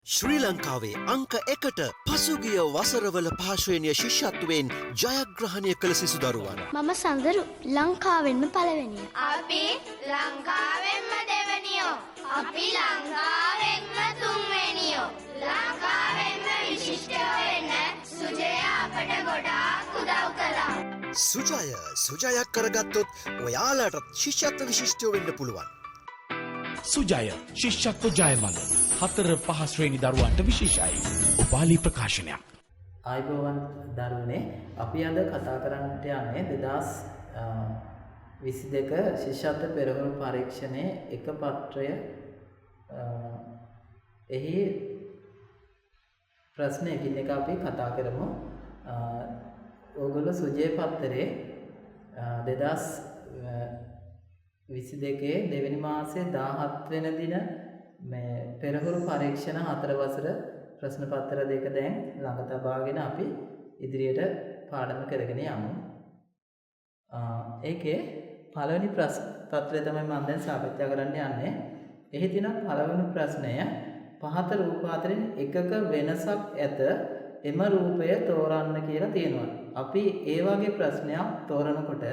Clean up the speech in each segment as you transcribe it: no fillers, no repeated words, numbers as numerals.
ශ්‍රී ලංකාවේ අංක එකට පසුගිය වසරවල පාර්ශ්වේනීය ශිෂ්‍යත්වයෙන් ජයග්‍රහණය කළ සිසු දරුවන්. මම සඳරු ලංකාවෙන්ම පළවෙනිය. අපි ලංකාවෙන්ම දෙවනියෝ. අපි ලංකාවෙන්ම තුන්වෙනියෝ. ලංකාවෙන්ම විශිෂ්ටයෝ වෙන්න සුජය අපට ගොඩාක් උදව් කළා. සුජයක් කරගත්තොත් ඔයාලටත් ශිෂ්‍යත්ව විශිෂ්ටයෝ වෙන්න පුළුවන්. සුජය ශිෂ්‍යත්ව ජයමඟ 4-5 ශ්‍රේණි දරුවන්ට විශේෂයි. උපාලි ප්‍රකාශනයක්. ආයිබෝවන් දරුවනේ, අපි අද කතා කරන්නට යන්නේ 2022 ශිෂ්‍යත්ව පෙරහුරු පරීක්ෂණයේ එක පත්‍රය. එහි ප්‍රශ්න එකින් එක අපි කතා කරමු. ඕගොල්ලෝ සුජේ පත්‍රයේ 2022 දෙවෙනි මාසයේ 17 වෙනි දින මේ පෙරහුරු පරීක්ෂණ 4 වසර ප්‍රශ්න පත්‍ර දෙක දැන් ළඟ තබාගෙන අපි ඉදිරියට පාඩම කරගෙන යමු. ඒකේ පළවෙනි ප්‍රශ්න පත්‍රය තමයි මම දැන් සාකච්ඡා කරන්න යන්නේ. එහි තියෙන පළවෙනි ප්‍රශ්නය පහත රූප අතරින් එකක වෙනසක් ඇත, එම රූපය තෝරන්න කියලා තියෙනවා. අපි ඒ වගේ ප්‍රශ්නයක් තෝරනකොට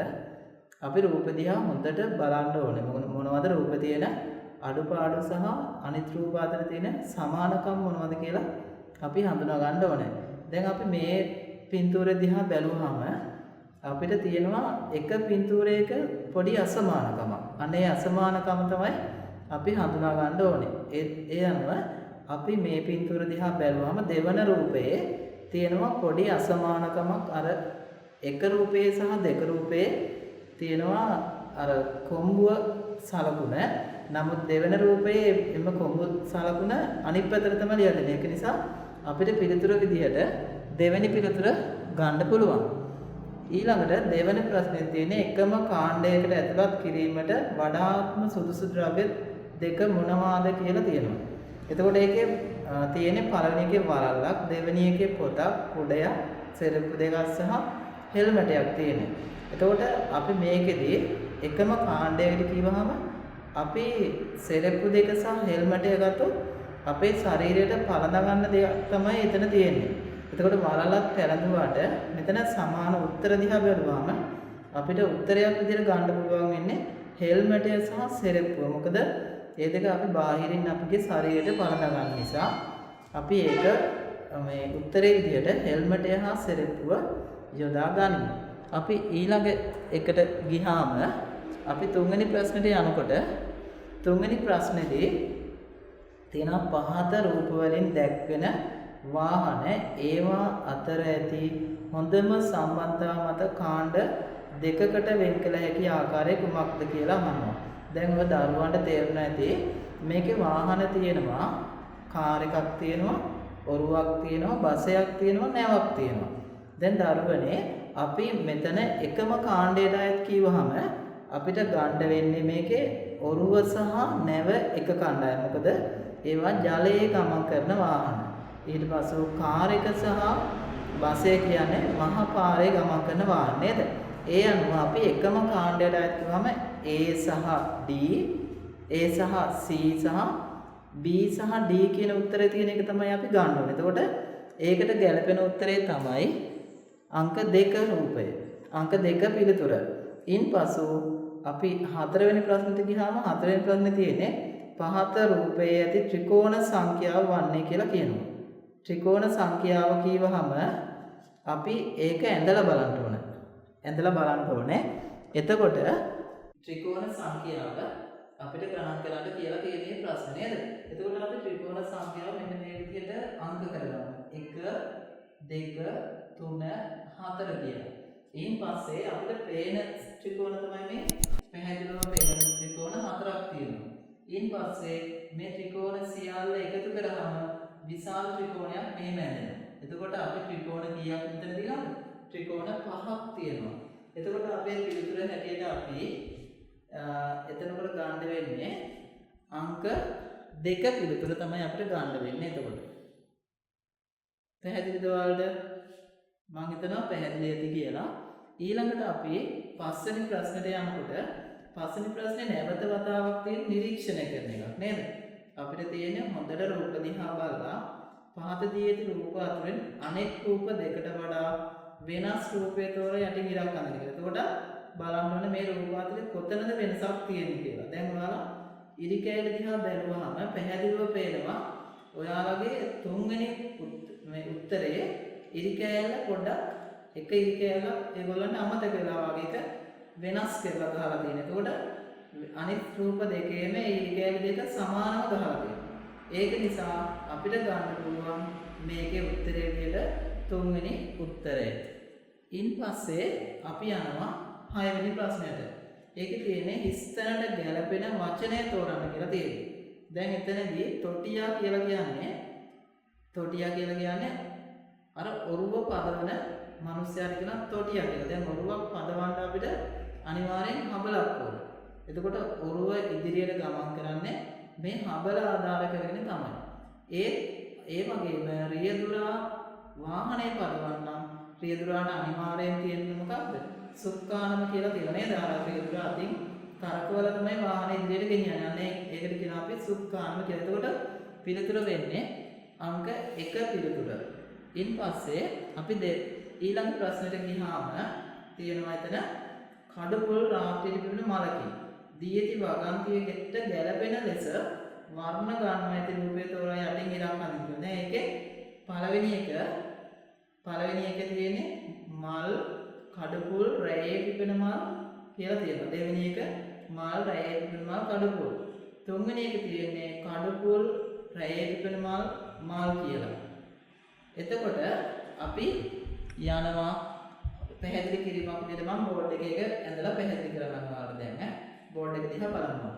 අපි රූප දිහා හොඳට බලන්න ඕනේ. මොනවද රූප තියෙන අඩුපාඩු සහ අනිත් රූප අතර තියෙන සමානකම් මොනවද කියලා අපි හඳුනා ගන්න ඕනේ. දැන් අපි මේ පින්තූරය දිහා බැලුවාම අපිට තියෙනවා එක පින්තූරයක පොඩි අසමානකමක්. අනේ අසමානකම තමයි අපි හඳුනා ගන්න ඕනේ. ඒ අනුව අපි මේ පින්තූර දිහා බැලුවාම දෙවන රූපයේ තියෙනවා පොඩි අසමානකමක්. අර එක රූපයේ සහ දෙක රූපයේ තියෙනවා අර කොම්බුව සලකුණ. නමුත් දෙවන රූපයේ එම කොම්බු සලකුණ අනිත් පැත්තට තමයි ලියන්නේ. ඒක නිසා අපිට පිළිතුර විදිහට දෙවෙනි පිළිතුර ගන්න පුළුවන්. ඊළඟට දෙවෙනි ප්‍රශ්නේ තියෙන්නේ එකම කාණ්ඩයකට ඇතුළත් කිරීමට වඩාත්ම සුදුසු ද්‍රව්‍ය දෙක මොනවාද කියලා තියෙනවා. එතකොට ඒකේ තියෙන්නේ පළවෙනි එකේ වරල්ලක්, දෙවෙනි එකේ පොතක්, කුඩයක්, සෙරප්පු දෙකක් සහ හෙල්මටයක් තියෙනවා. එතකොට අපි මේකෙදී එකම කාණ්ඩයකට කිව්වහම අපි සෙරප්පු දෙක සහ හෙල්මටය ගත්තොත් අපේ ශරීරයට පළඳ ගන්න දෙයක් තමයි එතන තියෙන්නේ. එතකොට වරලත් පැලඳුවාට මෙතන සමාන උත්තර දිහා බැලුවාම අපිට උත්තරයක් විදිහට ගන්න පුළුවන් වෙන්නේ හෙල්මටය සහ සෙරප්පුව. මොකද මේ දෙක අපි බාහිරින් අපගේ ශරීරයට පළඳ ගන්න නිසා අපි ඒක මේ උත්තරේ විදිහට හෙල්මටය හා සෙරප්පුව යොදා ගනිමු. අපි ඊළඟ එකට ගිහාම අපි තුන්වෙනි ප්‍රශ්නෙට යනකොට තුන්වෙනි ප්‍රශ්නේදී තියෙන පහත රූප වලින් දැක්වෙන වාහන ඒවා අතර ඇති හොඳම සම්බන්ධතාව මත කාණ්ඩ දෙකකට වෙන් කළ හැකි ආකාරය කුමක්ද කියලා අහනවා. දැන් ඔය දරුවන්ට තේරුණා ඇති මේකේ වාහන තියෙනවා, කාර් එකක් තියෙනවා, ඔරුවක් තියෙනවා, බසයක් තියෙනවා, නැවක් තියෙනවා. දැන් දරුවනේ අපි මෙතන එකම කාණ්ඩයට අයත් කීවහම අපිට ගන්න වෙන්නේ මේකේ ඔරුව සහ නැව එක කණ්ඩායම. මොකද ඒවා ජලයේ ගමන් කරන වාහන. ඊට පස්සේ කාර් එක සහ බස් එක කියන්නේ මහ පාරේ ගමන් කරන වාහන නේද? ඒ අනුව අපි එකම කාණ්ඩයට අයත් කළාම A සහ D, A සහ C සහ B සහ D කියන උත්තරේ තියෙන එක තමයි අපි ගන්න ඕනේ. එතකොට ඒකට ගැළපෙන උත්තරේ තමයි අංක 2 රූපය. අංක 2 පිළිතුර. ඉන්පසු අපි හතරවෙනි ප්‍රශ්නෙට ගියාම හතරවෙනි ප්‍රශ්නේ තියෙන්නේ පහත රූපයේ ඇති ත්‍රිකෝණ සංඛ්‍යාව වන්නේ කියලා කියනවා. ත්‍රිකෝණ සංඛ්‍යාව කියවහම අපි ඒක ඇඳලා බලන්න ඕන. එතකොට ත්‍රිකෝණ සංඛ්‍යාව අපිට ගණන් කරන්න කියලා තියෙන ප්‍රශ්න නේද? එතකොට අපි ත්‍රිකෝණ සංඛ්‍යාව මෙන්න මේ විදිහට අංක කරගමු. 1 2 3 4 කියලා. ඊයින් පස්සේ අපිට පේන ත්‍රිකෝණ තමයි මේ පැහැදිලිව පේන ත්‍රිකෝණ හතරක් තියෙනවා. ඊයින් පස්සේ මේ ත්‍රිකෝණ සියල්ල එකතු කරාම විශාල ත්‍රිකෝණයක් මෙහෙම ඇඳෙනවා. එතකොට අපි ත්‍රිකෝණ කීයක් මෙතන තියෙනවද? ත්‍රිකෝණ 5ක් තියෙනවා. එතකොට අපේ පිළිතුර හැටියට අපි එතනකොට ගන්න වෙන්නේ අංක 2 පිළිතුර තමයි අපිට ගන්න වෙන්නේ. එතකොට පැහැදිලිද ඔයාලට? මම හිතනවා පැහැදිලි ඇති කියලා. ඊළඟට අපි පස්වෙනි ප්‍රශ්නෙට යනකොට පස්වෙනි ප්‍රශ්නේ නැවත වතාවක් තියෙන නිරීක්ෂණය කරන එකක් නේද? අපිට තියෙන්නේ හොඳට රූප දිහා බලලා පහතදී ඇති රූප අතරින් අනෙක් රූප දෙකට වඩා වෙනස් රූපය තෝර යටින් ඉරක් අඳින කියලා. එතකොට බලන්න ඕනේ මේ රූප අතරින් කොතනද වෙනසක් තියෙන්නේ කියලා. දැන් ඔයාලා ඉරි කෑල්ල දිහා බැලුවහම පැහැදිලිව පේනවා ඔයාලගේ තුන්වෙනි මේ උත්තරයේ ඉරි කෑල්ල පොඩ්ඩක් එක ඉරි කෑල්ලක් ඒගොල්ලන්ට අමතක වෙලා වගේ එක වෙනස් කරලා ගහලා තියෙනවා. එතකොට අනිත් රූප දෙකේම ඉරි කෑල්ල දෙක සමානව ගහලා තියෙනවා. ඒක නිසා අපිට ගන්න පුළුවන් මේකේ උත්තරය විදිහට තුන්වෙනි උත්තරය. ඉන් පස්සේ අපි යනවා හයවෙනි ප්‍රශ්නයට. ඒකේ තියෙන්නේ හිස්තැනට ගැලපෙන වචනය තෝරන්න කියලා තියෙනවා. දැන් එතනදී තොටියා කියලා කියන්නේ අර ඔරුව පදවන මිනිස්යාට කියන තොටියා කියලා. දැන් ඔරුවක් පදවන්න අපිට අනිවාර්යෙන් හබලක් ඕන. එතකොට ඔරුව ඉදිරියට ගමන් කරන්නේ මේ හබල ආධාර කරගෙන තමයි. ඒ වගේම රියදුරා වාහනේ පදවන්නම් රියදුරාට අනිවාර්යෙන් තියෙන්නේ මොකක්ද? සුක්කානම කියලා තියෙනවා නේද? අර රියදුරා අතින් කරකවල තමයි වාහනේ ඉදිරියට ගෙනියන්නේ. අනේ ඒකට කියනවා අපි සුක්කානම කියලා. එතකොට පිළිතුර වෙන්නේ අංක 1 පිළිතුර. ඉන් පස්සේ අපි ඊළඟ ප්‍රශ්නෙට ගියාම තියෙනවා එතන කඩපොල් රාත්‍රියේ පිපෙන මලකින් දී ඇති වගන්තියකට ගැලපෙන ලෙස වර්ණ ගන්නවා ඇති රූපය තෝරා යටින් ඉරක් අඳිනවා. දැන් ඒකේ පළවෙනි එක තියෙන්නේ මල් කඩපොල් රැයේ පිපෙන මල් කියලා තියෙනවා. දෙවෙනි එක මල් රැයේ පිපෙන මල් කඩපොල්. තුන්වෙනි එක තියෙන්නේ කඩපොල් රැයේ පිපෙන මල් කියලා. එතකොට අපි යනවා පැහැදිලි කිරීමක් විදිහට මම බෝඩ් එකේ ඇඳලා පැහැදිලි කරගන්න ඕනේ දැන් ඈ. බෝඩ් එක දිහා බලන්න.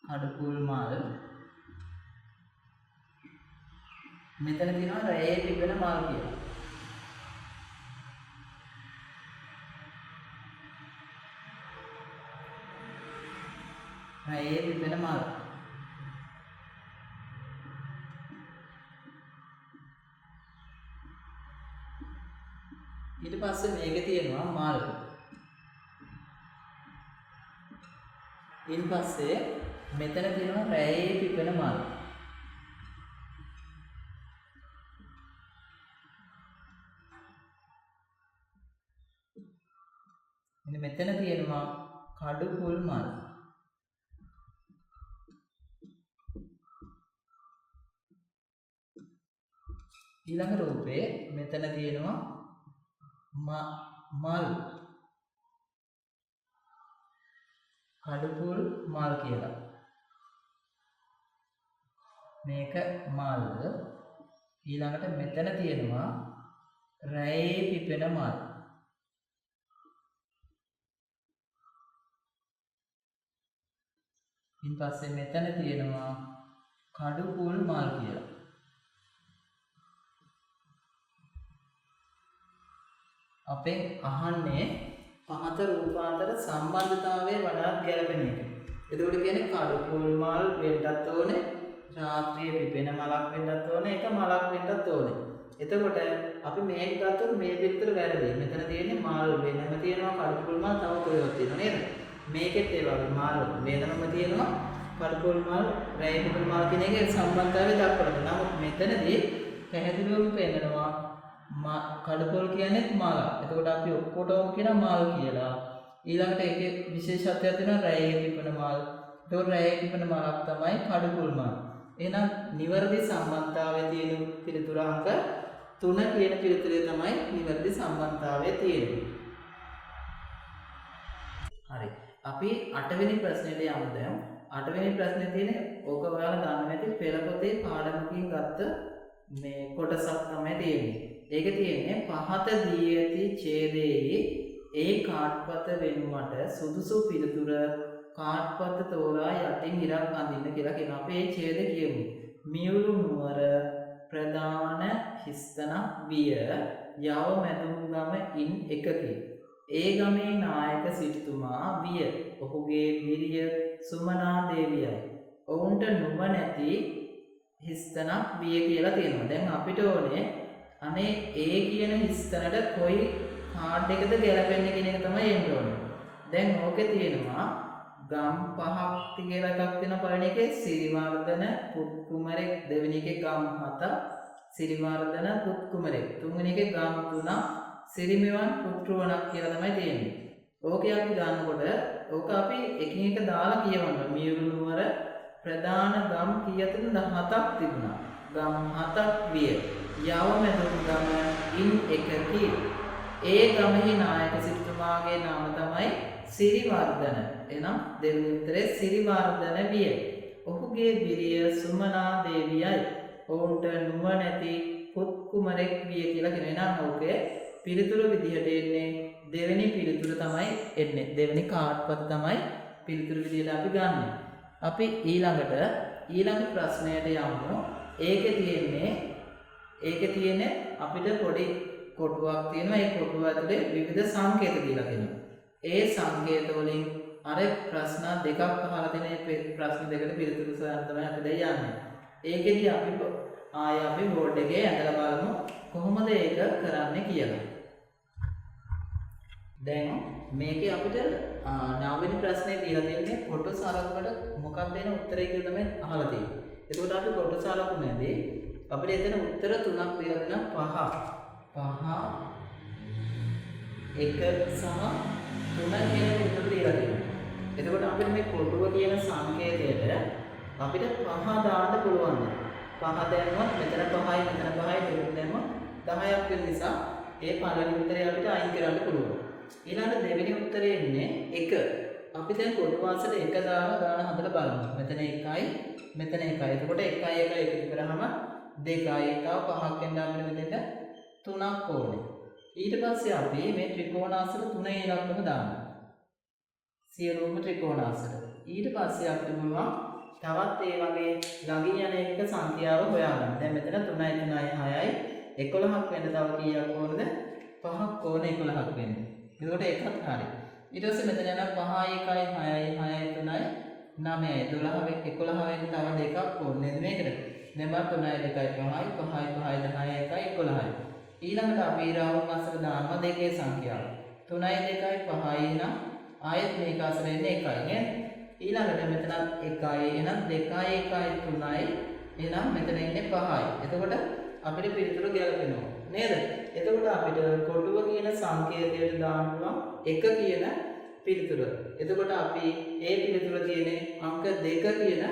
කඩපොල් මල් මෙතන තියෙනවා රැයේ පිපෙන මල් කියලා. රැයේ පිපෙන මල්. ඊට පස්සේ මේකේ තියෙනවා මල්. ඊට පස්සේ මෙතන තියෙනවා රැයේ පිපෙන මල්. ඉතින් මෙතන තියෙනවා කඩපොල් මල්. ඊළඟ රූපේ මෙතන තියෙනවා මල් කඩපොල් මල් කියලා. මේක මල්. ඊළඟට මෙතන තියෙනවා රැයේ පිපෙන මල්. ඊට පස්සේ මෙතන තියෙනවා කඩපොල් මල් කියලා. අපෙන් අහන්නේ පහත රූපාන්තර සම්බන්ධතාවය වඩාත් ගැළපෙන එක. එතකොට කියන්නේ කඩපොල් මල් වෙන්නත් ඕනේ, රාත්‍රියේ පිපෙන මලක් වෙන්නත් ඕනේ, එක මලක් වෙන්නත් ඕනේ. එතකොට අපි මේක ගත්තොත් මේ පිළිතුර වැරදි. මෙතන තියෙන්නේ මල් වෙනම තියෙනවා, කඩපොල් මල් තව කොහෙවත් තියෙනවා නේද? මේකෙත් ඒ වගේ මල් වෙනම තියෙනවා, කඩපොල් මල්, රැයේ පිපෙන මල් කියන එකේ සම්බන්ධතාවය දක්වනවා. නමුත් මෙතනදී පැහැදිලිවම පේනවා කඩපොල් කියන්නේ මල. එතකොට අපි ඔක්කොටම කියන මල් කියලා. ඊළඟට ඒකේ විශේෂත්වයක් තියෙනවා රැයේ පිපෙන මල්. ඒතකොට රැයේ පිපෙන මලක් තමයි කඩපොල් මල්. එහෙනම් නිවැරදි සම්බන්ධතාවයේ තියෙන පිළිතුර අංක 3 කියන පිළිතුරේ තමයි නිවැරදි සම්බන්ධතාවයේ තියෙන්නේ. හරි. අපි 8 වෙනි ප්‍රශ්නෙට යමු දැන්. 8 වෙනි ප්‍රශ්නේ තියෙන්නේ ඕක ඔයාලා දන්නවා ඇති පෙළපොතේ පාඩමකින් ගත්ත මේ කොටසක් තමයි තියෙන්නේ. ඒක තියෙන්නේ පහත දී ඇති ඡේදයේ ඒ කාට්පත වෙනුවට සුදුසු පිළිතුර කාට්පත තෝරා යටින් ඉරක් අඳින්න කියලා කියන අපේ ඡේද කියමු. මියුරු නුවර ප්‍රධාන හිස්තනක් විය යව මැදුම් ගම ඉන් එකකි. ඒ ගමේ නායක සිටුතුමා විය. ඔහුගේ බිරිය සුමනා දේවියයි. ඔවුන්ට නුඹ නැති හිස්තනක් B කියලා තියෙනවා. දැන් අපිට ඕනේ අනේ A කියන හිස්තනට කොයි කාඩ් එකද ගැලපෙන්නේ කියන එක තමයි එන්න ඕනේ. දැන් ඕකේ තියෙනවා ගම් පහක් කියලා එකක් තියෙනවා පළවෙනි එකේ සිරිවර්ධන පුත්කුමරෙක්, දෙවෙනි එකේ ගම් 7 සිරිවර්ධන පුත්කුමරෙක්, තුන්වෙනි එකේ ගම් 3 සිරිමෙවන් පුත්රුවණක් කියලා තමයි තියෙන්නේ. ඕකේ අපි ගන්නකොට ඕක අපි එකින් එක දාලා කියවන්න. මියුරු නුවර ප්‍රධාන ගම් කීයද? 17ක් තිබුණා. ගම් 7ක් විය. යවමෙදුම් ගම ඉන් එකකි. ඒ ගමෙහි නායක සිටුමාගේ නම තමයි සිරිවර්ධන. එහෙනම් දෙවෙනි උත්තරේ සිරිවර්ධන විය. ඔහුගේ බිරිය සුමනා දේවියයි. ඔවුන්ට නුවණැති පුත් කුමරෙක් විය කියලා කියනවා. එහෙනම් ඕකේ පිළිතුරු විදිහට එන්නේ දෙවෙනි පිළිතුර තමයි එන්නේ. දෙවෙනි කාඩ් පත තමයි පිළිතුරු විදිහට අපි ගන්න. අපි ඊළඟ ප්‍රශ්නයට යමු. ඒකේ තියෙන්නේ අපිට පොඩි කොටුවක් තියෙනවා. ඒ කොටුව ඇතුලේ විවිධ සංකේත දීලා තියෙනවා. ඒ සංකේත වලින් අර ප්‍රශ්න දෙකක් අහලා තියෙන ප්‍රශ්න දෙකට පිළිතුරු සොයන්න තමයි අපි දැන් යන්නේ. ඒකෙදි අපි බෝඩ් එකේ ඇඳලා බලමු කොහොමද ඒක කරන්නේ කියලා. දැන් මේකේ අපිට 9 වෙනි ප්‍රශ්නේ දීලා තියෙන්නේ කොටු සලකුවට මොකක්ද දෙන උත්තරය කියලා තමයි අහලා තියෙන්නේ. එතකොට අපි කොටු සලකුණේදී අපිට එතන උත්තර තුනක් දීලා තියෙනවා. 5 1 සහ 3 කියන උත්තර දීලා තියෙනවා. එතකොට අපිට මේ කොටුව කියන සංකේතයට අපිට 5 දාන්න පුළුවන්. 5 දැම්මොත් මෙතන 5යි මෙතන 5යි දෙකක් දැම්මොත් 10ක් වෙන නිසා ඒ පළවෙනි උත්තරය අපිට අයින් කරන්න පුළුවන්. ඊළඟ දෙවෙනි උත්තරේ එන්නේ 1. අපි දැන් කොටු වාසයට 1 දාලා ගාන හදලා බලමු. මෙතන 1යි මෙතන 1යි. එතකොට 1 1 එකතු කරාම 2යි. තව 5ක් එන්න අපිට මෙතෙන්ට 3ක් ඕනේ. ඊට පස්සේ අපි මේ ත්‍රිකෝණාසන 3 ඉලක්කම දානවා. සියලුම ත්‍රිකෝණාසන. ඊට පස්සේ අපිට පුළුවන් තවත් ඒ වගේ ළඟින් යන එක සංඛ්‍යාව හොයාගන්න. දැන් මෙතන 3යි 3යි 6යි 11ක් වෙන්න තව කීයක් ඕනද? 5ක් ඕනේ 11ක් වෙන්න. එතකොට එකක් හරි. ඊට පස්සේ මෙතන යන 5යි 1යි 6යි 6යි 3යි 9යි 12 වෙන්න 11 වෙන්න තව දෙකක් ඕනේ නේද මේකට? දැන් 3යි 2යි 5යි 5යි 5යි 10යි 1යි 11යි. ඊළඟට අපි රවුම් අස්සට දානවා දෙකේ සංඛ්‍යාව. 3යි 2යි 5යි නම් ආයෙත් මේක අස්සට එන්නේ 1යි නේද? ඊළඟට මෙතන 1යි එහෙනම් 2යි 1යි 3යි එහෙනම් මෙතන ඉන්නේ 5යි. එතකොට අපිට පිළිතුර ගැලපෙනවා නේද? එතකොට අපිට කොටුව කියන සංකේතයට දාන්න පුළුවන් 1 කියන පිළිතුර. එතකොට අපි ඒ පිළිතුර තියෙන්නේ අංක 2 කියන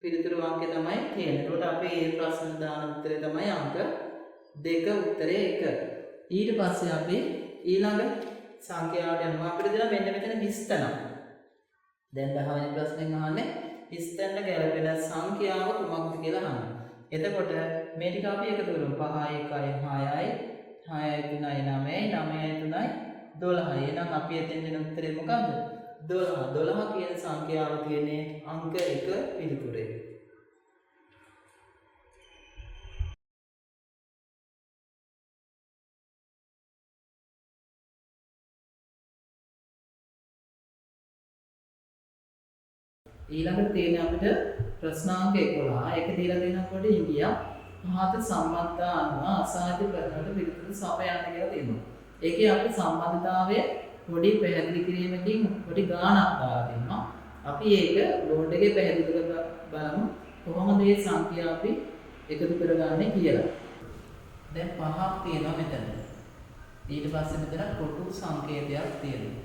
පිළිතුරු අංකය තමයි තියෙන්නේ. එතකොට අපි මේ ප්‍රශ්න දාන උත්තරේ තමයි අංක 2 උත්තරේ 1. ඊට පස්සේ අපි ඊළඟ සංඛ්‍යාවට යනවා. අපිට දෙන මෙන්න මෙතන 20 තනක්. දැන් 10 වෙනි ප්‍රශ්නෙන් අහන්නේ 20 ගැලපෙන සංඛ්‍යාව කුමක්ද කියලා අහනවා. එතකොට මේ ටික අපි එකතු කරමු. 5යි 1යි 6යි 6යි 3යි 9යි 9යි 3යි 12යි. එහෙනම් අපි එතෙන් දෙන උත්තරේ මොකද්ද? 12. 12 කියන සංඛ්‍යාව තියෙන්නේ අංක 1 පිළිතුරේ. ඊළඟට තියෙන අපිට ප්‍රශ්නාංක 11. ඒක දීලා තියෙනකොට ඉන්දියා පහත සම්බන්ධතා අනුව අසාධ්‍ය ප්‍රශ්නවලට පිළිතුරු සපයන්න කියලා තියෙනවා. ඒකේ අපි සම්බන්ධතාවය පොඩි පැහැදිලි කිරීමකින් පොඩි ගාණක් දාලා තියෙනවා. අපි ඒක බෝඩ් එකේ පැහැදිලි කරලා බලමු කොහොමද මේ සංඛ්‍යා අපි එකතු කරගන්නේ කියලා. දැන් 5ක් තියෙනවා මෙතන. ඊට පස්සේ මෙතන කොටු සංකේතයක් තියෙනවා.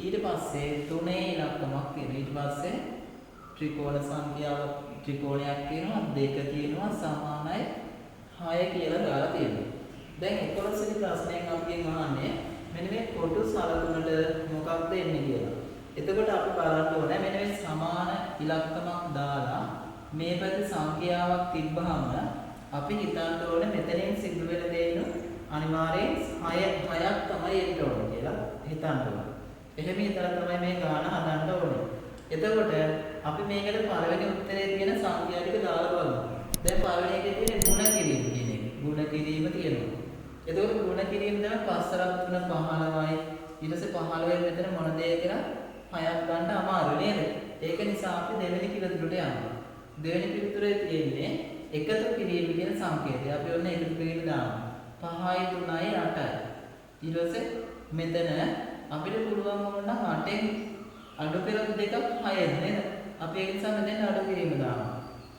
ඊට පස්සේ 3 ඉලක්කමක් තියෙනවා. ඊට පස්සේ ත්‍රිකෝණ සංඛ්‍යාව ත්‍රිකෝණයක් තියෙනවා 2 තියෙනවා සමානයි 6 කියලා දාලා තියෙනවා. දැන් 11 වෙනි ප්‍රශ්නයෙන් අපිගෙන් අහන්නේ මෙන්න මේ කොටු සලකුණට මොකක්ද එන්නේ කියලා. එතකොට අපි බලන්න ඕනේ මෙන්න මේ සමාන ඉලක්කමක් දාලා මේ පැත්තේ සංඛ්‍යාවක් තිබ්බහම අපි හිතන්න ඕනේ මෙතනින් සිද්ධ වෙන දේන අනිවාර්යෙන් 6ක් තමයි එන්න ඕනේ කියලා හිතන්න ඕනේ. එහෙම හිතලා තමයි මේ ගාන හදන්න ඕනේ. එතකොට අපි මේකට පළවෙනි උත්තරේ තියෙන සංඛ්‍යා ටික දාලා බලමු. දැන් පළවෙනි එකේ තියෙන ගුණ කිරීම කියන එක. ගුණ කිරීම තියෙනවා. එතකොට ගුණ කිරීම තමයි 5 3 15යි. ඊට පස්සේ 15 මෙතන මොන දේ කියලා 6ක් ගන්න අමාරු නේද? ඒක නිසා අපි දෙවෙනි පිළිතුරට යනවා. දෙවෙනි පිළිතුරේ තියෙන්නේ එකතු කිරීම කියන සංකේතය. අපි ඔන්න එකතු කිරීම දානවා. 5යි 3යි 8යි. ඊට පස්සේ මෙතන අපිට පුළුවන් වුණා නම් 8න් අඩු කරපු දෙකක් 6 නේද? අපි ඒ නිසා මෙතන අඩු කිරීම දානවා.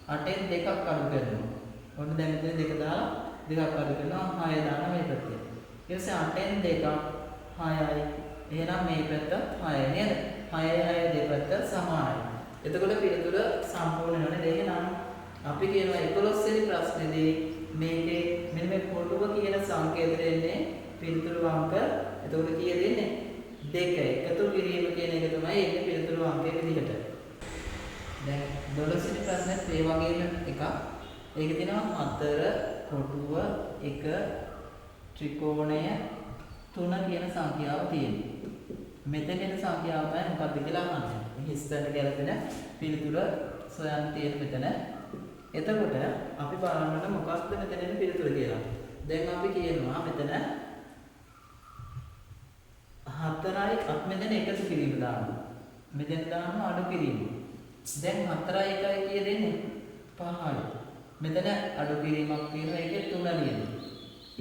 8න් දෙකක් අඩු කරනවා. ඔන්න දැන් මෙතන දෙක දාලා දෙකක් අඩු කරනවා 6 දානවා මේ පැත්තේ. ඊට පස්සේ 8න් දෙකක් 6යි. එහෙනම් මේ පැත්ත 6 නේද? 6 දෙපැත්ත සමානයි. එතකොට පිළිතුර සම්පූර්ණ වෙනවා නේද? එහෙනම් අපි කියනවා 11 වෙනි ප්‍රශ්නේදී මේකේ මෙන්න මේ කොටුව කියන සංකේතය එන්නේ පිළිතුරු අංක. එතකොට කීයද එන්නේ? 2. එකතු කිරීම කියන එක තමයි එන්නේ පිළිතුරු අංකයේ විදිහට. දැන් 12 වෙනි ප්‍රශ්නේත් ඒ වගේම එකක්. ඒකේ තියෙනවා 4 කොටුව 1 ත්‍රිකෝණය 3 කියන සංඛ්‍යාව තියෙනවා. මෙතන එන සංඛ්‍යාව තමයි මොකක්ද කියලා අහන්නේ. මේ හිස්තැනට ගැලපෙන පිළිතුර සොයන්න තියෙන මෙතන. එතකොට අපි බලන්න මොකක්ද මෙතන එන පිළිතුර කියලා. දැන් අපි කියනවා මෙතන 4යි අපි මෙතන එකතු කිරීම දානවා. මෙතන දානවා අඩු කිරීම. දැන් 4යි 1යි කිය දෙන්නේ 5යි. මෙතන අඩු කිරීමක් තියෙනවා ඒකේ 3 ලියනවා.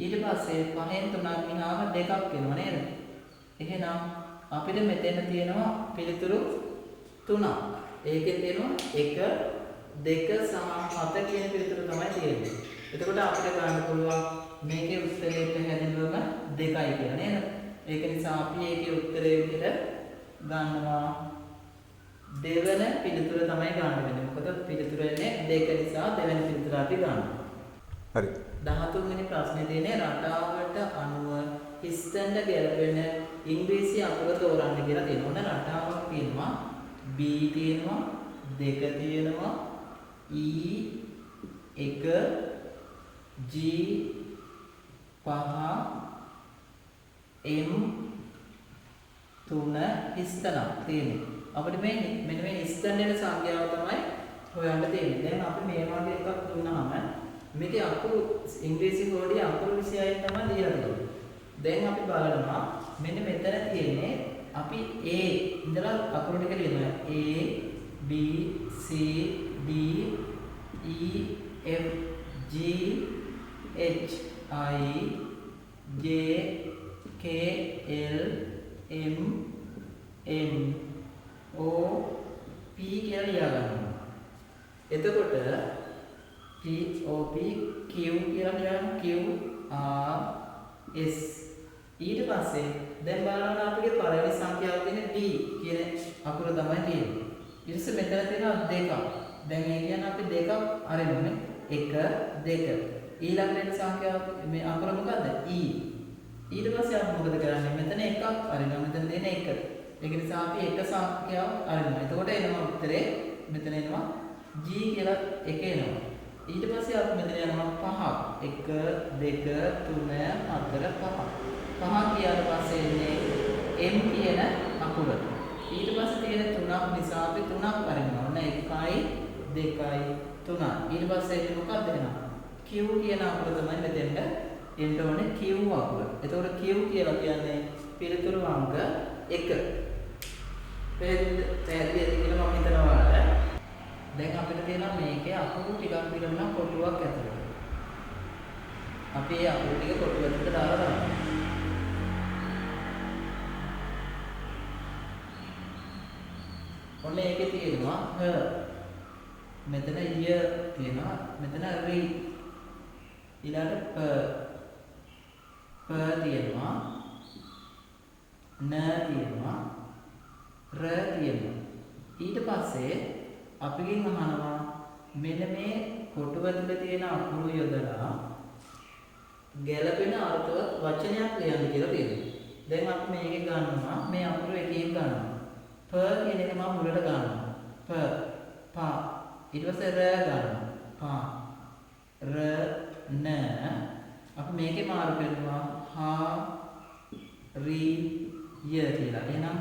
ඊට පස්සේ 5න් 3ක් ගියාම 2ක් වෙනවා නේද? එහෙනම් අපිට මෙතන තියෙනවා පිළිතුරු 3ක්. ඒකෙන් තියෙනවා 1 2 සහ 7 කියන පිළිතුර තමයි තියෙන්නේ. එතකොට අපිට ගන්න පුළුවන් මේකේ උත්තරේ පැහැදිලිවම 2යි කියලා නේද? ඒක නිසා අපි ඒකේ උත්තරේ විදිහට ගන්නවා දෙවන පිළිතුර තමයි ගන්න වෙන්නේ. මොකද පිළිතුර එන්නේ 2 නිසා දෙවෙනි පිළිතුර අපි ගන්නවා. හරි. 13 වෙනි ප්‍රශ්නේ තියෙන්නේ රටාවට අනුව හිස්තැන්න ගැලපෙන ඉංග්‍රීසි අකුර තෝරන්න කියලා තියෙනවා. ඔන්න රටාවක් තියෙනවා B තියෙනවා 2 තියෙනවා E 1 G 5 M 3 හිස්තැනක් තියෙනවා. අපිට මෙන්න මේ හිස්තැන්න සංඛ්‍යාව තමයි හොයන්න තියෙන්නේ. දැන් අපි මේ වගේ එකක් දුන්නාම මේකේ අකුරු ඉංග්‍රීසි කෝඩේ අකුරු 26ක් තමයි දීලා තියෙන්නේ. දැන් අපි බලනවා මෙන්න මෙතන තියෙන්නේ අපි A ඉඳලා අකුරු ටික ලියනවා. A B C D E F G H I J K L M N O P කියලා ලියා ගන්නවා. එතකොට P O P Q කියලා ලියනවා. Q R S ඊට පස්සේ දැන් බලන්න අපිගේ පළවෙනි සංඛ්‍යාව තියෙන D කියන අකුර තමයි තියෙන්නේ. ඊට පස්සේ මෙතන තියෙනවා 2ක්. දැන් ඒ කියන්නේ අපි 2ක් අරිනුනේ 1 2. ඊළඟ වෙන සංඛ්‍යාව මේ අකුර මොකද්ද? E. ඊට පස්සේ අපි මොකද කරන්නේ? මෙතන එකක් අරිනවා. මෙතන තියෙන 1. ඒක නිසා අපි එක සංඛ්‍යාවක් අරිනවා. එතකොට එනවා උත්තරේ මෙතන එනවා G කියලා එක එනවා. ඊට පස්සේ අපි මෙතන යනවා 5ක් 1 2 3 4 5 5 කියන පස්සේ එන්නේ M කියන අකුර. ඊට පස්සේ තියෙන 3ක් නිසා අපි 3ක් අරිනවා. ඔන්න 1යි 2යි 3. ඊට පස්සේ එන්නේ මොකක්ද එනවා? Q කියන අකුර තමයි මෙතෙන්ට එන්න ඕනේ Q අකුර. එතකොට Q කියලා කියන්නේ පිළිතුරු අංක 1. පැහැදිලිද කියලා මම හිතනවා. දැන් අපිට තියෙනවා මේකේ අකුරු ටිකක් පිළිගන්න කොටුවක් ඇතුළට. අපි ඒ අකුරු ටික කොටුව ඇතුළට දාලා දානවා. ඔන්න ඒකේ තියෙනවා හ. මෙතන ය තියෙනවා. මෙතන රි. ඊළඟට ප. ප තියෙනවා. න තියෙනවා. ර තියෙනවා. ඊට පස්සේ අපිගෙන් අහනවා මෙන්න මේ කොටුව තුළ තියෙන අකුරු යොදලා ගැළපෙන අර්ථවත් වචනයක් ලියන්න කියලා තියෙනවා. දැන් අපි මේකේ ගන්නවා මේ අකුරු එකකින් ගන්නවා. ප කියන එක මම මුලට ගන්නවා. ප පා ඊට පස්සේ ර ගන්නවා. පා ර න අපි මේකේ මාරු කරනවා හා රි ය කියලා. එහෙනම්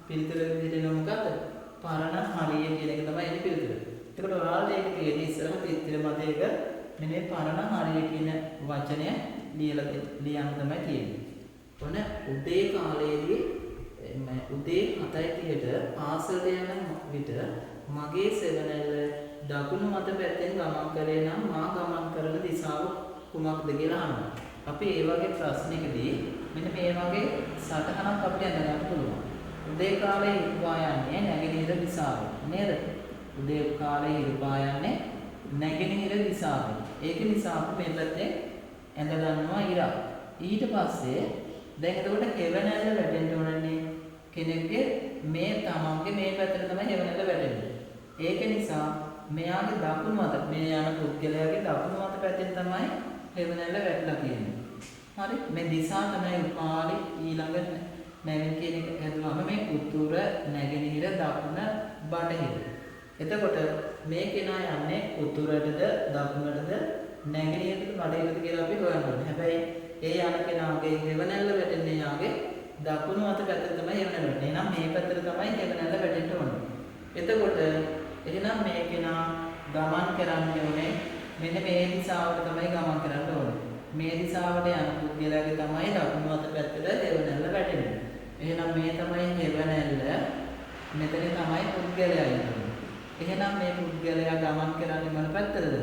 පිළිතුර විදිහට මොකක්ද? පරණ හරිය කියන එක තමයි එන්නේ පිළිතුර. එතකොට ඔයාලට ඒක තියෙන්නේ ඉස්සරහ තිත්තිර මතයක මෙන්න පරණ හරිය කියන වචනය ලියන්න තමයි තියෙන්නේ. ඔන්න උදේ කාලයේදී උදේ 7:30ට පාසලට යන විට මගේ සෙවණැල්ල දකුණු අත පැත්තෙන් ගමන් කරේ නම් මා ගමන් කරන දිශාව කුමක්ද කියලා අහනවා. අපි ඒ වගේ ප්‍රශ්නයකදී මෙන්න මේ වගේ සටහනක් අපිට අඳගන්න පුළුවන්. උදේ කාලේ ඉරිපා යන්නේ නැගෙනහිර දිශාවට නේද? උදේ කාලේ ඉරිපා යන්නේ නැගෙනහිර දිශාවට. ඒක නිසා අපි මේ පැත්තේ ඇඳ ගන්නවා ඉරක්. ඊට පස්සේ දැන් එතකොට හෙවණැල්ල වැටෙන්න ඕනනේ කෙනෙක්ගේ මේ තමන්ගේ මේ පැත්තට තමයි හෙවණැල්ල වැටෙන්නේ. ඒක නිසා මෙයාගේ දකුණු අත මේ යන පුද්ගලයාගේ දකුණු අත පැත්තෙන් තමයි හෙවණැල්ල වැටලා තියෙන්නේ. හරි මේ දිශා තමයි උපාලි ඊළඟ නැවෙන් කියන එක හදුවාම මේ උතුර නැගෙනහිර දකුණ බටහිර. එතකොට මේ කෙනා යන්නේ උතුරටද දකුණටද නැගෙනහිරටද බටහිරටද කියලා අපි හොයන්න ඕනේ. හැබැයි ඒ යන කෙනාගේ හෙවණැල්ල වැටෙන්නේ යාගේ දකුණු අත පැත්තට තමයි හෙවණැල්ල වැටෙන්නේ. එහෙනම් මේ පැත්තට තමයි හෙවණැල්ල වැටෙන්න ඕනේ. එතකොට එහෙනම් මේ කෙනා ගමන් කරන්නේ ඕනේ මෙන්න මේ දිශාවට තමයි ගමන් කරන්න ඕනේ. මේ දිශාවට යන පුද්ගලයාගේ තමයි දකුණු අත පැත්තට හෙවණැල්ල වැටෙන්නේ. එහෙනම් මේ තමයි හෙවණැල්ල. මෙතන තමයි පුද්ගලයා ඉන්නේ. එහෙනම් මේ පුද්ගලයා ගමන් කරන්නේ මොන පැත්තටද?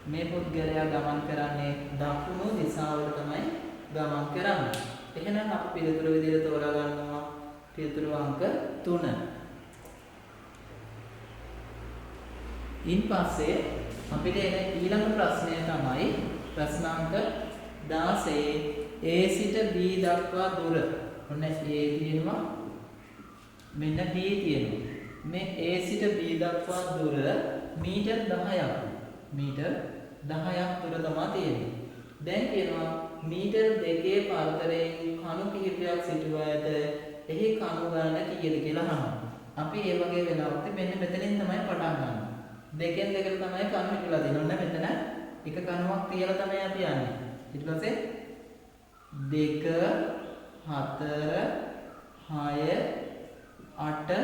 මේ පුද්ගලයා ගමන් කරන්නේ දකුණු දිශාවට තමයි ගමන් කරන්නේ. එහෙනම් අපි පිළිතුරු විදිහට තෝරා ගන්නවා පිළිතුරු අංක 3. ඉන්පස්සේ අපිට එන ඊළඟ ප්‍රශ්නය තමයි ප්‍රශ්නාංක 16 A සිට B දක්වා දුර. ඔන්න A තියෙනවා මෙන්න B තියෙනවා. මේ A සිට B දක්වා දුර මීටර් 10ක්. මීටර් 10ක් දුර තමයි තියෙන්නේ. දැන් කියනවා මීටර් 2 පරතරයෙන් කණු කිහිපයක් සිටුවා ඇත. එහි කණු ගණන කීයද කියලා අහනවා. අපි මේ වගේ වෙලාවට මෙන්න මෙතනින් තමයි පටන් ගන්න. දෙකෙන් දෙකට තමයි කණු හිටලා තියෙන්නේ. ඔන්න මෙතන එක කණුවක් තියලා තමයි අපි යන්නේ. ඊට පස්සේ 2 4 6 8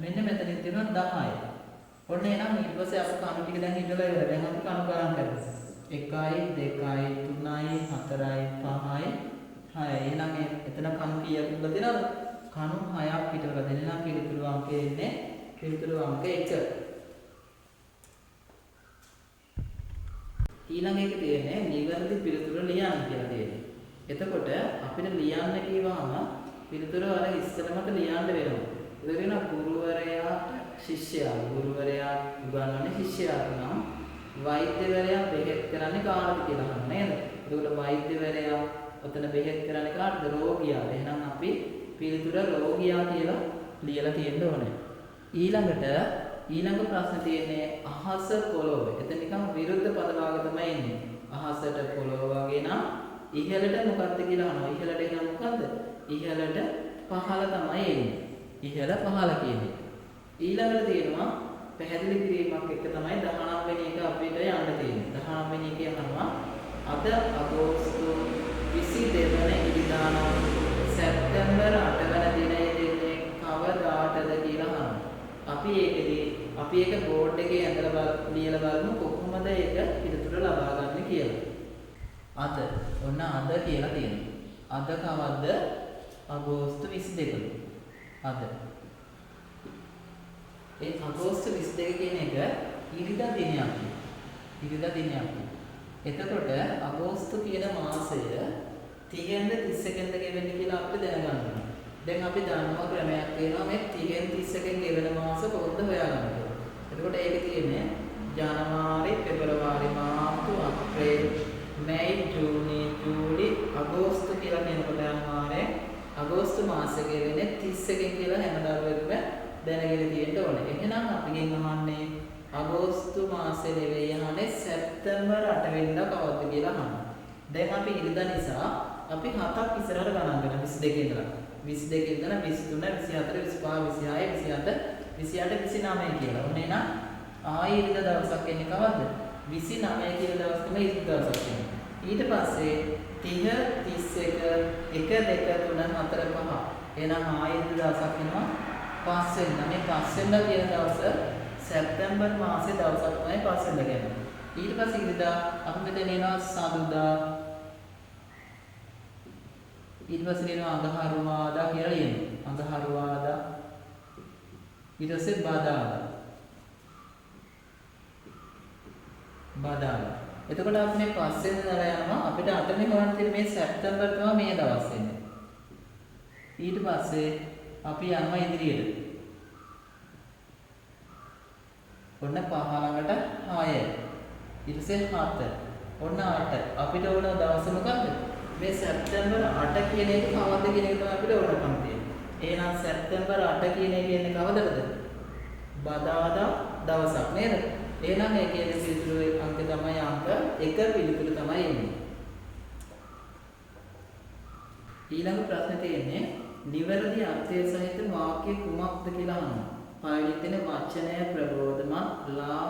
මෙන්න මෙතනින් තියෙනවා 10. ඔන්න එහෙනම් ඊට පස්සේ අපි කණු ටික දැන් හිටලා ඉවරයි. දැන් අපි කණු ගණන් කරමු. 1 2 3 4 5 6. එහෙනම් එතන කණු කීයක් තිබුණා දෙනවද? කණු 6ක් හිටවලා දෙන්න නම් පිළිතුරු අංකය එන්නේ පිළිතුරු අංක 1. ඊළඟ එක තියෙන්නේ නිවැරදි පිළිතුර ලියන්න කියලා තියෙන්නේ. එතකොට අපිට ලියන්න කියවම පිළිතුර අර ඉස්සෙල්ලමට ලියන්න වෙනවා. ඒක වෙන ගුරුවරයාට ශිෂ්‍යයා ගුරුවරයා උගන්වන්නේ ශිෂ්‍යයාට නම් වෛද්‍යවරයා බෙහෙත් කරන්නේ කාටද කියලා අහන්න නේද? ඒකට වෛද්‍යවරයා ඔතන බෙහෙත් කරන්නේ කාටද? රෝගියාට. එහෙනම් අපි පිළිතුර රෝගියා කියලා ලියලා තියෙන්න ඕනේ. ඊළඟ ප්‍රශ්නේ තියෙන්නේ අහස පොළොව. එතන නිකන් විරුද්ධ පද භාග තමයි එන්නේ. අහසට පොළොව වගේ නම් ඉහළට මොකක්ද කියලා අහනවා. ඉහළට එන මොකද්ද? ඉහළට පහළ තමයි එන්නේ. ඉහළ පහළ කියන්නේ. ඊළඟට තියෙනවා පැහැදිලි කිරීමක් එක තමයි 19 වෙනි එක අපිට යන්න තියෙන්නේ. 19 වෙනි එකේ අහනවා අද අගෝස්තු 22 වන ඉරිදා නම් සැප්තැම්බර් 8 වන දිනයේ දෙන්නේ කවදාටද කියලා අහනවා. අපි ඒක බෝඩ් එකේ ඇඳලා ලියලා බලමු කොහොමද ඒක පිළිතුර ලබා ගන්න කියලා. අද ඔන්න අද කියලා තියෙනවා. අද කවද්ද? අගෝස්තු 22. අද ඒ අගෝස්තු 22 කියන එක ඉරිදා දිනයක්. ඉරිදා දිනයක්. එතකොට අගෝස්තු කියන මාසය 30න්ද 31න්ද ගෙවෙන්නේ කියලා අපිට දැනගන්න ඕනේ. දැන් අපි දන්නවා ක්‍රමයක් තියෙනවා මේ 30න් 31න් ගෙවෙන මාස කොහොමද හොයාගන්නේ. එතකොට ඒක තියෙන්නේ ජනවාරි, පෙබරවාරි, මාර්තු, අප්‍රේල්, මැයි, ජූනි, ජූලි, අගෝස්තු කියලා කියනකොට යනවාරේ අගෝස්තු මාසෙ ගෙවෙන්නේ 31න් කියලා හැමදාම දැනගෙන තියෙන්න ඕනේ. එහෙනම් අපිගෙන් අහන්නේ අගෝස්තු මාසෙ නෙවෙයි අහන්නේ සැප්තැම්බර් 8 වෙනිදා කවද්ද කියලා අහනවා. දැන් අපි ඉරිදා නිසා අපි 7ක් ඉස්සරහට ගණන් කරනවා 22 ඉඳලා. 22 ඉඳලා 23 24 25 26 27 28 29 කියලා. ඔන්න එහෙනම් ආයෙ ඉරිදා දවසක් එන්නේ කවද්ද? 29 කියලා දවස් තමයි ඉරිදා දවසක් එන්නේ. ඊට පස්සේ 30 31 1 2 3 4 5. එහෙනම් ආයෙ ඉරිදා දවසක් එනවා 5 වෙනිදා. මේ 5 වෙනිදා කියන දවස සැප්තැම්බර් මාසේ දවසක් තමයි 5 වෙනිදා කියන්නේ. ඊට පස්සේ ඉරිදා අපි මෙතන එනවා සඳුදා. ඊට පස්සේ එනවා අඟහරුවාදා කියලා ලියනවා. අඟහරුවාදා. ඊට පස්සේ බදාදා. බදාදා. එතකොට අපි මේ පස්සේ ඉඳලා යනවා අපිට 8 වෙනි හොයන්න තියෙන මේ සැප්තැම්බර් තමයි මේ දවස් එන්නේ. ඊට පස්සේ අපි යනවා ඉදිරියට. ඔන්න 5 ළඟට 6. ඊට පස්සේ 7. ඔන්න 8. අපිට ඕන දවස මොකද්ද? මේ සැප්තැම්බර් 8 කියන එක කවද්ද කියන එක තමයි අපිට ඕනකම් තියෙන්නේ. එහෙනම් සැප්තැම්බර් 8 කියන එක කියන්නේ කවදද? බදාදා දවසක් නේද? එහෙනම් ඒකේ පිළිතුරු අංක තමයි අංක 1 පිළිතුරු තමයි එන්නේ. ඊළඟ ප්‍රශ්නේ තියෙන්නේ නිවැරදි අර්ථය සහිත වාක්‍ය කුමක්ද කියලා අහනවා. පළවෙනි තියෙන වචනය ප්‍රබෝධමත් ලා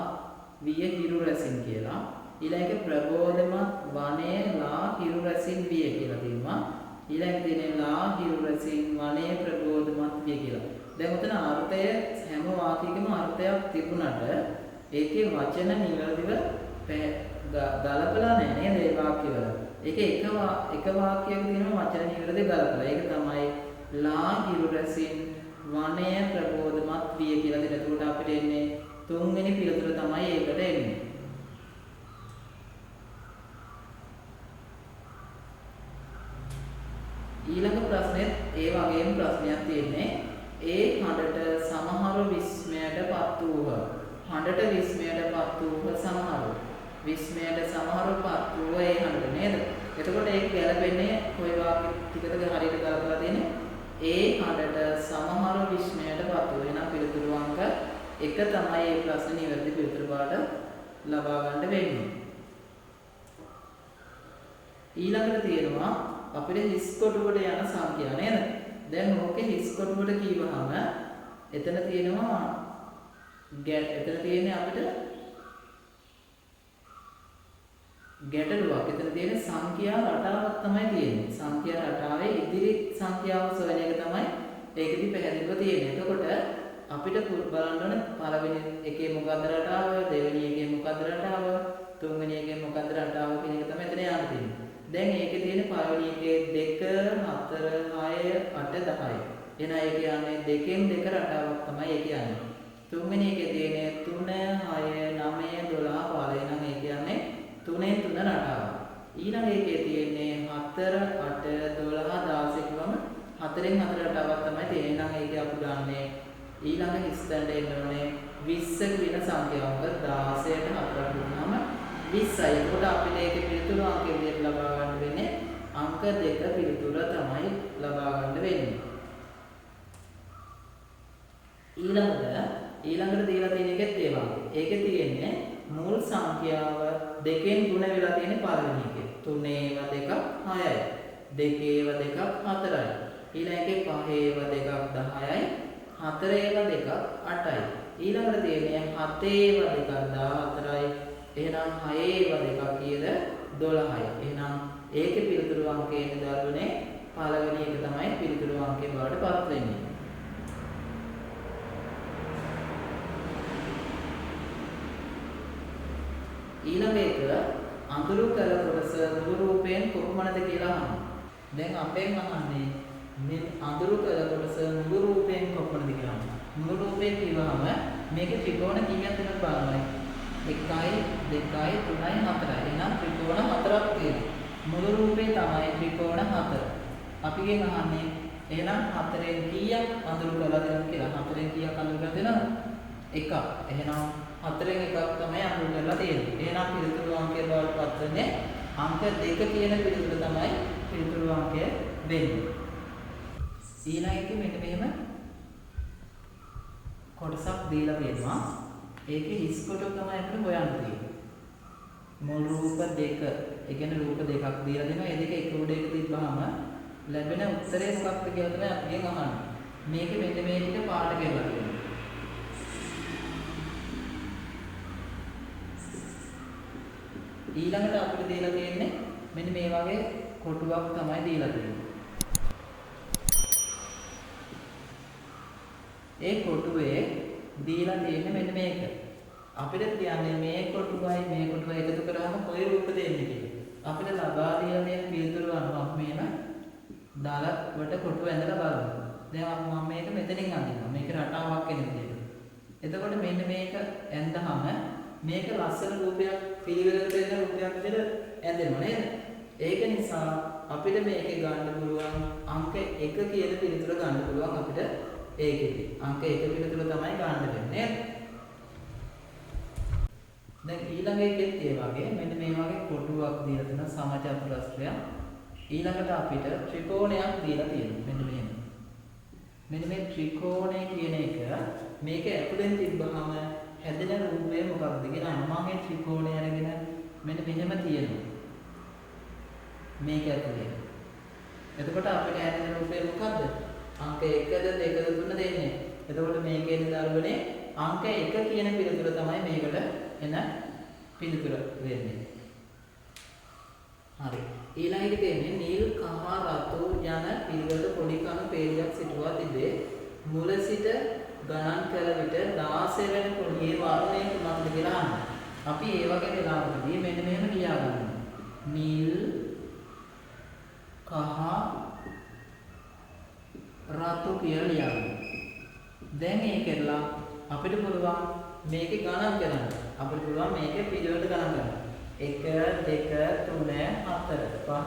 විය හිරු රැසින් කියලා. ඊළඟ ප්‍රබෝධමත් වනේ ලා හිරු රැසින් විය කියලා තියෙනවා. ඊළඟ තියෙන ලා හිරු රැසින් වනේ ප්‍රබෝධමත් විය කියලා. දැන් උතන අර්ථය හැම වාක්‍යයකම අර්ථයක් තිබුණාට ඒකේ වචන නිවැරදිව ගලපලා නැහැ නේද ඒ වාක්‍යවල. ඒක එක වාක්‍යයක තියෙන වචන නිවැරදිව ගලපලා. ඒක තමයි ලා හිරු රැසින් වනය ප්‍රබෝධමත් විය කියලා දෙන. එතකොට අපිට එන්නේ තුන්වෙනි පිළිතුර තමයි ඒකට එන්නේ. ඊළඟ ප්‍රශ්නෙත් ඒ වගේම ප්‍රශ්නයක් තියෙන්නේ ඒ හඬට සමහර විස්මයටපත් වූහ. හඬට විස්මයටපත් වූහ සමහරු. විස්මයට සමහරුපත් වූහ ඒ හඬට නේද? එතකොට ඒක ගැලපෙන්නේ කොයි වාක්‍ය ටිකද හරියට ගලපලා තියෙන්නේ? ඒ හඬට සමහරු විස්මයටපත් වූ. එහෙනම් පිළිතුරු අංක 1 තමයි මේ ප්‍රශ්නේ නිවැරදි පිළිතුරු පාඩ ලබා ගන්න වෙන්නේ. ඊළඟට තියෙනවා අපිට හිස් කොටුවට යන සංඛ්‍යා නේද? දැන් ඕකේ හිස් කොටුවට කියවහම එතන තියෙනවා එතන තියෙන්නේ අපිට ගැටලුවක්. එතන තියෙන සංඛ්‍යා රටාවක් තමයි තියෙන්නේ. සංඛ්‍යා රටාවේ ඉදිරි සංඛ්‍යාව සොයන එක තමයි ඒකෙදි පැහැදිලිව තියෙන්නේ. එතකොට අපිට බලන්න ඕනේ පළවෙනි එකේ මොකද්ද රටාව, දෙවෙනි එකේ මොකද්ද රටාව, තුන්වෙනි එකේ මොකද්ද රටාව කියන එක තමයි එතන යන්න තියෙන්නේ. දැන් ඒකේ තියෙන පළවෙනි එකේ 2 4 6 8 10. එහෙනම් ඒ කියන්නේ දෙකෙන් දෙක රටාවක් තමයි ඒ කියන්නේ. තුන්වෙනි එකේ තියෙන 3 6 9 12 15. එහෙනම් ඒ කියන්නේ 3ෙන් 3 රටාව. ඊළඟ එකේ තියෙන්නේ 4 8 12 16 කිව්වම 4ෙන් 4 රටාවක් තමයි තියෙන්නේ. එහෙනම් ඒක අපි ගන්නේ ඊළඟ හිස්තැනට එන්න ඕනේ 20 කියන සංඛ්‍යාවක 16ට 4ක් දුන්නාම 20යි. එතකොට අපිට ඒකේ පිළිතුරු අංක විදිහට ලබා ගන්න වෙන්නේ අංක 2 පිළිතුර තමයි ලබා ගන්න වෙන්නේ. ඊළඟට දීලා තියෙන එකෙත් ඒ වගේ. ඒකේ තියෙන්නේ මුල් සංඛ්‍යාව දෙකෙන් ගුණ වෙලා තියෙන පළවෙනි එකේ. 3ේව 2ක් 6යි. 2ේව 2ක් 4යි. ඊළඟ එකේ 5ේව 2ක් 10යි. 4ේව 2ක් 8යි. ඊළඟට තියෙන්නේ 7ේව 2ක් 14යි. එහෙනම් 6ේව 2ක් කීයද 12යි. එහෙනම් ඒකේ පිළිතුරු අංකය නිදාරුනේ පළවෙනි එක තමයි පිළිතුරු අංකේ බවට පත් වෙන්නේ. ඊළඟ එක අඳුරු කළ කොටස මුළු රූපයෙන් කොපමණද කියලා අහනවා. දැන් අපෙන් අහන්නේ මේ අඳුරු කළ කොටස මුළු රූපයෙන් කොපමණද කියලා අහනවා. මුළු රූපේ කියවහම මේකේ ත්‍රිකෝණ කීයක් තියෙනවද බලන්න. 1යි 2යි 3යි 4යි. එහෙනම් ත්‍රිකෝණ 4ක් තියෙනවා. මුළු රූපේ තමයි ත්‍රිකෝණ 4. අපිගෙන් අහන්නේ එහෙනම් 4ෙන් කීයක් අඳුරු කරලා දෙනවද කියලා. 4ෙන් කීයක් අඳුරු කරලා දෙනවද? 1ක්. එහෙනම් 4ෙන් එකක් තමයි අඳුරු කරලා තියෙන්නේ. එහෙනම් පිළිතුරු අංකය බවට පත් වෙන්නේ අංක 2 කියන පිළිතුර තමයි පිළිතුරු අංකය වෙන්නේ. ඊළඟට මෙන්න මෙහෙම කොටසක් දීලා තියෙනවා. ඒකේ හිස් කොටස තමයි අපිට හොයන්න තියෙන්නේ. මුල් රූප 2, ඒ කියන්නේ රූප දෙකක් දීලා දෙනවා. ඒ දෙක එක උඩේක තිබ්බහම ලැබෙන උත්තරේ මොකක්ද කියලා තමයි අපිගෙන් අහන්නේ. මේක මෙන්න මේ ටික පාට කරලා තියෙනවා. ඊළඟට අපිට දීලා තියෙන්නේ මෙන්න මේ වගේ කොටුවක් තමයි දීලා තියෙන්නේ. ඒ කොටුවේ දීලා තියෙන්නේ මෙන්න මේක. අපිට කියන්නේ මේ කොටුවයි එකතු කරාම කොයි රූපද එන්නේ කියලා. අපිට ලබා දීලා තියෙන පිළිතුරු අනුව අපි මේන දාලවට කොටුව ඇඳලා බලමු. දැන් මම මේක මෙතනින් අඳිනවා. මේක රටාවක් එන විදිහට. එතකොට මෙන්න මේක ඇඳහම මේක ලස්සන රූපයක් පිළිවෙලකට එන රූපයක් විදිහට ඇඳෙනවා නේද? ඒක නිසා අපිට මේකේ ගන්න පුළුවන් අංක 1 කියන පිළිතුර ගන්න පුළුවන් අපිට ඒකෙදි. අංක 1 පිළිතුර තමයි ගන්න වෙන්නේ. දැන් ඊළඟ එකෙත් ඒ වගේ මෙන්න මේ වගේ කොටුවක් දීලා තියෙන සමචතුරස්‍රයක්. ඊළඟට අපිට ත්‍රිකෝණයක් දීලා තියෙනවා. මෙන්න මෙහෙම. මෙන්න මේ ත්‍රිකෝණය කියන එක මේක ඇතුලෙන් තිබ්බහම හැදෙන රූපය මොකක්ද කියලා මම මේ ත්‍රිකෝණය අරගෙන මෙන්න මෙහෙම තියෙනවා. මේක ඇතුලේ. එතකොට අපිට හැදෙන රූපය මොකද්ද? අංක 1ද 2ද 3ද දෙන්නේ. එතකොට මේකේ දරුවනේ අංක 1 කියන පිළිතුර තමයි මේකට එන පිළිතුර වෙන්නේ. හරි. ඊළඟට තියෙන්නේ නිල් කහ රතු යන පිළිවෙලට පොඩි කණු පේලියක් සිටුවා තිබේ. මුල සිට ගණන් කළ විට 16 වෙනි පොඩියේ වර්ණය කුමක්ද කියලා අහන්න. අපි ඒ වගේ වෙලාවකදී මෙන්න මෙහෙම ලියා ගන්නවා. නිල් කහ රතු කියලා ලියා ගන්නවා. දැන් ඒකෙල්ලා අපිට පුළුවන් මේකේ ගණන් කරන්න. අපිට පුළුවන් මේකේ පිළිවෙලට ගණන් කරන්න. 1 2 3 4 5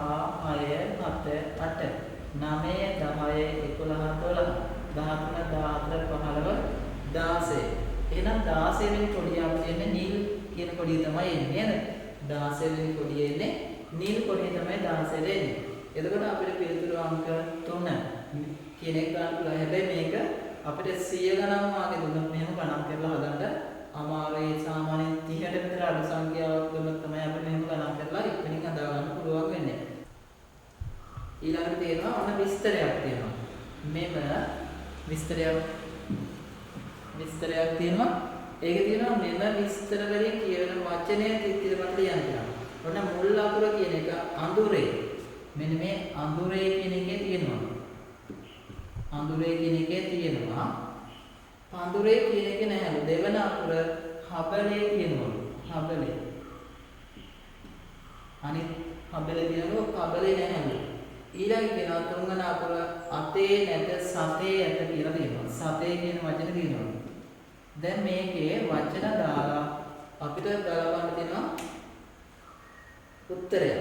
6 7 8 9 10 11 12 13 14 15 16 එහෙනම් 16 වෙනි කොටිය අපිට එන්නේ නිල් කියන කොටිය තමයි එන්නේ නේද? 16 වෙනි කොටිය එන්නේ නිල් කොටිය තමයි 16 දෙන්නේ. එතකොට අපිට පිළිතුරු අංක 3 කියන එක ගන්න පුළුවන්. හැබැයි මේක අපිට 100 ගණන් වාගේ දුන්නොත් මෙහෙම ගණන් කරලා හදන්න අමාරුයි. සාමාන්‍යයෙන් 30ට විතර අඩු සංඛ්‍යාවක් දුන්නොත් තමයි අපිට මෙහෙම ගණන් කරලා ඉක්මනින් හදා ගන්න පුළුවන් වෙන්නේ. ඊළඟට තියෙනවා ඔන්න විස්තරයක් තියෙනවා. මෙම විස්තරයක් තියෙනවා. ඒකේ තියෙනවා මෙම විස්තර වලින් කියවෙන වචනය තිත්තිරකට ලියන්න කියලා. ඔන්න මුල් අකුර කියන එක අඳුරේ. මෙන්න මේ අඳුරේ කියන එකේ තියෙනවා. අඳුරේ කියන එකේ තියෙනවා. පඳුරේ කියන එක නැහැලු. දෙවන අකුර හබලේ තියෙනවා. හබලේ. අනිත් හබලේ තියෙනවා කබලේ නැහැලු. ඊළඟ කියනවා තුන්වන අකුර අතේ නැත සතේ ඇත කියලා තියෙනවා. සතේ කියන වචනේ තියෙනවා. දැන් මේකේ වචන දාලා අපිට ගලපන්න තියෙනවා උත්තරය.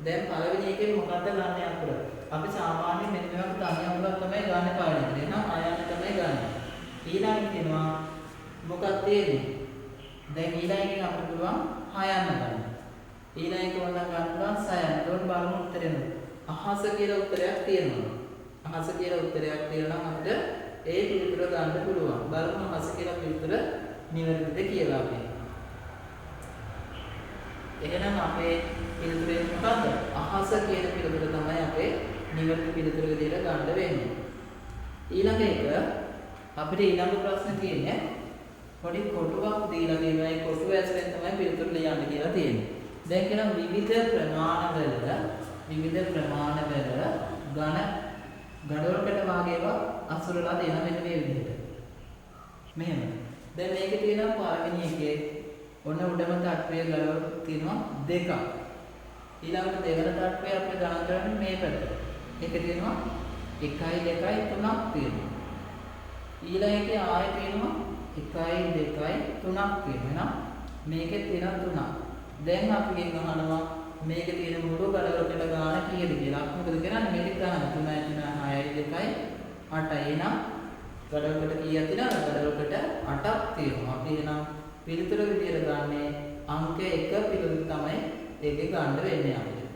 දැන් පළවෙනි එකේ මොකක්ද ගන්න අකුර? අපි සාමාන්‍යයෙන් මෙන්න මේ වගේ තනි අකුරක් තමයි ගන්න පාඩම. එහෙනම් ආයන තමයි ගන්න. ඊළඟ කියනවා මොකක්ද තියෙන්නේ? දැන් ඊළඟෙන් අපිට පුළුවන් 6 යන්න ගන්න. ඊළඟ කොහොමද ගන්න පුළුවන් 6 යන්න. ඒකට බලමු උත්තරේ. අහස කියලා උත්තරයක් තියෙනවා. අහස කියලා උත්තරයක් තියෙනවා නම් අපිට ඒ පිළිතුර ගන්න පුළුවන්. බලමු අහස කියලා පිළිතුර නිවැරදිද කියලා අපි. එහෙනම් අපේ පිළිතුරේ මොකද්ද? අහස කියන පිළිතුර තමයි අපේ නිවැරදි පිළිතුර විදිහට ගන්න වෙන්නේ. ඊළඟ එක අපිට ඊළඟ ප්‍රශ්නේ තියෙන්නේ පොඩි කොටුවක් දීලා තියෙනවා. ඒ කොටුව ඇතුලෙන් තමයි පිළිතුර ලියන්න කියලා තියෙන්නේ. දැන් කියන විවිධ ප්‍රමාණවල ඝන ගඩොල්කට වාගේවා අසුරලා දෙන මෙන්න මේ විදිහට. මෙහෙම. දැන් මේකේ තියෙනවා පළවෙනි එකේ ඔන්න උඩම තට්ටුවේ ගඩොල් තියෙනවා 2ක්. ඊළඟට දෙවන තට්ටුවේ අපිට ගණන් කරන්නේ මේ පැත්ත. ඒක තියෙනවා 1 2 3ක් තියෙනවා. ඊළඟ එකේ ආයෙ තියෙනවා 1 2 3ක් තියෙනවා. මේකේ තියෙනවා 3ක්. දැන් අපි අහනවා මේකේ තියෙන මුළු ගඩොල්කට ගාන කීයද කියලා. මොකද කරන්නේ මේක ගාන 3 6 2 8. එහෙනම් ගඩොල්කට කීයක් තියෙනවද? ගඩොල්කට 8ක් තියෙනවා. අපි එහෙනම් පිළිතුර විදියට ගන්නේ අංක 1 පිළිතුර තමයි ඒකේ ගන්න වෙන්නේ අපිට.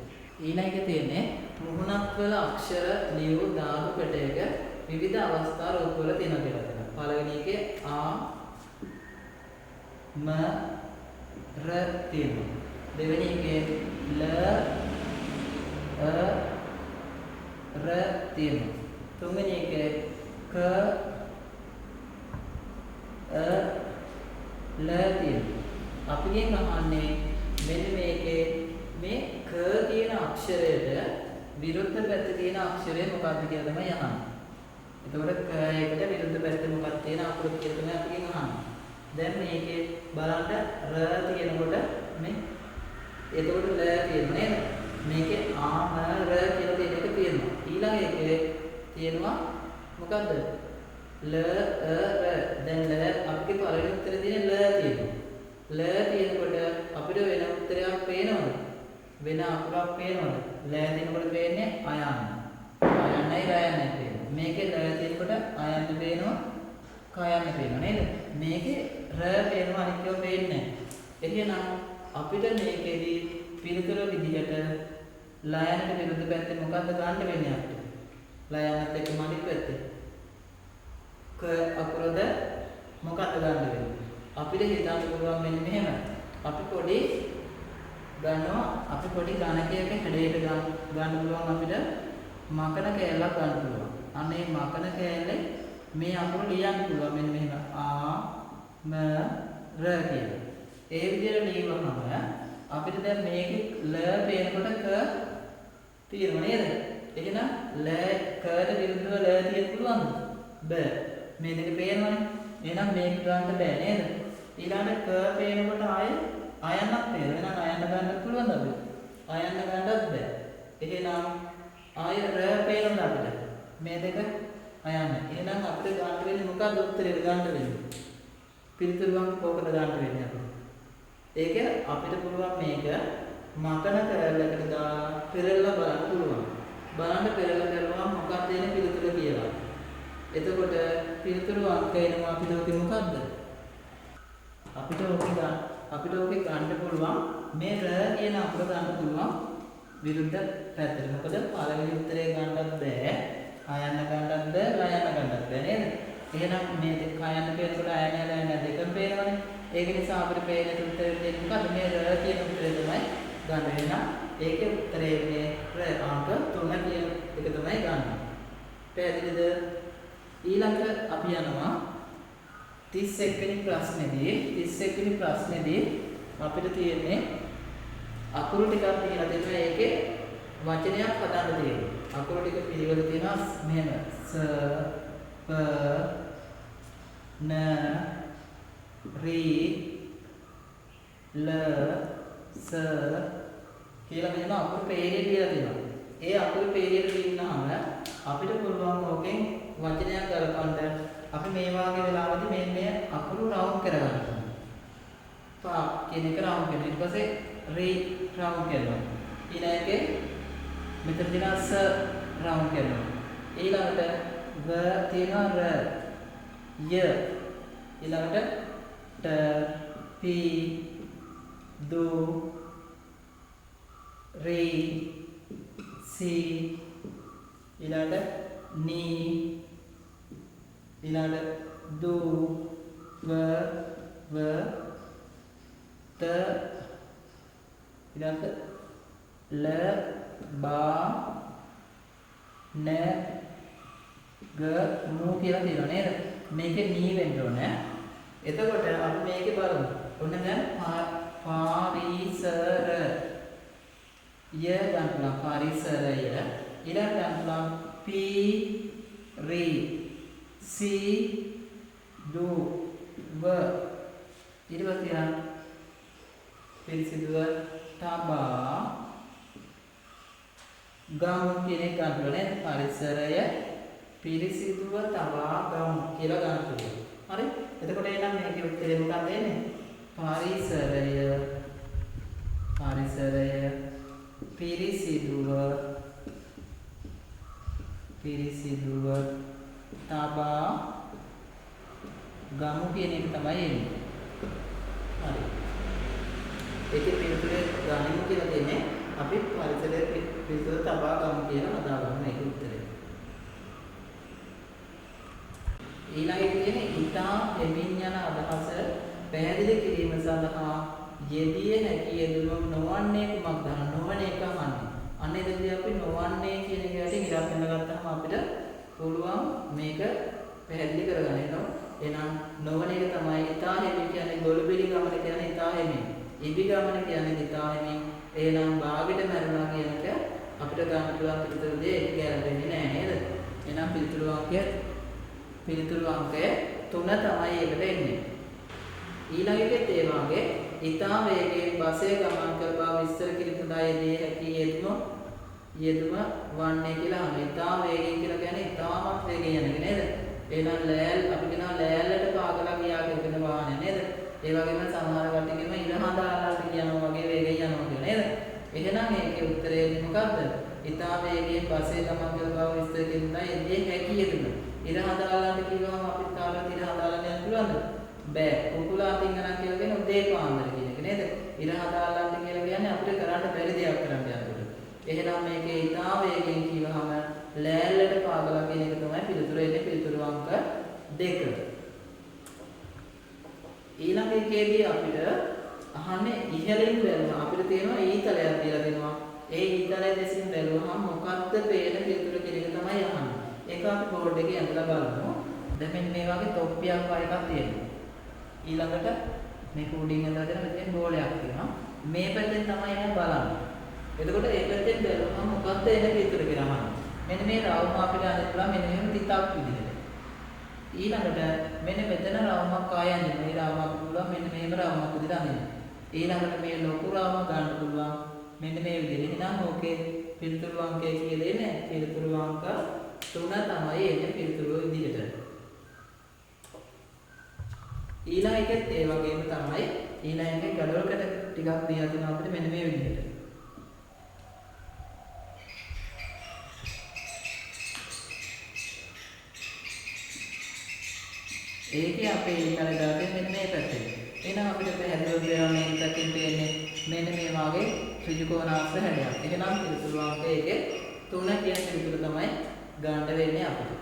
ඊළඟ එක තියෙන්නේ මුහුණක් වල අක්ෂර ලියු දාපු පිටයක විවිධ අවස්ථා රූප වල තියෙනවා කියලා තියෙනවා. පළවෙනි එකේ ආ ම ර තියෙනවා. දෙවෙනි එකේ ල ර තියෙනවා. තුන්වෙනි එකේ ක ල තියෙනවා. අපි අහන්නේ මෙන්න මේකේ මේ ක කියන අක්ෂරයට විරුද්ධ පැත්තේ තියෙන අක්ෂරය මොකක්ද කියලා තමයි අහන්නේ. එතකොට ක එකට විරුද්ධ පැත්තේ මොකක්ද තියෙන අකුර කියලා තමයි අපි අහන්නේ. දැන් මේකේ බලන්න ර තියෙනකොට මේ එතකොට ල තියෙනවා නේද? මේකේ ආ ම ර කියලා තියෙන එක තියෙනවා. ඊළඟ එකේ තියෙනවා මොකද්ද? ල ර. දැන් ල අපේ පළවෙනි උත්තරේ තියෙන ල තියෙනවා. ල තියෙනකොට අපිට වෙන උත්තරයක් පේනවද? වෙන අකුරක් පේනවද? ල තියෙනකොට පේන්නේ අයන්න. අයන්නයි රයන්නයි පේන්නේ. මේකේ ල තියෙනකොට අයන්න පේනවා, කයන්න පේනවා නේද? මේකේ ර පේනවා අනිත් ඒවා පේන්නේ නැහැ. එහෙනම් අපිට මේකෙදි පිළිතුර විදිහට ලයනට විරුද්ධ පැත්තේ මොකද්ද ගන්න වෙන්නේ අපිට? ලයනත් එක්ක මඩි පැත්තේ. ක අකුරද මොකද්ද ගන්න වෙන්නේ? අපිට හිතන්න පුළුවන් මෙන්න මෙහෙම. අපි පොඩි ගන්නවා, අපි පොඩි ගණකයක හැඩයට ගන්න පුළුවන් අපිට මකන කෑල්ලක් ගන්න පුළුවන්. අන්න ඒ මකන කෑල්ලේ මේ අකුර ලියන්න පුළුවන් මෙන්න මෙහෙම. ආ ම ර කියලා. ඒ විදිහට ලියවම අපිට දැන් මේකේ ල පේනකොට ක තියෙනව නේද? එහෙනම් ල කට විරුද්ධව ල තියෙන්න පුළුවන්ද? බෑ. මේ දෙක පේනවනේ. එහෙනම් මේක ගන්න බෑ නේද? ඊළඟට ක පේනකොට අයන්නක් පේනවා. එහෙනම් අයන්න ගන්න පුළුවන්ද අපිට? අයන්න ගන්නත් බෑ. එහෙනම් ආය ර පේනවද අපිට? මේ දෙක අයන්න. එහෙනම් අපිට ගන්න වෙන්නේ මොකක්ද උත්තරේ ගන්න වෙන්නේ? පිළිතුරුවක් කොහොමද ගන්න වෙන්නේ අපිට? ඒක අපිට පුළුවන් මේක මකන කරලකට දාලා පෙරලා බලන්න පුළුවන්. බලන්න පෙරලා කරනවා මොකක්ද එන්නේ පිළිතුර කියලා. එතකොට පිළිතුරු අංක එනවා අපිට ඔකේ මොකද්ද? අපිට ඔකේ ගන්න පුළුවන් මේ ර කියන අකුර ගන්න පුළුවන් විරුද්ධ පැත්තට. මොකද පළවෙනි උත්තරේ ගන්නත් බෑ, ආයන්න ගන්නත් බෑ, ලයන්න ගන්නත් බෑ නේද? එහෙනම් මේ දෙක ආයන්න පේනකොට ආයන්න ලයන්න දෙකම පේනවනේ. ඒක නිසා අපිට පේන උත්තරේ දෙන්නේ මොකද්ද? මේ ර කියන උත්තරේ තමයි ගන්න වෙනවා. ඒකේ උත්තරේ වෙන්නේ ර අංක 3 කියන එක තමයි ගන්න. පැහැදිලිද? ඊළඟ අපි යනවා 31 වෙනි ප්‍රශ්නේදී. 31 වෙනි ප්‍රශ්නේදී අපිට තියෙන්නේ අකුරු ටිකක් දීලා දෙනවා. ඒකේ වචනයක් හදන්න තියෙනවා. අකුරු ටික පිළිවෙල තියෙනවා මෙහෙම. ස ප න රී ල ස කියලා මෙහෙම අකුරු පේරිය කියලා තියෙනවා. ඒ අකුරු පේරිය දින්නාම අපිට පුළුවන් ඕකෙන් වචනයක් ගලපන්න. අපි මේ වාගේ වෙලාවදී මේ අකුරු රවුන්ඩ් කරගන්නවා. පා කියන එක රවුන්ඩ් කරනවා. ඊට පස්සේ රී රවුන්ඩ් කරනවා. ඊළඟට මෙතන තියෙන ස රවුන්ඩ් කරනවා. ඊළඟට ව තියෙනවා ර ය ඊළඟට ට පී දු රී සී ඊළඟට නී ඊළඟට දු ව ත ඊළඟට ල බා න ग මු කියලා තියෙනවා නේද? මේකේ නී වෙන්න ඕනේ. එතකොට අපි මේකේ බලමු. ඔන්න දැන් පාරිසර ය ගන්නවා. පාරිසරය ඊළඟ ගන්නවා පී රී සී දු ව ඊට පස්සේ පිරිසිදුව තබා ගම් කියන එක ගන්නවා නේද? පරිසරය පිරිසිදුව තබා ගම් කියලා ගන්න පුළුවන්. හරි? එතකොට එහෙනම් මේකේ උත්තරේ මොකක්ද එන්නේ? පරිසරය පිරිසිදුව තබා ගමු කියන එක තමයි එන්නේ. හරි. ඒකේ පිළිතුරේ ගානෙම කියලා දෙන්නේ අපි පරිසරය පිරිසිදුව තබා ගමු කියලා හදාගන්න ඒක උත්තරේ. ඊළඟට තියෙන්නේ ඊටා එමින් යන අදහස පැහැදිලි කිරීම සඳහා යෙදිය හැකි යෙදුම නොවන්නේ කුමක්ද? නොවන එක අහන්නේ. අන්න එතනදී අපි නොවන්නේ කියන එකට ඉරක් වෙනගත්තාම අපිට පුළුවන් මේක පැහැදිලි කරගන්න. එහෙනම් නොවන එක තමයි ඊටා එමින් කියන්නේ ගොළුබිලි ගමන කියන්නේ ඊටා එමින්. ඉබි ගමන කියන්නේ ඊටා එමින්. එහෙනම් භාගයට මැරුණා කියන එක අපිට ගන්න පුළුවන් පිළිතුරු දෙක ඒක ගැලපෙන්නේ නැහැ නේද? එහෙනම් පිළිතුරු අංකය 3 තමයි ඒකට එන්නේ. ඊළඟට ඒ වාගේ ඊතා වේගයෙන් බසය ගමන් කර බව විස්තර කිරීමට යෙදී හැකි යෙදුම වන්නේ කියලා අහනවා. ඊතා වේගයෙන් කියලා කියන්නේ ඊතාමත් වේගයෙන් යන එක නේද? එහෙනම් ලෑල් අපි කියනවා ලෑල්ලට පාගලා ගියා කියන වාහනය නේද? ඒ වගේම සමහර කට්ටියම ඉර හදාලාට කියනවා වගේ වේගයෙන් යනවා කියන නේද? එහෙනම් ඒකේ උත්තරේ මොකද්ද? ඊතා වේගයෙන් පස්සේ ගමන් කරන බව විස්තර කරනවා එන්නේ හැකියද? ඉර හදාලාට කියවම අපිට කාලෙත් ඉර හදාලාට යන්න පුළුවන්ද? බෑ. කුකුල අතින් ගණන් කියලා කියන උදේ පාන්දර කියන එක නේද? ඉර හදාලාට කියලා කියන්නේ අපිට කරන්න බැරි දෙයක් කරන්න යනකොට. එහෙනම් මේකේ ඊතා වේගයෙන් කියවම ලෑල්ලට පාගලා කියන එක තමයි පිළිතුර එන්නේ පිළිතුරු අංක 2. ඊළඟ එකේදී අපිට අහන්නේ ඉහළින් බැලුවා අපිට තියෙනවා ඊතලයක් කියලා දෙනවා. ඒ ඊතලය දෙසින් බැලුවහම මොකක්ද පේන පිළිතුර කියන එක තමයි අහන්නේ. ඒක අපි බෝඩ් එකේ ඇඳලා බලමු. දැන් මෙන්න මේ වගේ තොප්පියක් වගේ එකක් තියෙනවා. ඊළඟට මේක උඩින් ඇඳලා දෙන මෙතෙන් බෝලයක් තියෙනවා. මේ පැත්තෙන් තමයි එන බලන්නේ. එතකොට ඒ පැත්තෙන් බැලුවහම මොකක්ද එන පිළිතුර කියලා අහන්නේ. මෙන්න මේ රවුම අපිට අඳිනවා මෙන්න මෙහෙම තිතක් විදිහට. ඊළඟට මෙන්න මෙතන රවුමක් ආය අඳින්න. මේ රවුමක් පුළුවන් මෙන්න මෙහෙම රවුමක් විදිහට අඳින්න. ඊළඟට මේ ලොකු රවුම ගන්න පුළුවන් මෙන්න මේ විදිහට. එහෙනම් ඕකේ පිළිතුරු අංකය කියලා එන්නේ. පිළිතුරු අංක 3 තමයි එන්නේ පිළිතුරු විදිහට. ඊළඟ එකත් ඒ වගේම තමයි. ඊළඟ එකේ ගඩොල්කට ටිකක් දීලා තිනවා අපිට මෙන්න මේ විදිහට. ඒකේ අපේ ඊතල දාගෙන මෙන්න මේ පැත්තේ. එහෙනම් අපිට පැහැදිලිව වෙනවා මේ පැත්තෙන් තියෙන්නේ මෙන්න මේ වාගේ ත්‍රිකෝණාස්ස හැඩයක්. එහෙනම් පිළිතුරු අංක එකේ 3 කියන පිළිතුර තමයි ගන්න වෙන්නේ අපිට.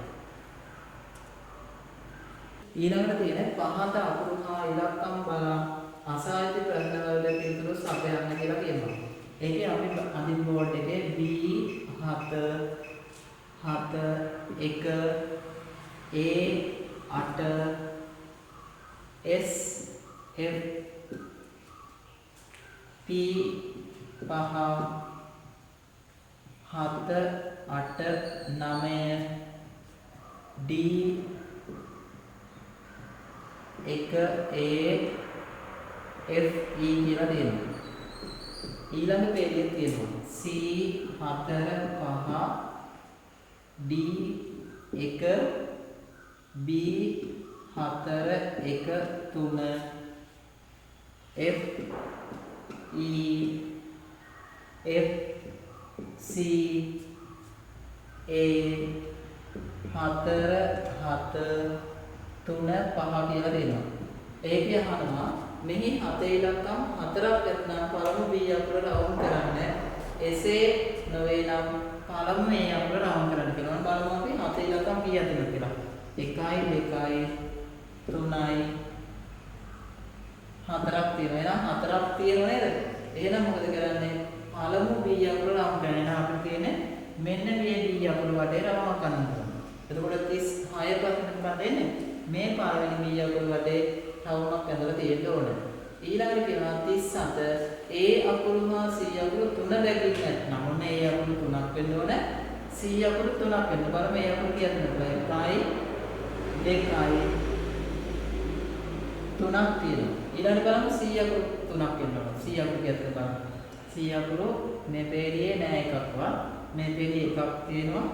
ඊළඟට තියෙන පහත අකුරු හා ඉලක්කම් බලා අසාහිත ප්‍රශ්න වලට පිළිතුරු සපයන්න කියලා කියනවා. ඒකේ අපි අඳින් බෝඩ් එකේ B 7 1 A 8 S F P 5 7 8 9 D 1 A F E කියලා දෙනවා. ඊළඟ පේළියේ තියෙනවා C 4 5 D 1 B 4 1 3 F E F C A 4 7 3 5 කියලා දෙනවා. ඒකේ අහනවා මෙහි 7 ඉලක්කම් 4ක් නැත්නම් පළමු B අකුර රවුම් කරන්න. එසේ නොවේ නම් පළමු A අකුර රවුම් කරන්න කියලා. බලමු අපි 7 ඉලක්කම් කීයද කියලා. 1 2 3යි 4ක් තියෙනවා. එහෙනම් 4ක් තියෙනව නේද? එහෙනම් මොකද කරන්නේ? පළමු B අකුර රවුම් කරන්න. එහෙනම් අපිට තියෙන්නේ මෙන්න මේ B අකුර වටේ රවුමක් කරන්න. එතකොට 36 පස්සෙන් මොකද එන්නේ? මේ පළවෙනි B අකුර වටේ රවුමක් ඇඳලා තියෙන්න ඕන. ඊළඟට කියනවා 37 A අකුරු හා C අකුරු තුන දැකින් නැත්නම් ඔන්න A අකුරු 3ක් වෙන්න ඕන. C අකුරු 3ක් වෙන්න. බලමු A අකුරු කියන්නේ මොකක්ද? 1යි 2යි 3ක් තියෙනවා. ඊළඟට බලමු C අකුරු 3ක් වෙන්න ඕන. C අකුරු කියන්නේ බලන්න. C අකුරු මේ පේළියේ නෑ එකක්වත්. මේ පේළියේ එකක් තියෙනවා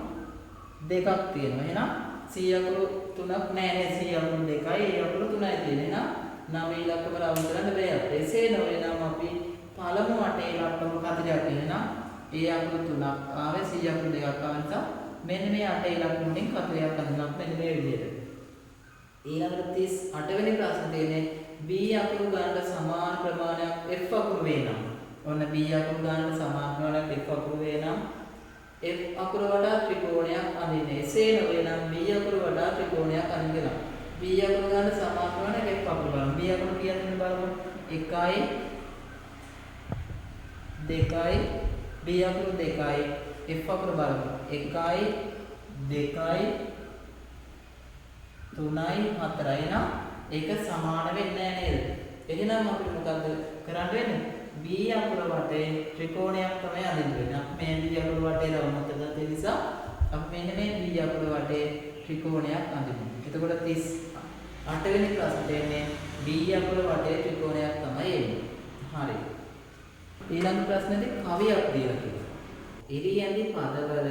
දෙකක් තියෙනවා. එහෙනම් C අකුරු 3ක් නෑ නේ. C අකුරු 2යි A අකුරු 3යි තියෙන්නේ. එහෙනම් 9 ඉලක්කම රවුම් කරන්න බෑ. එසේ නොවේ නම් අපි පළමු වටේ ඉලක්කම 40ක් වෙනවා. A අකුරු 3ක් ආවේ C අකුරු 2ක් ආව නිසා මෙන්න මේ 8 ඉලක්කම වලින් 40ක් අඳිනවා මෙන්න මේ විදිහට. ඊළඟට 38 වෙනි ප්‍රශ්නේ තියෙන්නේ B අකුරු ගන්න සමාන ප්‍රමාණයක් F අකුරු වේ නම්. ඔන්න B අකුරු ගන්න සමාන ප්‍රමාණයක් F අකුරු වේ නම් F අකුර වඩා ත්‍රිකෝණයක් අඳින්න. එසේ නොවේ නම් B අකුර වඩා ත්‍රිකෝණයක් අඳින්න. B අකුර ගන්න සමාන ප්‍රමාණයක් F අකුර බලමු. B අකුර කියන්නේ බලමු 1යි 2යි B අකුර 2යි F අකුර බලමු 1යි 2යි 3යි 4යි නම් ඒක සමාන වෙන්නේ නැහැ නේද? එහෙනම් අපිට මොකද්ද කරන්න වෙන්නේ? B අකුර වටේ ත්‍රිකෝණයක් තමයි අඳින්න වෙන්නේ. අපි මේ B අකුර වටේ රවුමක් ගත්ත නිසා අපි මෙන්න මේ B අකුර වටේ ත්‍රිකෝණයක් අඳිමු. එතකොට 38 වෙනි ප්‍රශ්නේ එන්නේ B අකුර වටේ ත්‍රිකෝණයක් තමයි එන්නේ. හරි. ඊළඟ ප්‍රශ්නේදී කවියක් දීලා තියෙනවා. ඉරියැඳි පදවල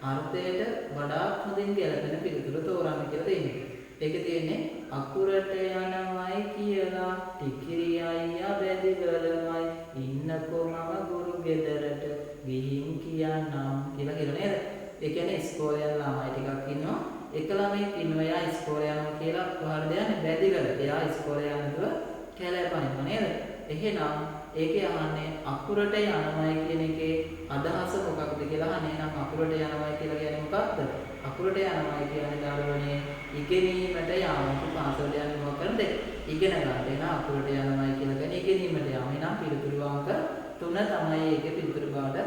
අර්ථයට වඩා හොඳින් ගැලපෙන පිළිතුර තෝරන්න කියලා දෙන්නේ. ඒකේ තියෙන්නේ අකුරට යනවයි කියලා ටිකිරි අයියා බැදිවලමයි ඉන්නකෝ මම ගුරු ගෙදරට ගිහින් කියන්නම් කියලා කියලා නේද? ඒ කියන්නේ ඉස්කෝලේ යන ළමයි ටිකක් ඉන්නවා. එක ළමෙක් ඉන්නවා එයා ඉස්කෝලේ යනවා කියලා කොහරද යන්නේ බැදිවල. එයා ඉස්කෝලේ යනකොට කැලෑ පනිනවා නේද? එහෙනම් ඒකේ අහන්නේ අකුරට යනවයි කියන එකේ අදහස මොකක්ද කියලා අහන්නේ. එහෙනම් අකුරට යනවයි කියලා කියන්නේ මොකක්ද? අකුරට යනවයි කියන්නේ දරුවනේ ඉගෙනීමට යාම. පාසලට යන්නේ මොකක් කරන්නද? ඉගෙන ගන්න. එහෙනම් අකුරට යනවයි කියලා කියන්නේ ඉගෙනීමට යාම. එහෙනම් පිළිතුරු අංක 3 තමයි ඒකේ පිළිතුරු බාඩ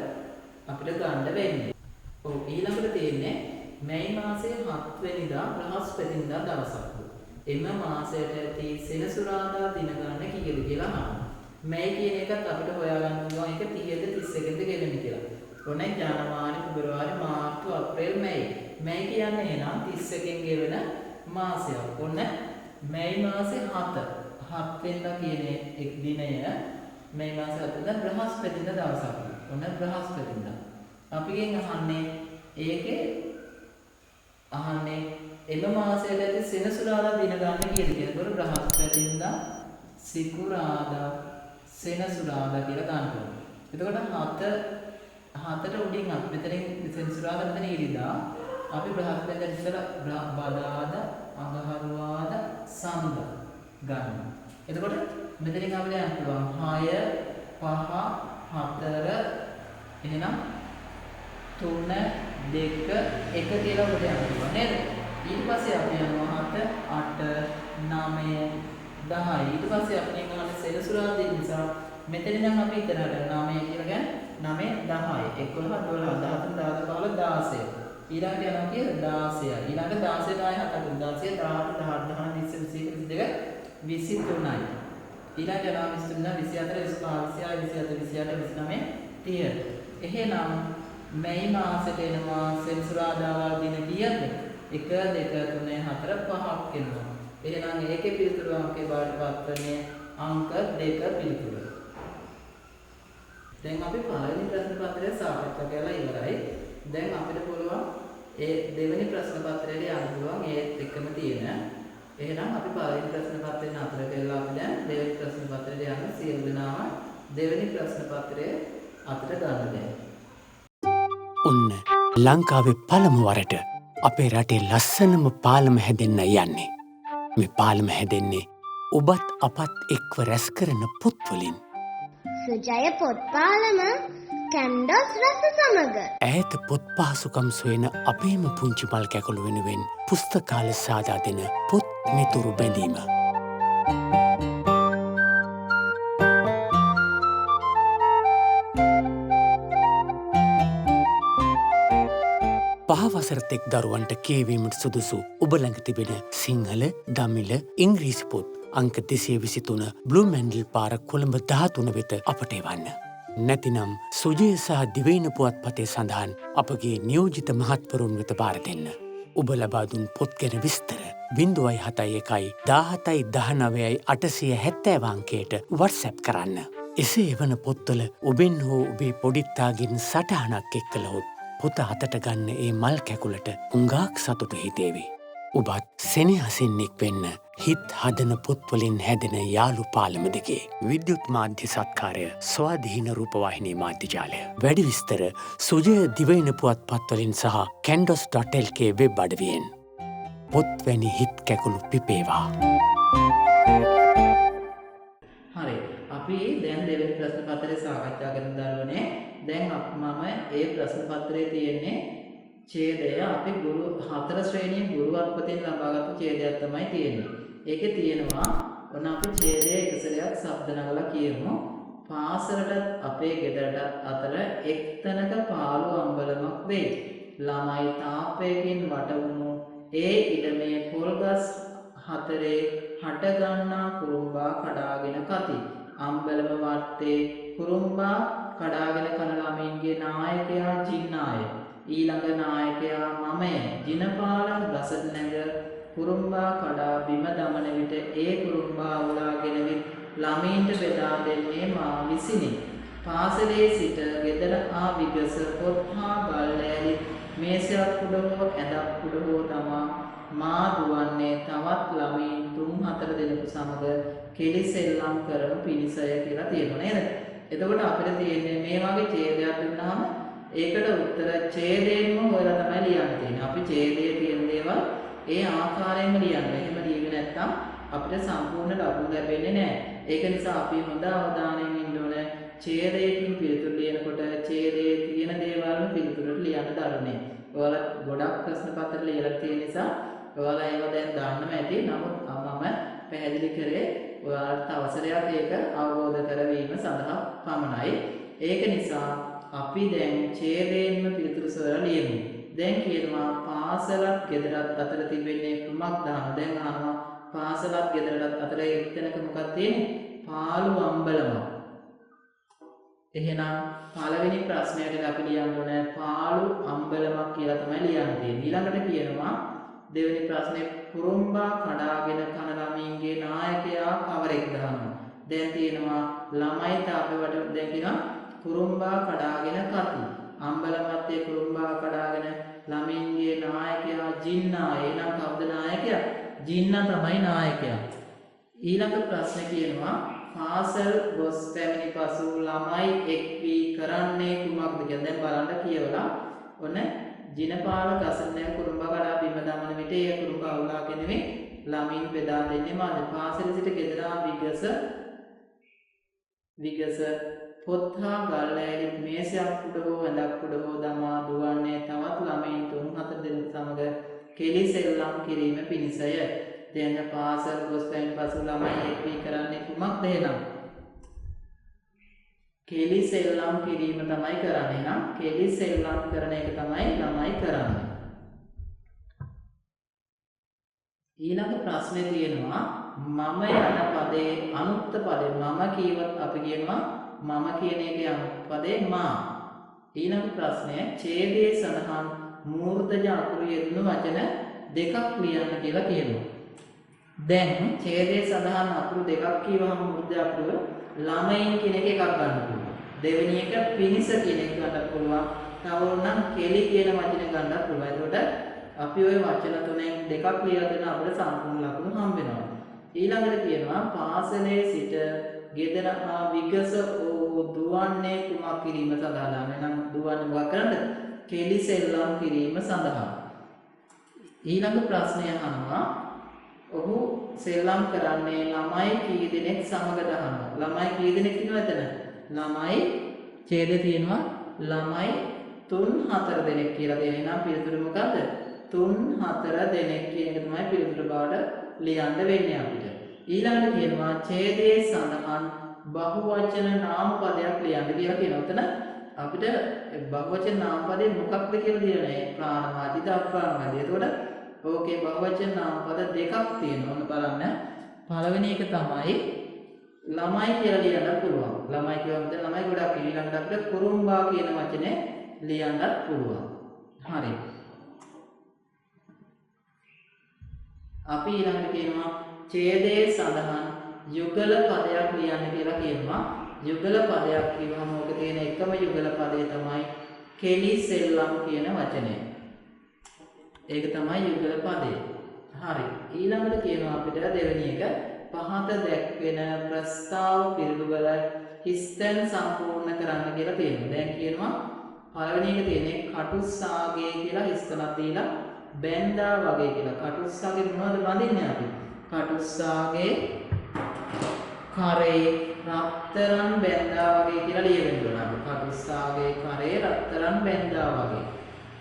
අපිට ගන්න වෙන්නේ. ඔව් ඊළඟට තියෙන්නේ මැයි මාසයේ 7 වෙනිදා බ්‍රහස්පතින්දා දවසක්. එම මාසයට ඇති සෙනසුරාදා දින ගණන කීයද කියලා අහනවා. මැයි කියන එකත් අපිට හොයාගන්න පුළුවන් ඒක 30ද 31ද ගෙවෙන්නේ කියලා. ඔන්න ජනවාරි පෙබරවාරි මාර්තු අප්‍රේල් මැයි. මැයි කියන්නේ එනම් 31කින් ගෙවෙන මාසයක්. ඔන්න මැයි මාසේ 7 වෙනිදා කියන එක් දිනය මැයි මාසේ 7 වෙනිදා බ්‍රහස්පතින්දා දවසක්. ඔන්න බ්‍රහස්පතින්දා. අපිගෙන් අහන්නේ ඒකේ අහන්නේ එම මාසයට ඇති සෙනසුරාදා දින ගන්න කීයද කියලා. ඒතකොට බ්‍රහස්පතින්දා සිකුරාදා සෙනසුරාදා කියලා ගන්න ඕනේ. එතකොට 7ට උඩින් අපි මෙතනින් සෙනසුරාදා මෙතන ඉරිදා අපි බ්‍රහස්පතින්දා ඉස්සලා බදාදා අඟහරුවාදා සඳ ගන්න. එතකොට මෙතනින් අපිට යන්න පුළුවන් 6 5 4 එහෙනම් 3 2 1 කියලා උඩ යන්න පුළුවන් නේද? ඊට පස්සේ අපි යනවා 7 8 9 10. ඊට පස්සේ අපි යනවා සෙනසුරාදා නිසා මෙතන නම් අපි ඉතනට 9 කියලා ගන්න 9 10 11 12 13 14 15 16. ඊළඟට යනවා කිය 16. ඊළඟට 16 10 7 16 18 19 20 21 22 23යි. ඊළඟට යනවා 23 24 25 26 27 28 29 30. එහෙනම් මැයි මාසෙට එනවා සෙනසුරාදා දින කීයද? 1 2 3 4 5ක් එනවා. එහෙනම් ඒකේ පිළිතුරු අංකේ බාටපත් වෙන්නේ අංක 2 පිළිතුර. දැන් අපි පළවෙනි ප්‍රශ්න පත්‍රය සාකච්ඡා කරලා ඉවරයි. දැන් අපිට පුළුවන් ඒ දෙවෙනි ප්‍රශ්න පත්‍රයට යන්න පුළුවන් ඒත් එක්කම තියෙන. එහෙනම් අපි පළවෙනි ප්‍රශ්න පත්‍රය නතර කරලා අපි දැන් දෙවෙනි ප්‍රශ්න පත්‍රයට යන්න සියලු දෙනාම දෙවෙනි ප්‍රශ්න පත්‍රය අතට ගන්න දැන්. ඔන්න ලංකාවේ පළමු වරට අපේ රටේ ලස්සනම පාලම හැදෙන්න යන්නේ. මේ පාලම හැදෙන්නේ ඔබත් අපත් එක්ව රැස් කරන පොත්වලින්. සුජය පොත් පාලම කැන්ඩස් රස සමග. ඈත පොත් පහසුකම් සොයන අපේම පුංචි මල් කැකුළු වෙනුවෙන් පුස්තකාල සාදා දෙන පොත් මිතුරු බැඳීම. පහවසරතෙක් දරුවන්ට කියවීමට සුදුසු ඔබ ළඟ තිබෙන සිංහල දමිළ ඉංග්‍රීසි පොත් අංක 223 බ්ලූ මැන්ඩල් පාර කොළඹ 13 වෙත අපට එවන්න. නැතිනම් සුජය සහ දිවයින පුවත්පතේ සඳහන් අපගේ නියෝජිත මහත්වරුන් වෙත බාර දෙන්න. ඔබ ලබා දුන් පොත් ගැන විස්තර 071 17 19 870 අංකයට WhatsApp කරන්න. එසේ වන පොත්වල ඔබෙන් හෝ ඔබේ පොඩිත්තාගෙන් සටහනක් එක්කලහොත් පොත අතට ගන්න ඒ මල් කැකුලට හුඟාක් සතුට හිතේවි. ඔබත් සෙනෙහසින්නෙක් වෙන්න හිත් හදන පොත්වලින් හැදෙන යාළු පාලම දෙකේ විද්‍යුත් මාධ්‍ය සත්කාරය ස්වාධීන රූපවාහිනී මාධ්‍යජාලය. වැඩි විස්තර සුජය දිවයින පුවත්පත්වලින් සහ candos.lk වෙබ් අඩවියෙන්. පොත්වැනි හිත් කැකුළු පිපේවා. හරි. අපි දැන් දෙවෙනි ප්‍රශ්න පත්‍රය සාකච්ඡා කරන දරුවනේ. දැන් මම ඒ ප්‍රශ්න පත්‍රයේ තියෙන්නේ ඡේදය අපි ගුරු 4 ශ්‍රේණියේ ගුරුවත්පතෙන් ලබාගත්තු ඡේදයක් තමයි තියෙන්නේ. ඒකේ තියෙනවා ඔන්න අපි ඡේදයේ එකසලයක් ශබ්ද නගලා කියමු. පාසලට අපේ ගෙදරට අතර එක්තැනක පාළු අම්බලමක් වෙයි. ළමයි තාපයකින් වට වුණු ඒ ඉඩමේ පොල්ගස් 4 හට ගන්නා කුරුම්බා කඩාගෙන කති. අම්බලම වත්තේ කුරුම්බා කඩාගෙන කන ළමයින්ගේ නායකයා ජින්නාය. ඊළඟ නායකයා මමය. ජිනපාල ගසට නැග කුරුම්බා කඩා බිම දමන විට ඒ කුරුම්බා උලාගෙන විත් ළමයින්ට බෙදා දෙන්නේ මා විසිනි. පාසලේ සිට ගෙදර ආ විගස පොත් හා ගල් ලෑලි මේසයක් උඩ හෝ ඇඳක් උඩ හෝ තමා මා දුවන්නේ තවත් ළමයින් 3-4 දෙනෙකු සමග කෙලිසෙල්ලම් කරනු පිණිසය කියලා තියෙනවා නේද? එතකොට අපිට තියෙන්නේ මේ වගේ ඡේදයක් දුන්නාම ඒකට උත්තර ඡේදයෙන්ම හොයලා තමයි ලියන්න තියෙන්නේ. අපි ඡේදයේ තියෙන දේවල් ඒ ආකාරයෙන්ම ලියන්න. එහෙම ලියුවේ නැත්නම් අපිට සම්පූර්ණ ලකුණු ලැබෙන්නේ නැහැ. ඒක නිසා අපි හොඳ අවධානයෙන් ඉන්න ඕනේ. ඡේදයකින් පිළිතුරු ලියනකොට ඡේදයේ තියෙන දේවල්ම පිළිතුරට ලියන්න දරන්නේ. ඔයාලා ගොඩක් ප්‍රශ්න පත්‍ර ලියලා තියෙන නිසා ඔයාලා ඒව දැන් දන්නම ඇති. නමුත් මම පැහැදිලි කරේ ඔයාලට අවසරයක් ඒක අවබෝධ කරවීම සඳහා පමණයි. ඒක නිසා අපි දැන් ඡේදයෙන්ම පිළිතුරු සොයලා ලියමු. දැන් කියනවා පාසලක් ගෙදරත් අතර තිබෙන්නේ කුමක්ද? දැන් අහනවා පාසලක් ගෙදරත් අතර එක්තැනක මොකක්ද තියෙන්නේ? පාළු අම්බලමක්. එහෙනම් පළවෙනි ප්‍රශ්නයට අපි ලියන්න ඕනේ පාළු අම්බලමක් කියලා තමයි ලියන්න තියෙන්නේ. ඊළඟට කියනවා දෙවෙනි ප්‍රශ්නේ කුරුම්බා කඩාගෙන කන ළමයින්ගේ නායකයා කවරෙක්ද අහනවා. දැන් තියෙනවා ළමයි තාපේවට දැන් කියනවා කුරුම්බා කඩාගෙන කති. අම්බලමත් ඒ කුරුම්බා කඩාගෙන ළමයින්ගේ නායකයා ජින්නා. එහෙනම් කවුද නායකයා? ජින්නා තමයි නායකයා. ඊළඟ ප්‍රශ්නේ කියනවා පාසල් ගොස් පැමිණි පසු ළමයි එක් වී කරන්නේ කුමක්ද කියලා. දැන් බලන්න කියවලා ඔන්න ජිනපාල ගසන්නේ කුරුම්බා කඩා බිම දමන විට ඒ කුරුම්බා අවුලාගෙන නෙමෙයි ළමින් බෙදා දෙන්නේ මාද. පාසල සිට ගෙදර විගස පොත් හා ගල් ලෑලි මේසයක් උඩ හෝ ඇඳක් උඩ හෝ දමා දුවන්නේ තවත් ළමයින් 3-4 දෙනෙකු සමග කෙලිසෙල්ලම් කිරීම පිණිසය. දැන් පාසල් ගොස් පැමිණි පසු ළමයි එක් වී කරන්නේ කුමක්ද එහෙනම්? කෙලිසෙල්ලම් කිරීම තමයි කරන්නේ. නම් කෙලිසෙල්ලම් කරන එක තමයි ළමයි කරන්නේ. ඊළඟ ප්‍රශ්නේ තියෙනවා මම යන පදේ අනුත්ත පදේ. මම කියවත් අපි කියනවා මම කියන එකේ අනුත්ත පදේ මා. ඊළඟ ප්‍රශ්නය ඡේදයේ සඳහන් මූර්ධජ අකුරු යෙදුණු වචන දෙකක් ලියන්න කියලා කියනවා. දැන් ඡේදයේ සඳහන් අකුරු දෙකක් කියවහම මූර්ධජ අකුරු ළමයින් කියන එක එකක් ගන්න පුළුවන්. දෙවෙනි එක පිනිස කියන එක ගන්නත් පුළුවන්. තව නම් කෙලි කියන වචන ගන්නත් පුළුවන්. එතකොට අපි ওই වචන තුනෙන් දෙකක් ලියලා දෙන අපිට සම්පූර්ණ ලකුණු හම්බ වෙනවා. ඊළඟට කියනවා පාසලේ සිට ගෙදර විගස දුවන්නේ කුමක් කිරීම සඳහා. නම් දුවන්නේ මොකක් කරන්නද? කෙලිසෙල්ලම් කිරීම සඳහා. ඊළඟ ප්‍රශ්නය අහනවා ඔහු සෙල්ලම් කරන්නේ ළමයි කී දෙනෙක් සමගද අහනවා. ළමයි කී දෙනෙක් ඉන්නවද එතන? ළමයි ඡේදේ තියෙනවා ළමයි 3-4 දෙනෙක් කියලා දෙන්නේ. නම් පිළිතුර මොකද්ද? 3-4 දෙනෙක් කියන එක තමයි පිළිතුර බවට ලියන්න වෙන්නේ අපිට. ඊළඟට කියනවා ඡේදයේ සඳහන් බහුවචන නාම පදයක් ලියන්න කියලා කියනවා. උතන අපිට බහුවචන නාම පදේ මොකක්ද කියලා දෙන්නේ. ප්‍රාණවාචික අප්‍රාණවාචික. එතකොට ඕකේ බහුවචන නාම පද දෙකක් තියෙනවා. ඔන්න බලන්න. පළවෙනි එක තමයි ළමයි කියලා ලියන්න පුළුවන්. ළමයි කියවම ළමයි ගොඩක් ඊළඟට අපිට කුරුම්බා කියන වචනේ ලියන්නත් පුළුවන්. හරි. අපි ඊළඟට කියනවා ඡේදයේ සඳහන් යුගල පදයක් ලියන්න කියලා කියනවා. යුගල පදයක් කියවම ඕක තියෙන එකම යුගල පදේ තමයි කෙලිසෙල්ලම් කියන වචනය. ඒක තමයි යුගල පදේ. හරි. ඊළඟට කියනවා අපිට දෙවෙනි එක පහත දැක්වෙන ප්‍රස්තාව පිළිබඳව හිස්තැන් සම්පූර්ණ කරන්න කියලා තියෙනවා. දැන් කියනවා පළවෙනි එක තියෙන්නේ කටුස්සාගේ කියලා හිස්තැනක් දීලා බැන්දා වගේ කියලා. කටුස්සාගේ මොනවද බඳින්නේ අපි? කටුස්සාගේ කරේ රත්තරන් බැන්දා වගේ කියලා ලියවෙන්න ඕන. කටුස්සාගේ කරේ රත්තරන් බැන්දා වගේ.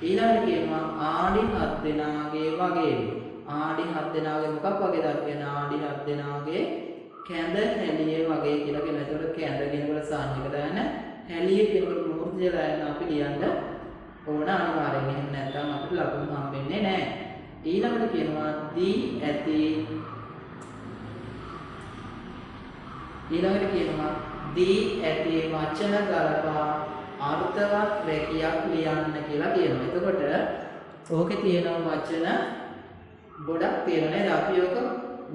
ඊළඟට කියනවා ආඩි 7 දෙනාගේ වගේ. ආඩි 7 දෙනාගේ මොකක් වගේද කියන ආඩි 7 දෙනාගේ කැඳ හැලිය වගේ කියලා කියනවා. ඒකට කැඳ කියනකොට සංඥක දාන හැලිය කියනකොට මූර්ධය දාන අපි ලියන්න ඕන අනිවාර්යෙන්. එහෙම නැත්නම් අපිට ලකුණු හම්බෙන්නේ නැහැ. ඊළඟට කියනවා දී ඇති වචන ගලපා අර්ථවත් රැකියක් ලියන්න කියලා කියනවා. එතකොට ඕකේ තියෙන වචන ගොඩක් තියෙනවා නේද? අපි ඕක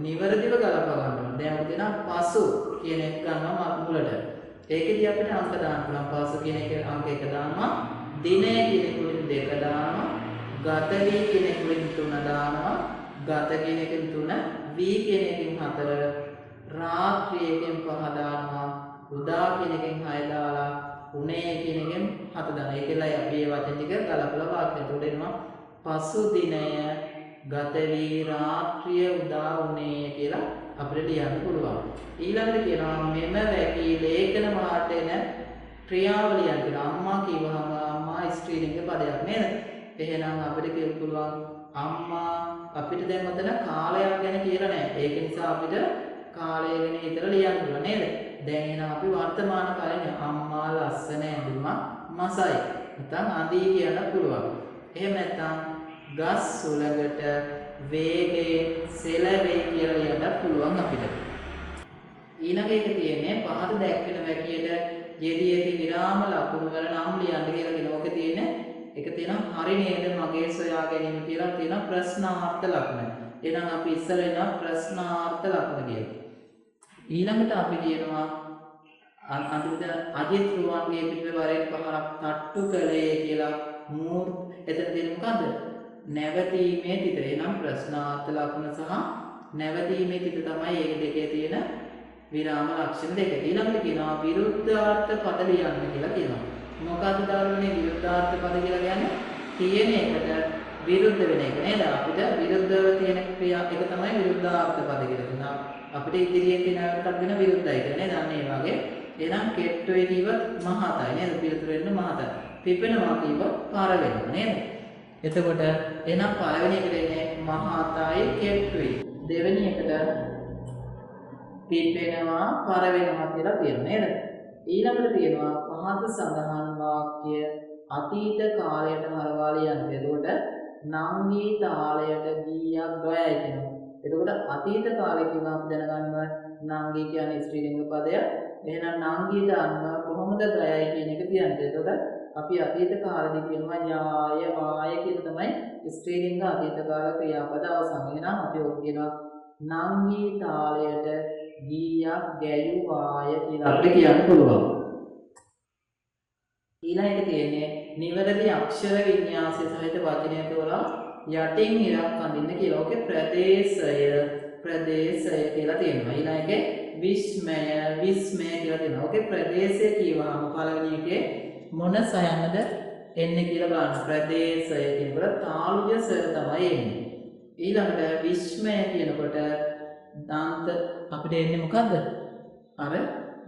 නිවැරදිව ගලපා ගන්න ඕනේ. දැන් ඔතන පසු කියන එක ගන්නවා මුලට. ඒකෙදී අපිට අංක දාන්න පුළුවන්. පහසු කියන එක අංක 1 දානවා. දිනය කියන කුලින් 2 දානවා. ගත වී කියන කුලින් 3 දානවා. ගත කියන එකෙන් 3, වී කියන එකෙන් 4, රාත්‍රී එකෙන් 5 දානවා. උදා කියන එකෙන් 6 දාලා උනේ කියන එකෙන් 7 දානවා. ඒකෙලයි අපි මේ වචන ටික ගලපලා වාක්‍යයට උඩ එනවා. පසු දිනය ගත වී රාත්‍රිය උදා උනේ කියලා අපිට ලියන්න පුළුවන්. ඊළඟට කියනවා මෙම වැකී ලේඛන මාට එන ක්‍රියාවලියන් කියලා. අම්මා කියවහම අම්මා ස්ත්‍රීලිංග පදයක් නේද? එහෙනම් අපිට කියන්න පුළුවන් අම්මා අපිට දැන් මෙතන කාලයක් ගැන කියලා නැහැ. ඒක නිසා අපිට කාලය ගැන හිතලා ලියන්න පුළුවන් නේද? දැන් එහෙනම් අපි වර්තමාන කාලේ අම්මා ලස්සන ඇඳුමක් මසයි. නැත්නම් අඳී කියන්න පුළුවන්. එහෙම නැත්නම් ගස් සුළඟට වේගයෙන් සෙලවෙයි කියලා ලියන්න පුළුවන් අපිට. ඊළඟ එක තියෙන්නේ පහත දැක්වෙන වැකියට යෙදී ඇති විරාම ලකුණු වල නම් ලියන්න කියලා කියනවා. ඔක තියෙන්නේ එක තියෙනවා හරි නේද මගේ සොයා ගැනීම කියලා තියෙනවා ප්‍රශ්නාර්ථ ලකුණ. එහෙනම් අපි ඉස්සර වෙනවා ප්‍රශ්නාර්ථ ලකුණ කියලා. ඊළඟට අපි කියනවා අන්තිමට අජිත් රුවන්ගේ පිටේ වරේ පහරක් තට්ටු කළේ කියලා එතන තියෙන මොකද්ද? නැවතීමේ තිත. එහෙනම් ප්‍රශ්නාර්ථ ලකුණ සහ නැවතීමේ තිත තමයි මේ දෙකේ තියෙන විරාම ලක්ෂණ දෙක. ඊළඟට කියනවා විරුද්ධාර්ථ පද ලියන්න කියලා කියනවා. මොකද්ද දාන්නේ විරුද්ධාර්ථ පද කියලා කියන්නේ? තියෙන එකට විරුද්ධ වෙන එක නේද? අපිට විරුද්ධව තියෙන ක්‍රියා එක තමයි විරුද්ධාර්ථ පද කියලා කියනවා. අපිට ඉදිරියෙන් තියෙන එකකට වෙන විරුද්ධයි කියලා නේද? අන්න ඒ වගේ. එහෙනම් කෙට්ටුවේ කිව්වත් මහතයි නේද? පිළිතුරු වෙන්න මහතයි. පිපෙනවා කිව්වත් පාර වෙනවා නේද? එතකොට එහෙනම් පළවෙනි එකට එන්නේ මහතයි කෙට්ටුයි. දෙවෙනි එකට පිපෙනවා පාර වෙනවා කියලා තියෙනවා නේද? ඊළඟට තියෙනවා පහත සඳහන් වාක්‍ය අතීත කාලයට හරවා ලියන්න. එතකොට නංගී තාලයට ගීයක් ගයයි කියනවා. එතකොට අතීත කාලේ කියනවා අපි දැනගන්නවා නංගී කියන්නේ ස්ත්‍රීලිංග පදයක්. එහෙනම් නංගීට අනුව කොහොමද ගයයි කියන එක තියන්නේ. එතකොට අපි අතීත කාලෙදි කියනවා යාය වාය කියන තමයි ස්ත්‍රීලිංග අතීත කාල ක්‍රියාපද අවසන්. එහෙනම් අපි ඔක් කියනවා නංගී තාලයට ගීයක් ගැයුවාය කියලා අපිට කියන්න පුළුවන්. ඊළඟට තියෙන්නේ නිවැරදි අක්ෂර වින්‍යාසය සහිත වචනය තෝරා යටින් ඉරක් අඳින්න කියලා. ඔකේ ප්‍රදේශය කියලා තියෙනවා. ඊළඟට විස්මය කියලා තියෙනවා. ඔකේ ප්‍රදේශය කියවහම පළවෙනි එකේ මොන සයනද එන්නේ කියලා බලන්න. ප්‍රදේශය කියනකොට තාලුජ ස තමයි එන්නේ. ඊළඟට විස්මය කියනකොට දාන්ත අපිට එන්නේ මොකද්ද? අර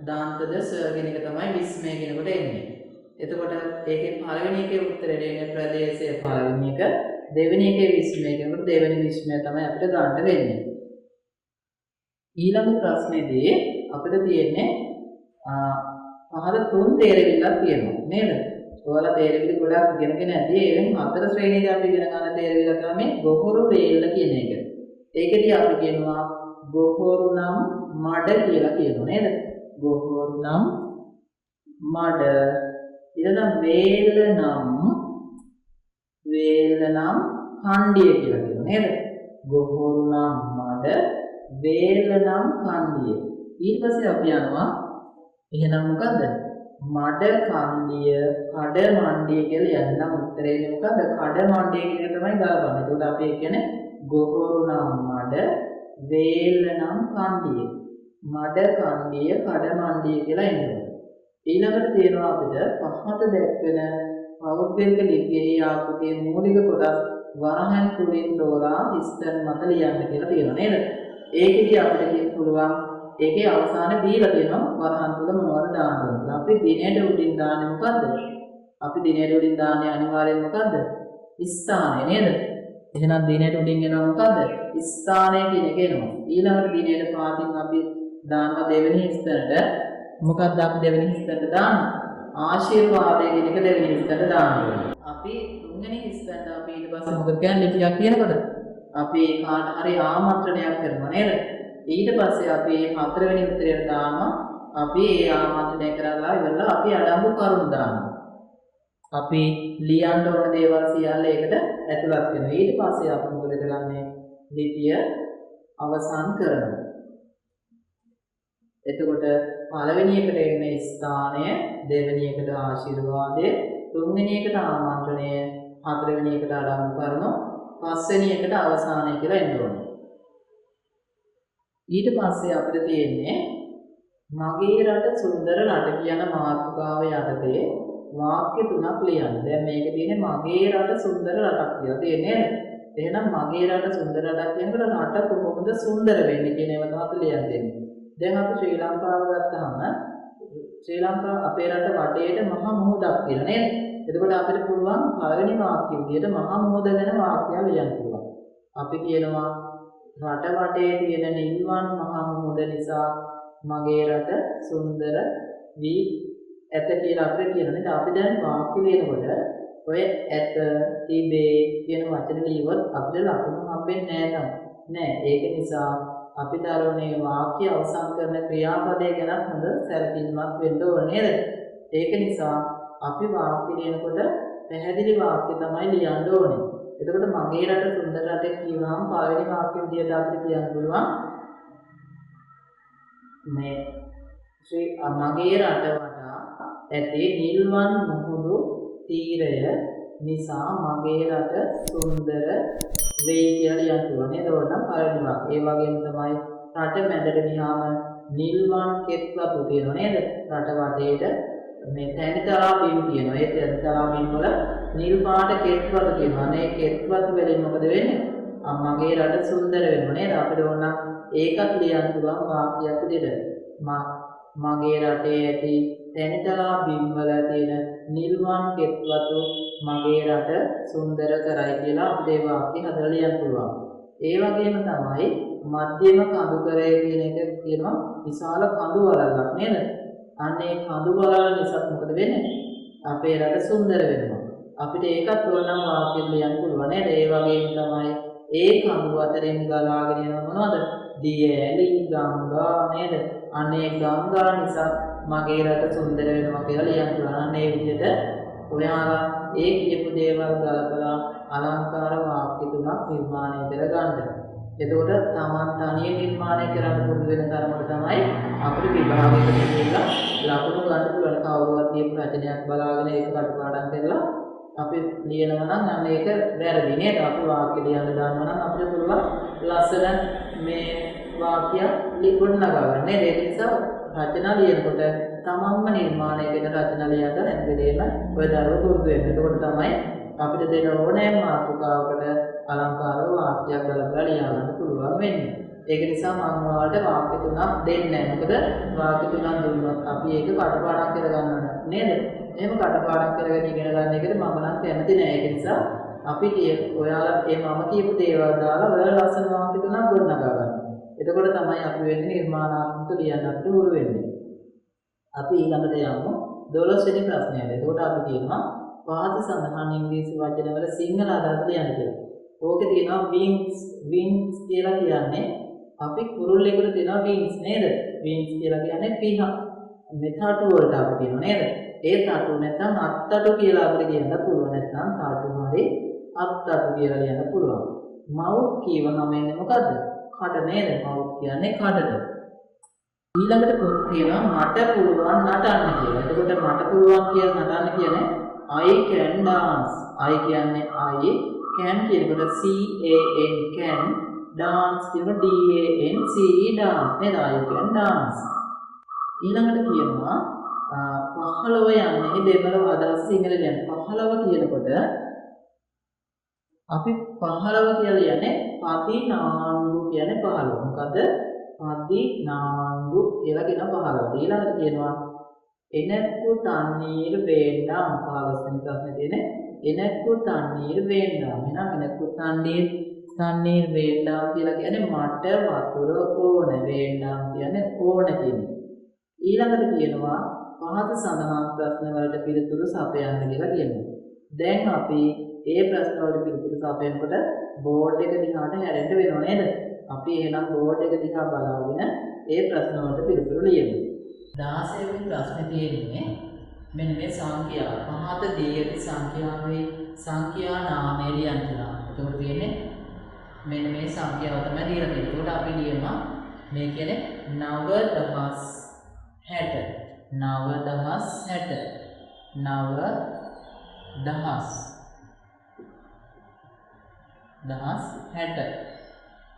දාන්තද ස කියන එක තමයි විස්මය කියනකොට එන්නේ. එතකොට ඒකේ පළවෙනි එකේ උත්තරේ දෙන්නේ ප්‍රදේශය පළවෙනි එක, දෙවෙනි එකේ විස්මය කියනකොට දෙවෙනි විස්මය තමයි අපිට ගන්න වෙන්නේ. ඊළඟ ප්‍රශ්නේදී අපිට තියෙන්නේ පහළ තුන් තේරවිල්ලක් තියෙනවා නේද? ඔයාලා තේරවිලි ගොඩක් ඉගෙනගෙන ඇති. ඒවෙන් හතර ශ්‍රේණියේදී අපි ඉගෙන ගන්න තේරවිල්ල තමයි ගොහොරු වේල්ල කියන එක. ඒකෙදී අපි කියනවා ගොහොරු නම් මඩ කියලා කියනවා නේද? ගොහොරු නම් මඩ. ඊළඟ වේල්ල නම් කණ්ඩිය කියලා කියනවා නේද? ගොහොරු නම් මඩ, වේල්ල නම් කණ්ඩිය. ඊට පස්සේ අපි යනවා එහෙනම් මොකද්ද? මඩ කණ්ඩිය, කඩ මණ්ඩිය කියලා යන්න උත්තරේ මොකද්ද? කඩ මණ්ඩිය කියන එක තමයි ගලපන්නේ. ඒකට අපි කියන්නේ ගොහොරු නම් මඩ, වේල්ල නම් කණ්ඩිය. මඩ කණ්ඩිය, කඩ මණ්ඩිය කියලා එනවා. ඊළඟට තියෙනවා අපිට පහත දැක්වෙන පෞද්ගලික ලිපියේ ආකෘතියේ මූලික කොටස් වරහන් තුලින් තෝරා ඉස්තර මත ලියන්න කියලා තියෙනවා නේද? ඒකෙදී අපිට කියන්න පුළුවන් ඒකේ අවසානයේ දීලා තියෙනවා වරහන් තුල මොනවද දාන්න ඕන. අපි දිනේට උඩින් දාන්නේ මොකද්ද? අපි දිනේට උඩින් දාන්නේ අනිවාර්යෙන් මොකද්ද? ස්ථානය නේද? එහෙනම් දිනේට උඩින් එනවා මොකද්ද? ස්ථානය කියන එක එනවා. ඊළඟට දිනේට පාටින් අපි දානවා දෙවෙනි ස්ථනට. මොකක්ද අපි දෙවෙනි ස්ථනට දාන්නේ? ආශිර්වාදය කියන එක දෙවෙනි ස්ථනට දානවා. අපි තුන්වෙනි ස්ථනට අපි ඊට පස්සේ මොකද කියන්නේ ලිපියක් කියනකොට? අපි කාට හරි ආමන්ත්‍රණයක් කරනවා නේද? ඊට පස්සේ අපි හතරවෙනි උත්තරයට දානවා. අපි ඒ ආමන්ත්‍රණය කරලා ඉවරලා අපි අඩංගු කරුණු දානවා. අපි ලියන්න ඕන දේවල් සියල්ල ඒකට ඇතුළත් වෙනවා. ඊට පස්සේ අපි මොකද කරන්නේ? ලිපිය අවසන් කරනවා. එතකොට පළවෙනි එකට එන්න ස්ථානය, දෙවෙනි එකට ආශිර්වාදය, තුන්වෙනි එකට ආමන්ත්‍රණය, හතරවෙනි එකට ආරම්භ කරනවා, පස්වෙනි එකට අවසානය කියලා එන්න ඕනේ. ඊට පස්සේ අපිට තියෙන්නේ මගේ රට සුන්දර රට කියන මාතෘකාව යටතේ වාක්‍ය තුනක් ලියන්න. දැන් මේක තියෙන්නේ මගේ රට සුන්දර රටක් කියලා තියෙන්නේ නේද? එහෙනම් මගේ රට සුන්දර රටක් කියනකොට රට කොහොමද සුන්දර වෙන්නේ කියන ඒවා තමයි අපි ලියන්න දෙන්නේ. දැන් අපි ශ්‍රී ලංකාව ගත්තාම ශ්‍රී ලංකාව අපේ රට වටේට මහා මුහුදක් කියලා නේද? එතකොට අපිට පුළුවන් පළවෙනි වාක්‍ය විදිහට මහා මුහුද ගැන වාක්‍යයක් ලියන්න පුළුවන්. අපි කියනවා රට වටේ තියෙන නිල්වන් මහා මුහුද නිසා මගේ රට සුන්දර වී ඇත කියලා අපිට කියනනේ. අපි දැන් වාක්‍ය ලියනකොට ඔය ඇත තිබේ කියන වචන ලියුවොත් අපිට ලකුණු හම්බෙන්නේ නෑ. ඒක නිසා අපි දරුවනේ වාක්‍ය අවසන් කරන ක්‍රියාපදයේ ගැන හොඳ සැලකිලිමත් වෙන්න ඕනේ නේද? ඒක නිසා අපි වාක්‍ය ලියනකොට පැහැදිලි වාක්‍ය තමයි ලියන්න ඕනේ. එතකොට මගේ රට සුන්දර රටක් කියනවාම පළවෙනි වාක්‍ය විදිහට අපිට කියන්න පුළුවන් මේ මගේ රට වටා ඇති නිල්වන් මුහුදු තීරය නිසා මගේ රට සුන්දර වෙයි කියලා ලියන්න පුළුවන්. එතකොට නම් පළවෙනි වාක්‍යය. ඒ වගේම තමයි රට මැදට ගියාම නිල්වන් කෙත්වතු තියෙනවා නේද? රට වටේට මේ තැනිතලා බිම් තියෙනවා. ඒ තැනිතලා බිම් වල නිල් පාට කෙත්වතු තියෙනවා. මේ කෙත්වතු වලින් මොකද වෙන්නේ? මගේ රට සුන්දර වෙනවා නේද? අපිට ඕන ඒකත් ලියන්න පුළුවන් වාක්‍යයක් විදිහට. මගේ රටේ ඇති තැනිතලා බිම් වල තියෙන නිල්වන් කෙත්වතු මගේ රට සුන්දර කරයි කියලා අපේ වාක්‍ය හදලා ලියන්න පුළුවන්. ඒ වගේම තමයි මධ්‍යම කඳු කරේ කියන එක කියනවා විශාල කඳු වලල්ලක් නේද? අන්න ඒ කඳු වලල් නිසා මොකද වෙන්නේ? අපේ රට සුන්දර වෙනවා. අපිට ඒකත් ඕනනම් වාක්‍යෙ ලියන්න පුළුවන් නේද? ඒ වගේම තමයි ඒ කඳු අතරින් ගලාගෙන යන මොනවද? දිය ඇලි ගංගා නේද? අන්න ඒ ගංගා නිසා මගේ රට සුන්දර වෙනවා කියලා ලියන්න පුළුවන්. අන්න ඒ විදිහට ඔයාලා ඒ කියපු දේවල් ගලපලා අලංකාර වාක්‍ය තුනක් නිර්මාණය කරගන්න. එතකොට තමන් තනියෙන් නිර්මාණය කරන්න පුරුදු වෙන තරමට තමයි අපිට විභාගයකට ගිහිල්ලා ලකුණු ගන්න පුළුවන්. කවුරුවත් කියපු රචනයක් බලාගෙන ඒක කටපාඩම් කරලා අපි ලියනවා නම් අන්න ඒක වැරදි නේද? අපි වාක්‍ය ලියන්න දානවා නම් අපිට පුළුවන් ලස්සන මේ වාක්‍ය ලියන්න ගන්න නේද? ඒ නිසා රචනා ලියනකොට තමන්ම නිර්මාණය කරන රචනා ලියන්න හැදෙලේම ඔය දරුවෝ පුරුදු වෙන්න. එතකොට තමයි අපිට දෙන ඕනෑම මාතෘකාවකට අලංකාර වාක්‍යයක් ගලපලා ලියා ගන්න පුළුවන් වෙන්නේ. ඒක නිසා මම ඔයාලට වාක්‍ය තුනක් දෙන්නේ නැහැ. මොකද වාක්‍ය තුනක් දුන්නොත් අපි ඒක කටපාඩම් කරගන්න නේද? එහෙම කටපාඩම් කරගෙන ඉගෙන ගන්න එකට මම නම් කැමති නෑ. ඒක නිසා අපි ඔයාලා මම කියපු දේවල් දාලා ඔයාලා ලස්සන වාක්‍ය තුනක් ගොඩනගා ගන්න. එතකොට තමයි අපි වෙන්නේ නිර්මාණාත්මක ලියන්න අපිට උරු වෙන්නේ. අපි ඊළඟට යමු 12 වෙනි ප්‍රශ්නයට. එතකොට අපි කියනවා පහත සඳහන් ඉංග්‍රීසි වචන වල සිංහල අදහස ලියන්න කියලා. ඕකේ තියෙනවා wings කියලා කියන්නේ අපි කුරුල්ලෙකුට තියෙනවා wings නේද? wings කියලා කියන්නේ පිහ. මෙතටු වලට අපි කියනවා නේද? ඒ තටු නැත්නම් අත්තටු කියලා අපිට කියන්න පුළුවන්. නැත්නම් තටු හරි අත්තටු කියලා ලියන්න පුළුවන්. මවුත් කියවම එන්නේ මොකද්ද? කඩ නේද? මවුත් කියන්නේ කඩට. ඊළඟට පොත් කියනවා මට පුළුවන් නටන්න කියලා. එතකොට මට පුළුවන් කියලා නටන්න කියන්නේ I can dance. I කියන්නේ I can කියනකොට C A N can dance කියනකොට D A N C E dance නේද? I can dance. ඊළඟට කියනවා 15 යන්නේ දෙමළ අදහස සිංහලෙන් යන්නේ. 15 කියනකොට අපි 15 කියලා කියන්නේ පදිනාංගු කියන්නේ 15. මොකද පදිනාංගු කියලා කියන 15. ඊළඟට කියනවා එනක්කු තන්නීර වේண்டாම් 15 වෙනි ප්‍රශ්නේ තියෙන්නේ එනක්කු තන්නීර වේண்டாම්. එහෙනම් එනක්කු තන්නීර වේண்டாම් කියලා කියන්නේ මට වතුර ඕන. වේண்டாම් කියන්නේ ඕන කියන්නේ. ඊළඟට කියනවා පහත සඳහන් ප්‍රශ්න වලට පිළිතුරු සපයන්න කියලා කියනවා. දැන් අපි ඒ ප්‍රශ්න වලට පිළිතුරු සපයනකොට බෝඩ් එක දිහාට හැරෙන්න වෙනව නේද? අපි එහෙනම් බෝඩ් එක දිහා බලාගෙන ඒ ප්‍රශ්න වලට පිළිතුරු ලියමු. 16 වෙනි ප්‍රශ්නේ තියෙන්නේ මෙන්න මේ සංඛ්‍යා. පහත දී ඇති සංඛ්‍යාවේ සංඛ්‍යා නාමය ලියන්න කියලා. එතකොට තියෙන්නේ මෙන්න මේ සංඛ්‍යාව තමයි දීලා තියෙන්නේ. එතකොට අපි ලියනවා මේ කියන්නේ 9000 60 9060 9060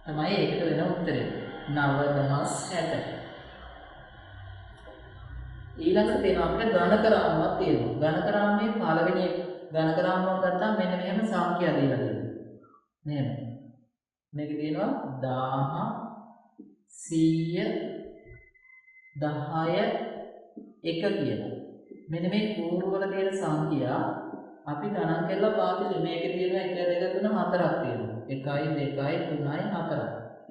තමයි ඒකට වෙන උත්තරේ 9060. ඊළඟට තියෙනවා අපිට ගණක රාමුවක් තියෙනවා. ගණක රාමුවේ පළවෙනි ගණක රාමුවක් ගත්තාම මෙන්න මෙහෙම සංඛ්‍යා දීලා තියෙනවා. මෙහෙම. මේක තියෙනවා 1000 100 10 1 කියලා. මෙන්න මේ කූරු වල තියෙන සංඛ්‍යා අපි ගණන් කරලා පාවිච්චි මේකේ තියෙනවා 1 2 3 4ක් තියෙනවා. 1 2 3 4.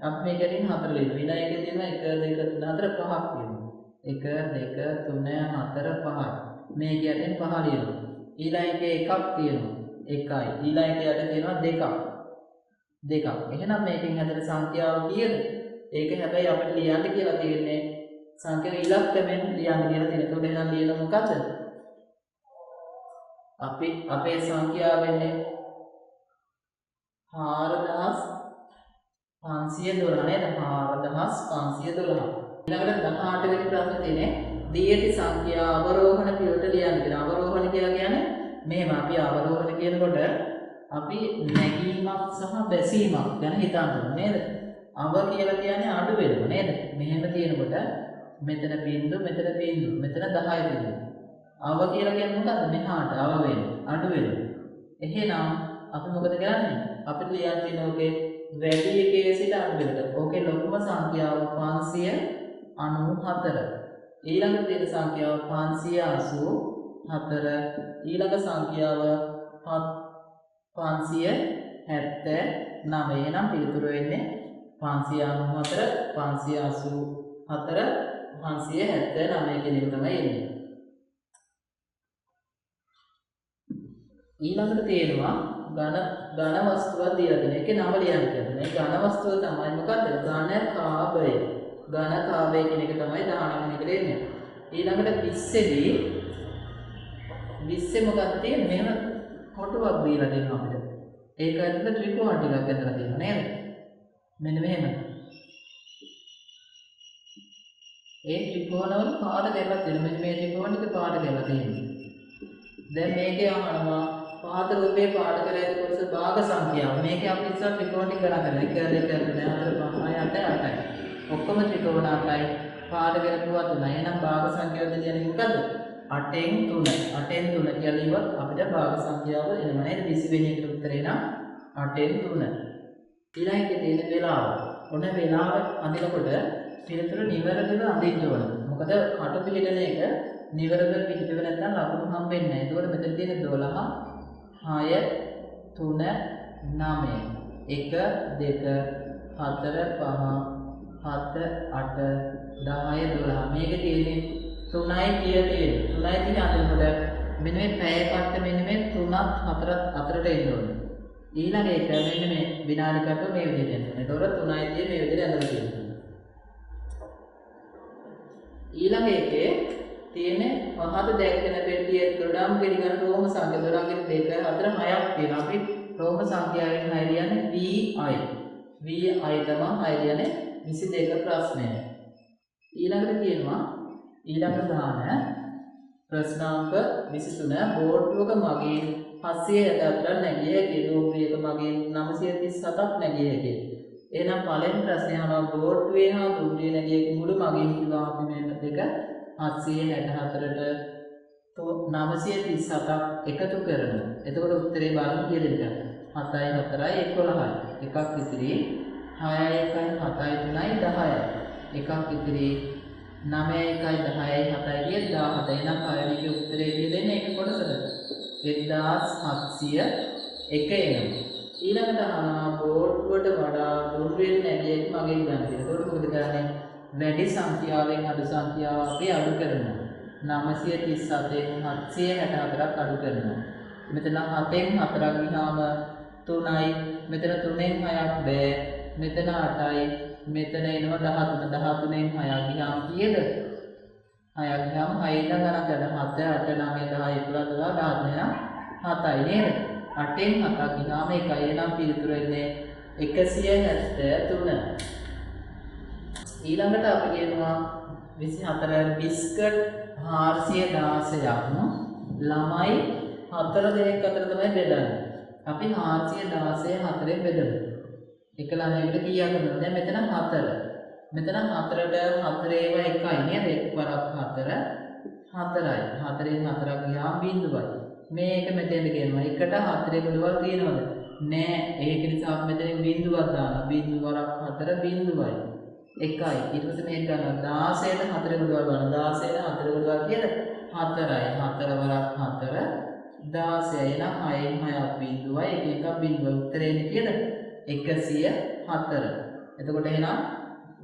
අපි මේකෙන් 4 ලියමු. ඊළඟ එකේ තියෙනවා 1 2 3 4 5ක් තියෙනවා. 1 2 3 4 5යි. මේක යටින් 5 ලියනවා. ඊළඟ එකේ එකක් තියෙනවා. 1යි. ඊළඟ එකේ යට තියෙනවා 2ක්. එහෙනම් මේකෙන් හැදෙන සංඛ්‍යාව කීයද? ඒක හැබැයි අපිට ලියන්න කියලා තියෙන්නේ සංඛ්‍යා ඉලක්කයෙන් ලියන්න කියලා තියෙනවා. ඒකට එහෙනම් ලියන මොකද? අපේ සංඛ්‍යාව වෙන්නේ 4512 නේද? 4512. ඊළඟට 18 වෙනි ප්‍රශ්නේ තියෙන්නේ දී ඇති සංඛ්‍යා අවරෝහණ පියවරට ලියන්න කියලා. අවරෝහණ කියලා කියන්නේ මෙහෙම අපි අවරෝහණ කියනකොට අපි නැගීමක් සහ බැසීමක් ගැන හිතන්න නේද? අව කියලා කියන්නේ අඩු වෙනවා නේද? මෙහෙම තියෙනකොට මෙතන බිංදු මෙතන 10 තියෙනවා. අව කියලා කියන්නේ මොකද්ද? මෙහාට අව වෙනවා. අඩු වෙනවා. එහෙනම් අපි මොකද කරන්නේ? අපිට ලියන්න තියෙන ඔකේ වැඩි එකේ සිට අඩු වෙනට. ඕකේ ලොකුම සංඛ්‍යාව 594. ඊළඟ තියෙන සංඛ්‍යාව 584. ඊළඟ සංඛ්‍යාව 579. එහෙනම් පිළිතුර වෙන්නේ 594 584 579 කියන එක තමයි එන්නේ. ඊළඟට තියෙනවා ඝන වස්තුවක් දීලා තියෙන එකේ නම ලියන්න කියලා. මේ ඝන වස්තුව තමයි මොකද්ද? ඝන කාබය. ඝන කාබය කියන එක තමයි 19 වෙනි එකට එන්නේ. ඊළඟට 20 මොකක්ද තියෙන්නේ? මෙහෙම කොටුවක් දීලා දෙනවා අපිට. ඒක ඇතුළේ ත්‍රිකෝණ ටිකක් ඇතුළේ තියෙනවා නේද? මෙන්න මෙහෙම. ඒ ත්‍රිකෝණ වල පාඩ කරලා තියෙනවා. මෙන්න මේ ත්‍රිකෝණ ටික පාඩ කරලා තියෙනවා. දැන් මේකේ අහනවා පහත රූපේ පාඩ කර ඇති කොටස භාග සංඛ්‍යාව. මේකේ අපි ඉස්සර ත්‍රිකෝණ ටික ගණන් කරලා 1 2 3 4 5 6 8 8යි. ඔක්කොම ත්‍රිකෝණ 8යි. පාඩ කරපුවා 3යි. එහෙනම් භාග සංඛ්‍යාව දෙන්නේ මොකද්ද? 8න් 3. 8න් 3 කියලා ඉවත් අපිට භාග සංඛ්‍යාව එනවා නේද? 20 වෙනි එකට උත්තරේ නම් 8න් 3. ඊළඟට තියෙන වේලාව. ඔන්න වේලාව අඳිනකොට පිළිතුර නිවැරදිව අඳින්න ඕන. මොකද කට පිළිදෙන එක නිවැරදිව පිළිතුර නැත්නම් ලකුණු හම්බෙන්නේ නැහැ. ඒකෝට මෙතන තියෙන 12 6 3 9 1 2 4 5 7 8 10 12 මේක තියෙන්නේ 3යි කියලා තියෙන්නේ. 3යි තියෙන අතනකොට මෙන්න මේ පැය කට්ට මෙන්න මේ 3ත් 4ත් අතරට එන්න ඕනේ. ඊළඟ එක මෙන්න මේ විනාඩි කට්ට මේ විදිහට එන්න ඕනේ. ඒතකොට 3යි තියෙන්නේ මේ විදිහට ඇඳලා තියෙනවා. ඊළඟ එකේ තියෙන්නේ පහත දැක්වෙන පෙට්ටියේ දොඩම් පිළිගන්න රෝම සංඛ්‍යා දොඩම්ගෙන් 2 4 6ක් තියෙනවා. අපි රෝම සංඛ්‍යාවෙන් 6 ලියන්නේ VI. VI තමයි 6 ලියන්නේ 22 ප්‍රශ්නය. ඊළඟට කියනවා ඊළඟ දාන ප්‍රශ්නාංක 23 බෝඩ්ටුවක මගින් 764ක් නැගිය හැකි. රූපයක මගින් 937ක් නැගිය හැකි. එහෙනම් පළවෙනි ප්‍රශ්නේ අහනවා බෝඩ්ටුවේ හා රූපයේ නැගිය හැකි මුළු මගින් කිව්වා අපි මේ දෙක 764ට 937ක් එකතු කරනවා. එතකොට උත්තරේ බලමු කියලා දෙන්න. 7යි 4යි 11යි. එකක් ඉතිරි 6යි 1යි 7යි 3යි 10යි. එකක් ඉතිරි 9යි 1යි 10යි 7යි කිය 17. එහෙනම් පළවෙනිගේ උත්තරේ කිය දෙන්නේ ඒක කොටසද? 1701 එනවා. ඊළඟට අහනවා බෝඩ්ටුවට වඩා දුර්වේල නැගියක් මගෙන් ගන්න කියලා. ඒකට මොකද කරන්නේ? වැඩි සංඛ්‍යාවෙන් අඩු සංඛ්‍යාව අපි අඩු කරනවා. 937න් 764ක් අඩු කරනවා. මෙතන 7න් 4ක් ගියාම 3යි. මෙතන 3න් 6ක් බෑ. මෙතන 8යි. මෙතන එනවා 13. 13න් 6ක් ගියාම කීයද? 6ක් ගියාම 6 ඉඳන් ගණන් කරලා 7 8 9 10 11 12 13 7යි නේද? 8න් 7ක් ගියාම 1යි. එනම් පිළිතුර එන්නේ 173. ඊළඟට අපි කියනවා 24 බිස්කට් 416ක් ළමයි 4 දෙනෙක් අතර තමයි බෙදන්නේ. අපි 416 4ෙන් බෙදමු. එක ළමයෙකුට කීයක් දුන්නද? දැන් මෙතන 4. මෙතන 4ට 4 ඒවා එකයි නේද? එක් වරක් 4 4යි. 4ෙන් 4ක් ගියාම බිඳුවයි. මේක මෙතෙන්ද කියනවා. එකට 4 ගොඩවල් තියෙනවද? නෑ. ඒක නිසා අපි මෙතනින් බිඳුවක් දානවා. බිඳුව වරක් 4 බිඳුවයි. එකයි. ඊට පස්සේ මේක ගන්නවා 16ට 4 ගොඩවල් ගන්නවා. 16ට 4 ගොඩවල් කියලා 4යි. 4 වරක් 4 16 එන 6න් 6ක් බිඳුවයි. එක එකක් බිඳුව. උත්තරේ එන්නේ කියලා 104. එතකොට එහෙනම්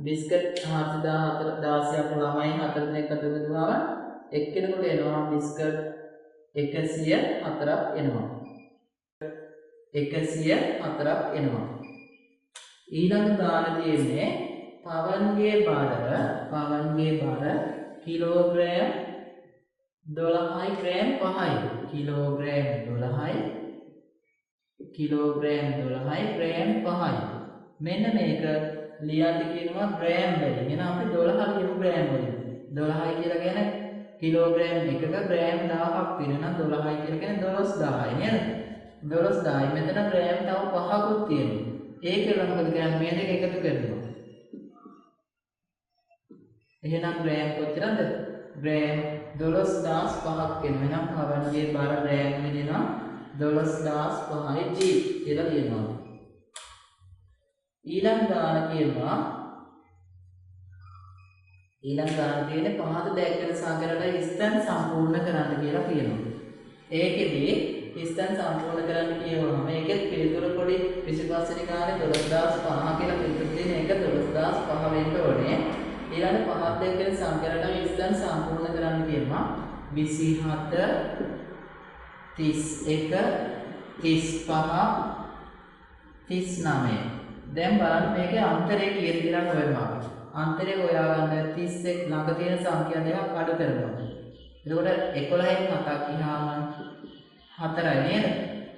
බිස්කට් 414 ළමයි 4 දෙනෙක් අතර බෙදුවාම එක්කෙනෙකුට එනවා බිස්කට් 104ක් එනවා. 104ක් එනවා. ඊළඟ ගාන තියෙන්නේ පවන්ගේ බර කිලෝග්‍රෑම් 12යි ග්‍රෑම් 5යි. කිලෝග්‍රෑම් 12යි ග්‍රෑම් 5යි. මෙන්න මේක ලියන්න කියනවා ග්‍රෑම් වලින්. එහෙනම් අපි 12 කියමු ග්‍රෑම් වලින්. 12යි කියලා කියන්නේ කිලෝග්‍රෑම් එකක ග්‍රෑම් 1000ක් තියෙනවා. 12යි කියලා කියන්නේ 12000යි නේද? 12000යි. මෙතන ග්‍රෑම් තව 5කුත් තියෙනවා. ඒකල මොකද කියන්නේ මේ දෙක එකතු කරනවා. එහෙනම් ග්‍රෑම් කොච්චරද? ග්‍රෑම් 12005ක් වෙනවා. එහෙනම් පවන්ගේ බර ග්‍රෑම් වෙනවා 12005යි G කියලා කියනවා. ඊළඟ ගාන තියෙන්නේ පහත දැක්වෙන සංකරණය ස්ථන් සම්පූර්ණ කරන්න කියලා කියනවා. ඒකෙදී ස්ථන් සම්පූර්ණ කරන්න කියවම මේකෙත් පිළිතුරු පොඩි 25 වෙනි ගානේ 12005 කියලා පිළිතුරු දෙන එක 12005 වෙන්න ඕනේ. ඊළඟ පහත දැක්වෙන සංකරණය ස්ථන් සම්පූර්ණ කරන්න කියනවා 27 31 35 39. දැන් බලන්න මේකේ අන්තරය කීයද කියලා හොයනවා. අන්තරය හොයාගන්න 31 ළඟ තියෙන සංඛ්‍යා දෙකක් අඩු කරනවා. එතකොට 11න් 7ක් ගියාම 4යි නේද?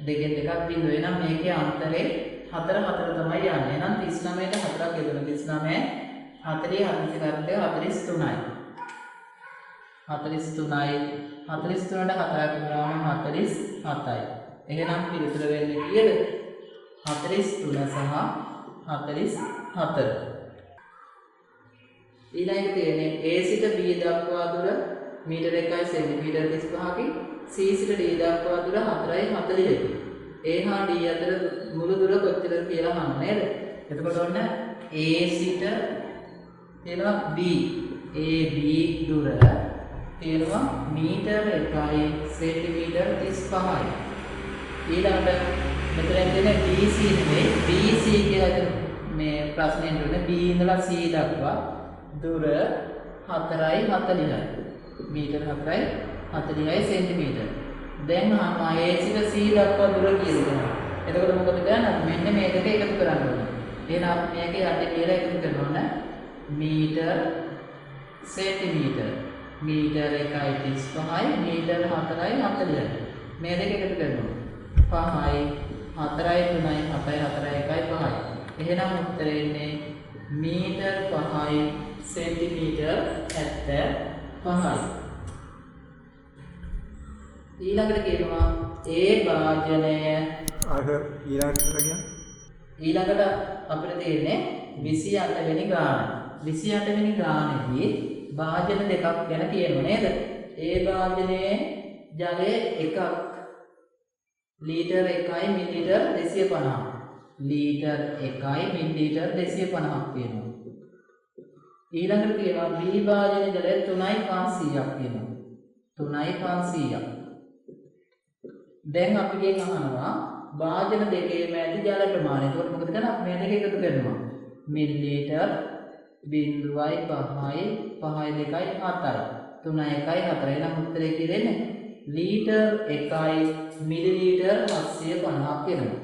දෙකෙන් දෙකක් බිඳුව. එහෙනම් මේකේ අන්තරේ 4 තමයි යන්නේ. එහෙනම් 39ට 4ක් යොදන 39 40 43යි. 43ට 4ක් ගියාම 47යි. එහෙනම් පිළිතුර වෙන්නේ කීයද? 43 සහ 44. ඊළඟට තියෙන්නේ A සිට B දක්වා දුර මීටර 1යි සෙන්ටිමීටර 35කින් C සිට D දක්වා දුර 4යි 40යි. A හා D අතර මුළු දුර කොච්චරද කියලා අහන්න නේද? එතකොට ඔන්න A සිට තියෙනවා B. AB දුර තියෙනවා මීටර 1යි සෙන්ටිමීටර 35යි. ඊළඟට මෙතන තියෙන BC නෙමෙයි BC කියලා මේ ප්‍රශ්නේ දුන්නේ B ඉඳලා C දක්වා දුර 4යි 40යි. මීටර 4යි 40යි සෙන්ටිමීටර. දැන් අහනවා A සිට C දක්වා දුර කියලා. එතකොට මොකද කරන්නේ? මෙන්න මේ දෙක එකතු කරන්න ඕනේ. එහෙනම් මේක යටි කියලා එකතු කරනවා නේ. මීටර සෙන්ටිමීටර. මීටර 1යි 35යි මීටර 4යි 40යි. මේ දෙක එකතු කරනවා. 5යි 4යි 3යි 7යි 4යි 1යි 5යි. එහෙනම් උත්තරේ එන්නේ මීටර 5යි සෙන්ටිමීටර 75යි. ඊළඟට කියනවා ඒ භාජනය ඊළඟට අපිට තියෙන්නේ 28 වෙනි ගාන. 28 වෙනි ගානේදී භාජන දෙකක් ගැන කියනවා නේද? ඒ භාජනයේ ජලය එකක් ලීටර් 1යි මිලිලීටර් 250. ලීටර් 1යි මිලිලීටර් 250ක් තියෙනවා. ඊළඟට කියනවා B භාජනයේ ජලය 3යි 500ක් තියෙනවා. 3යි 500ක්. දැන් අපි ගෙන් අහනවා භාජන දෙකේම ඇති ජල ප්‍රමාණය. එතකොට මොකද කරන්නේ? අපි මේ දෙක එකතු කරනවා. මිලිලීටර් 0.5යි 5යි 2යි 7යි 3යි 1යි 4යි. නම් උත්තරේ කියෙන්නේ ලීටර් 1යි මිලිලීටර් 750ක් වෙනවා.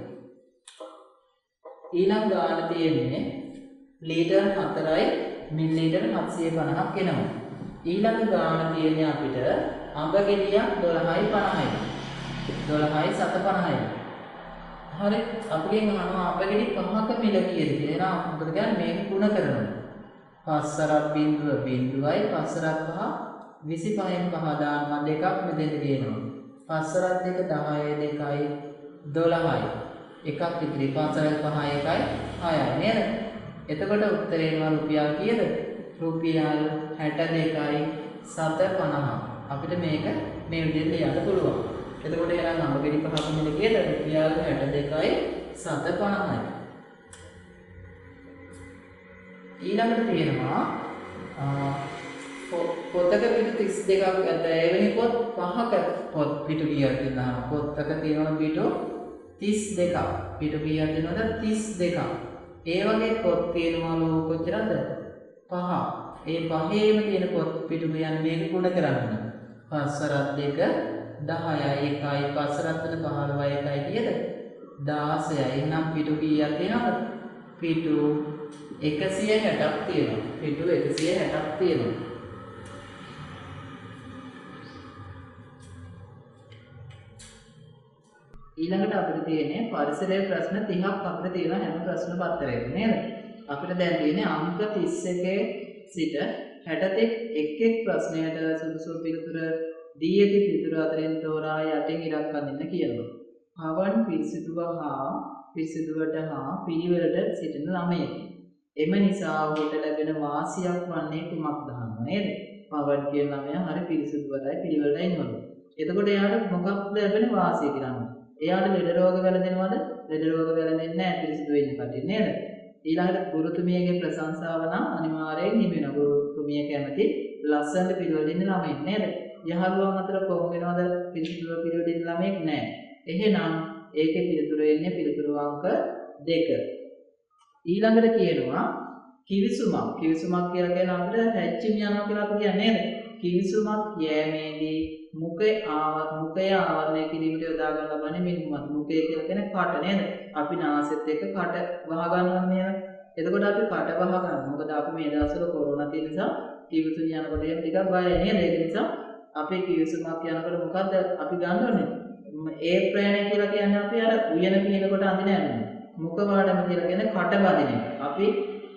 ඊළඟ ගාන තියෙන්නේ ලීටර් 4යි මිලිලීටර් 750ක් වෙනවා. ඊළඟ ගාන තියෙන්නේ අපිට අඹ ගෙඩියක් 12යි 50යි. 12යි 750යි. හරි අපිගෙන් අහනවා අඹ ගෙඩි 5ක මිල කීයද කියලා. එහෙනම් මොකද කියන්නේ මේක ගුණ කරනවා. පස්සරක් බිඳුව බිඳුවයි පස්සරක් 5 25න් 5 දානවා දෙකක් මෙතෙන්ට ගේනවා. පස්සරක් දෙක 10 2යි 12යි. එකක් ඉතිරි පස්සරක් 5 1යි 6යි නේද? එතකොට උත්තරේ එනවා රුපියල් කීයද? රුපියල් 62යි 750. අපිට මේක මේ විදිහට ලියන්න පුළුවන්. එතකොට එහෙනම් අඹගෙඩි පහක මිල කීයද? රුපියල් 62යි 750යි. ඊළඟට තියෙනවා පොතක පිටු 32ක් ඇත. එවැනි පොත් 5ක පොත් පිටු කීයක් තියෙනවා? පොතක තියෙනවා පිටු 32ක්. පිටු කීයක් තියෙනවද? 32ක්. ඒ වගේ පොත් තියෙනවලු කොච්චරද? 5. ඒ 5ේම තියෙන පොත් පිටු කියන්නේ මේක ගුණ කරන්න. පස්සරක් 2 10යි 1යි පස්සරක් 15යි 1යි කීයද? 16යි. එහෙනම් පිටු කීයක් තියෙනවද? පිටු 160ක් තියෙනවා. පිටු 160ක් තියෙනවා. ඊළඟට අපිට තියෙන්නේ පරිසරයේ ප්‍රශ්න 30ක් අපිට තියෙනවා හැම ප්‍රශ්න පත්‍රයකම නේද? අපිට දැන් තියෙන්නේ අංක 31 සිට 60 එක් එක් ප්‍රශ්නයට සුදුසු පිළිතුර දී ඇති පිළිතුර අතරින් තෝරා යටින් ඉලක්ක අඳින්න කියනවා. පවන් පිරිසිදුවට හා පිළිවෙලට සිටින ළමයෙකි. එම නිසා ඔහුට ලැබෙන වාසියක් වන්නේ කුමක්ද නේද? පවන් කියන ළමයා හරි පිරිසිදුවටයි පිළිවෙලටයි ඉන්නවලු. එතකොට එයාට මොකක්ද ලැබෙන වාසිය කියන්නේ? එයාට ලෙඩ රෝග වැළඳෙනවද? ලෙඩ රෝග වැළඳෙන්නේ නැහැ පිරිසිදු වෙන්න කටින් නේද? ඊළඟට ගුරුතුමියගේ ප්‍රශංසාව නම් අනිවාර්යෙන් හිමි වෙනවා. ගුරුතුමිය කැමති ලස්සනට පිළිවෙලින් ඉන්න ළමෙක් නේද? යහළුවන් අතර කොහොම වෙනවද පිරිසිදුව පිළිවෙලින් ඉන්න ළමෙක් නැහැ. එහෙනම් ඒකේ පිළිතුර එන්නේ පිළිතුරු අංක 2. ඊළඟට කියනවා කිවිසුමක්. කිවිසුමක් කියලා කියන අපිට හැච්චිම යනවා කියලා අපි කියන්නේ නේද? කිවිසුමක් යෑමේදී මුඛය ආවරණය කිරීමට යොදා ගන්න ලබන්නේ මිනුමත්. මුඛය කියලා කියන්නේ කට නේද? අපි නාසෙත් එක්ක කට වහ ගන්නවා නේද? එතකොට අපි කට වහ ගන්නවා. මොකද අපි මේ දවස්වල කොරෝනා තියෙන නිසා කිවිසුම යනකොට එහෙම ටිකක් බයයි නේද? ඒක නිසා අපි කිවිසුමක් යනකොට මොකද්ද අපි ගන්නවනේ? ඒ ප්‍රේණය කියලා කියන්නේ අපි අර උයන පිනකොට අඳින යන්නේ. මුඛ වාඩම කියලා කියන්නේ කට බදින එක. අපි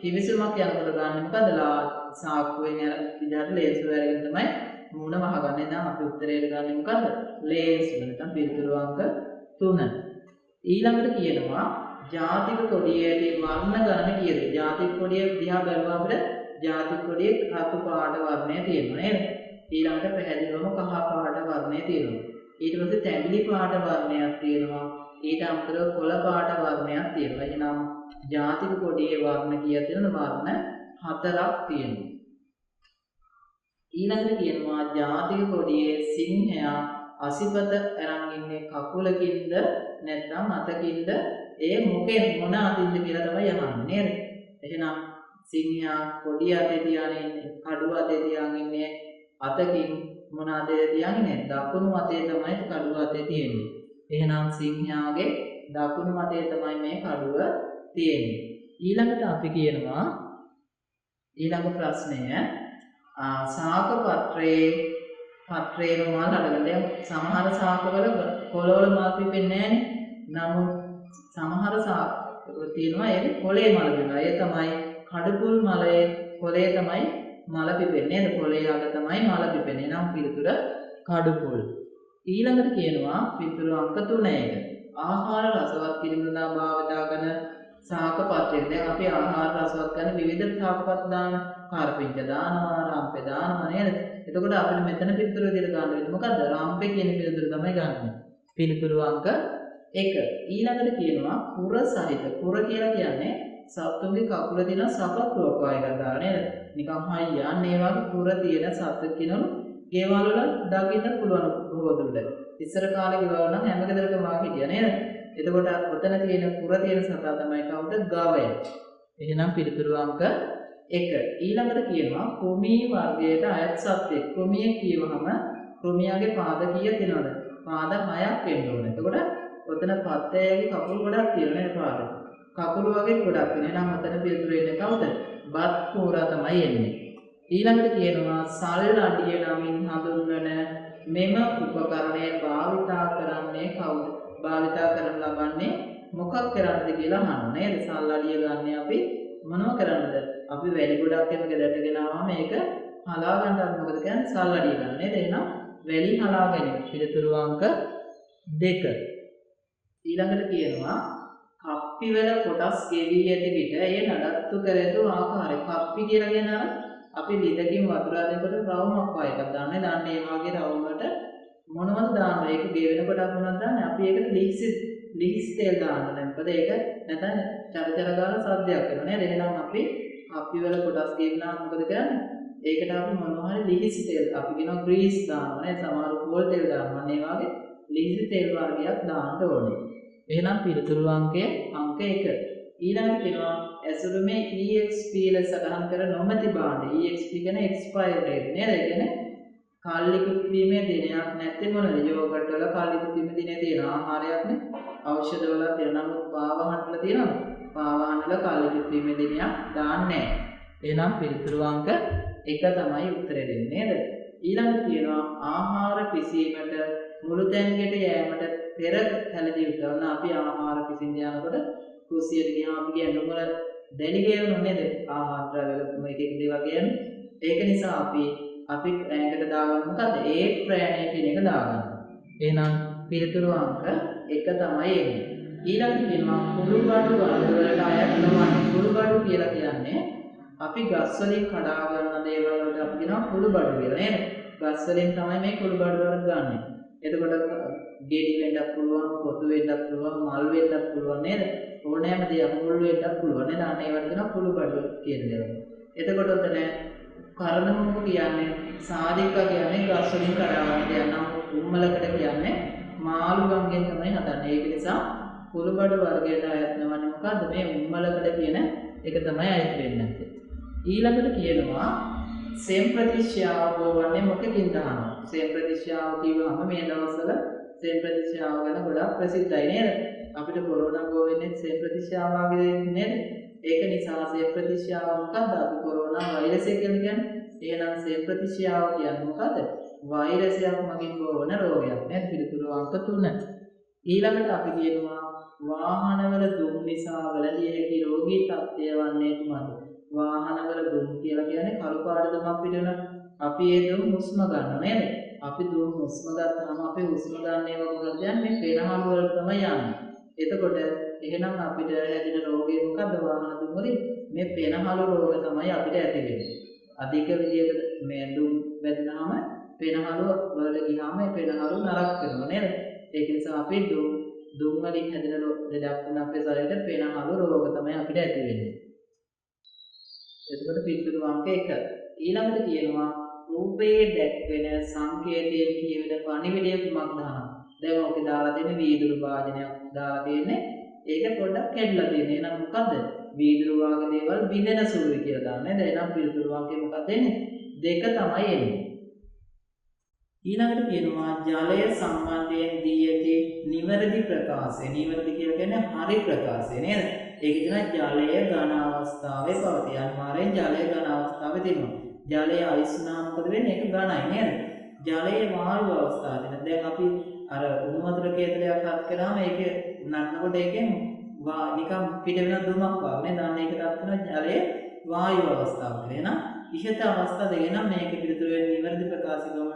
කිවිසුමක් යනකොට ගන්න මොකද? සාක්කුවෙන් අර විදිහට ලේන්සුව අරගෙන තමයි මූණ වහගන්නේ. නම් අපි උත්තරයට ගන්නේ මොකද්ද? ලේන්සුව. නැත්නම් පිළිතුරු අංක 3. ඊළඟට කියනවා ජාතික කොඩියේ වර්ණ ගණන කීයද? ජාතික කොඩිය දිහා බලුවා අපිට ජාතික කොඩියේ රතු පාට වර්ණය තියෙනවා නේද? ඊළඟට පැහැදිලිවම කහ පාට වර්ණය තියෙනවා. ඊට පස්සේ තැඹිලි පාට වර්ණයක් තියෙනවා. ඊට අමතරව කොළ පාට වර්ණයක් තියෙනවා. එහෙනම් ජාතික කොඩියේ වර්ණ කීයක් තියෙනවද? වර්ණ 4ක් තියෙනවා. ඊළඟට කියනවා ජාතික කොඩියේ සිංහයා අසිපත අරන් ඉන්නේ කකුලකින්ද නැත්නම් අතකින්ද? ඒ මොකෙන් මොන අතින්ද කියලා තමයි අහන්නේ නේද? එහෙනම් සිංහයා කොඩිය අතේ තියාගෙන ඉන්නේ, කඩුව අතේ තියාගෙන ඉන්නේ අතකින් මොන අතේ තියාගෙන ඉන්නේ? දකුණු අතේ තමයි කඩුව අතේ තියෙන්නේ. එහෙනම් සිංහයාගේ දකුණු අතේ තමයි මේ කඩුව තියෙන්නේ. ඊළඟට අපි කියනවා ඊළඟ ප්‍රශ්නය සාක පත්‍රයේ මල් අඩගලේ සමහර සාකවල කොළවල මල් පිපෙන්නේ නැහැ. නමුත් සමහර සාක තියෙනවා ඒක කොළේ මල් වෙනවා. ඒ තමයි කඩපුල් මලේ කොළේ තමයි මල පිපෙන්නේ. නේද? කොළේ අග තමයි මල පිපෙන්නේ. නම් පිළිතුර කඩපුල්. ඊළඟට කියනවා පිළිතුරු අංක 3 එක. ආහාර රසවත් කිරීම සඳහා භාවිත කරන සාක පත්‍රයක්. දැන් අපි ආහාර රසවත් කරන විවිධ සාක පත්‍ර දාන කාර්පින්ච දානවා, රම්පේ දානවා නේද? එතකොට අපිට මෙතන පිළිතුරු විදිහට ගන්න වෙන්නේ මොකද්ද? රම්පේ කියන පිළිතුර තමයි ගන්න. පිළිතුරු අංක 1. ඊළඟට කියනවා කුර සහිත. කුර කියලා කියන්නේ සත්තුන්ගේ කකුල තියෙන සපත්තුවක් වගේ ගන්නවා නේද? නිකන් හයියන් ඒ වගේ කුර තියෙන සත්තු කිනවලු ගෙවල් වල දකින්න පුළුවන් බොහෝදුරට. ඉස්සර කාලේ ගෙවල් නම් හැම ගෙදරකම වාගේ හිටියා නේද? එතකොට ඔතන තියෙන කුර තියෙන සතා තමයි කවුද? ගවය. එහෙනම් පිළිතුරු අංක 1. ඊළඟට කියනවා ක්‍රමී වර්ගයට අයත් සත්ත්වෙක්. ක්‍රමිය කියවහම ක්‍රමියාගේ පාද කීයක් තියෙනවද? පාද 6ක් වෙන්න ඕනේ. එතකොට ඔතන පත්තෑගේ කකුල් ගොඩක් තියෙනවා නේද පාද? කකුල් වගේ ගොඩක් වෙනවා. එහෙනම් ඔතන පිළිතුරු එන්නේ කවුද? බත් කෝරා තමයි එන්නේ. ඊළඟට කියනවා සල් අඩිය නමින් හඳුන්වන මෙම උපකරණය භාවිතා කරන්නේ කවුද? භාවිතා කරන ලබන්නේ මොකක් කරන්නද කියලා අහනවා නේද? සල් අඩිය ගන්න අපි මොනව කරන්නද? අපි වැලි ගොඩක් එම ගෙදරට ගෙනාවම මේක හලා ගන්නත් මොකද කියන්නේ සල්ලඩිය ගන්න නේද? එහෙනම් වැලි හලා ගැනීම පිළිතුරු අංක 2. ඊළඟට කියනවා කප්පි වල කොටස් ගෙවි ඇති විට එය නඩත්තු කර යුතු ආකාරය. කප්පි කියලා කියන අර අපි ලිදකින් වතුර අදිනකොට රවුමක් වගේ එකක් දාන්නේ. දාන්න ඒ වගේ රවුමකට මොනවද දාන්නේ? ඒක ගෙවෙනකොට අපි මොනවද දාන්නේ? අපි ඒකට ලිහිස් තෙල් දාන්න ඕනේ. මොකද ඒක නැත්නම් චරචර ගාන සද්දයක් වෙනවා නේද? එහෙනම් අපි කප්පි වල කොටස් ගෙවනවා මොකද කරන්නේ? ඒකට අපි මොනවා හරි ලිහිස් තෙල් අපි කියනවා ග්‍රීස් දානවා නේද? සමහර පොල් තෙල් දානවා. ඒ වගේ ලිහිස් තෙල් වර්ගයක් දාන්න ඕනේ. එහෙනම් පිළිතුරු අංකය අංක 1. ඊළඟට කියනවා ඇසුරුමේ EXP ලෙස සටහන් කර නොමැති භාණ්ඩ. EXP කියන්නේ expiry date නේද? ඒ කියන්නේ කාලි කුප්පීමේ දිනයක් නැත්නම් මොනද? යෝගට් වල කාලි කුප්පීමේ දිනේ තියෙන ආහාරයක්නේ. ඖෂධ වල තියෙන නමුත් පාවහන් වල තියෙනවා. පාවහන් වල කාලි කුප්පීමේ දිනයක් දාන්නේ නැහැ. එහෙනම් පිළිතුරු අංක 1 තමයි උත්තරේ දෙන්නේ නේද? ඊළඟට කියනවා ආහාර පිසීමට මුළු තැන්කට යෑමට පෙර කැලදී යුතුවන අපි ආහාර පිසින්න යනකොට කුසියට ගියාම අපි කියන්නේ මොකද දැලි ගේවනු නේද? ආහාර ද්‍රව්‍ය මේක එක දේවල් කියන්නේ. ඒක නිසා අපි ඇඟට දාගන්න මොකද? ඒ ප්‍රාණය කියන එක දාගන්න. එහෙනම් පිළිතුරු අංක 1 තමයි එන්නේ. ඊළඟට කියනවා කුළුබඩු වලට අයත් නොවන්නේ. කුළුබඩු කියලා කියන්නේ අපි ගස් වලින් කඩා ගන්න දේවල් වලට අපි කියනවා කුළුබඩු කියලා නේද? ගස් වලින් තමයි මේ කුළුබඩු වලට ගන්නෙ. එතකොට ගෙඩි වෙන්නත් පුළුවන්, පොතු වෙන්නත් පුළුවන්, මල් වෙන්නත් පුළුවන් නේද? ඕනෑම දෙයක් මුල් වෙන්නත් පුළුවන් නේද? අන්න ඒවට කියනවා කුළුබඩු කියන දේවල්. එතකොට ඔතන කරදමුක කියන්නේ සාධික කියන්නේ ගස් වලින් කඩාවන දෙයක් නම් උම්මලකට කියන්නේ මාළු ගංගෙන් තමයි හදන්නේ. ඒක නිසා කුළුබඩු වර්ගයට අයත් නොවන්නේ මොකද්ද? මේ උම්මලකට කියන එක තමයි අයත් වෙන්නේ. ඊළඟට කියනවා සෙම් ප්‍රතිශ්‍යාව වන්නේ මොකකින් දානවා? සෙම් ප්‍රතිශ්‍යාව කියවම මේ දවස්වල සෙම් ප්‍රතිශ්‍යාව ගැන ගොඩක් ප්‍රසිද්ධයි නේද? අපිට කොරෝනා ගෝ වෙන්නේ සෙම් ප්‍රතිශ්‍යාව වගේ නේද? ඒක නිසා සෙම් ප්‍රතිශ්‍යාව මොකද්ද? අපි කොරෝනා වෛරසය කියලා කියන්නේ. එහෙනම් සෙම් ප්‍රතිශ්‍යාව කියන්නේ මොකද්ද? වෛරසයක් මගින් බවන රෝගයක් නේද? පිළිතුරු අංක 3. ඊළඟට අපි කියනවා වාහනවල දුම් නිසා වලදී හැකි රෝගී තත්ත්වය වන්නේ කුමක්ද? වාහනවල දුම් කියලා කියන්නේ කළු පාට දුමක් පිටවෙන අපි ඒ දුම් හුස්ම ගන්නවා නේද? අපි දුම් හුස්ම ගත්තාම අපි හුස්ම ගන්නේ මොකද කියන්නේ? මේ පෙනහළු වල තමයි යන්නේ. එතකොට එහෙනම් අපිට හැදෙන රෝගේ මොකද්ද? වාහන දුම් වලින් මේ පෙනහළු රෝග තමයි අපිට ඇති වෙන්නේ. අධික විදියට මේ දුම් වැදෙනාම පෙනහළු වලට ගියාම මේ පෙනහළු නරක වෙනවා නේද? ඒක නිසා අපි දුම් වලින් හැදෙන ලෙඩක් වුණ අපේ ශරීරයට පෙනහළු රෝග තමයි අපිට ඇති වෙන්නේ. එතකොට පිළිතුරු අංක 1. ඊළඟට කියනවා රූපයේ දැක්වෙන සංකේතයෙන් කියවෙන පණිවිඩය කුමක්ද අහනවා. දැන් ඔක දාලා තියෙන වීදුරු භාජනයක් දාලා තියෙන්නේ. ඒක පොඩ්ඩක් කැඩලා තියෙන්නේ. එහෙනම් මොකද්ද? වීදුරු වාගේ දේවල් බිඳෙන සුළුයි කියලා දාන්නේ. දැන් එහෙනම් පිළිතුරු අංකය මොකක්ද එන්නේ? 2 තමයි එන්නේ. ඊළඟට කියනවා ජලය සම්බන්ධයෙන් දී ඇති නිවැරදි ප්‍රකාශය. නිවැරදි කියලා කියන්නේ හරි ප්‍රකාශය නේද? ඒක කියනවා ජලය ඝන අවස්ථාවේ පවතී. අනිවාර්යෙන් ජලය ඝන අවස්ථාවේ තියෙනවා. ජලය අයිස් වුණාම මොකද වෙන්නේ? ඒක ඝනයි නේද? ජලය වායු අවස්ථාවේ තියෙන. දැන් අපි අර උණු වතුර කේතලයක් හත් කරාම ඒක නටනකොට ඒකෙන් නිකම් පිට වෙන දුමක් වගේ නේද? අන්න ඒකට අපි කියනවා ජලය වායු අවස්ථාව කියලා. එහෙනම් ඉහත අවස්ථා දෙක නම් මේක පිළිතුරු වෙන නිවැරදි ප්‍රකාශිකම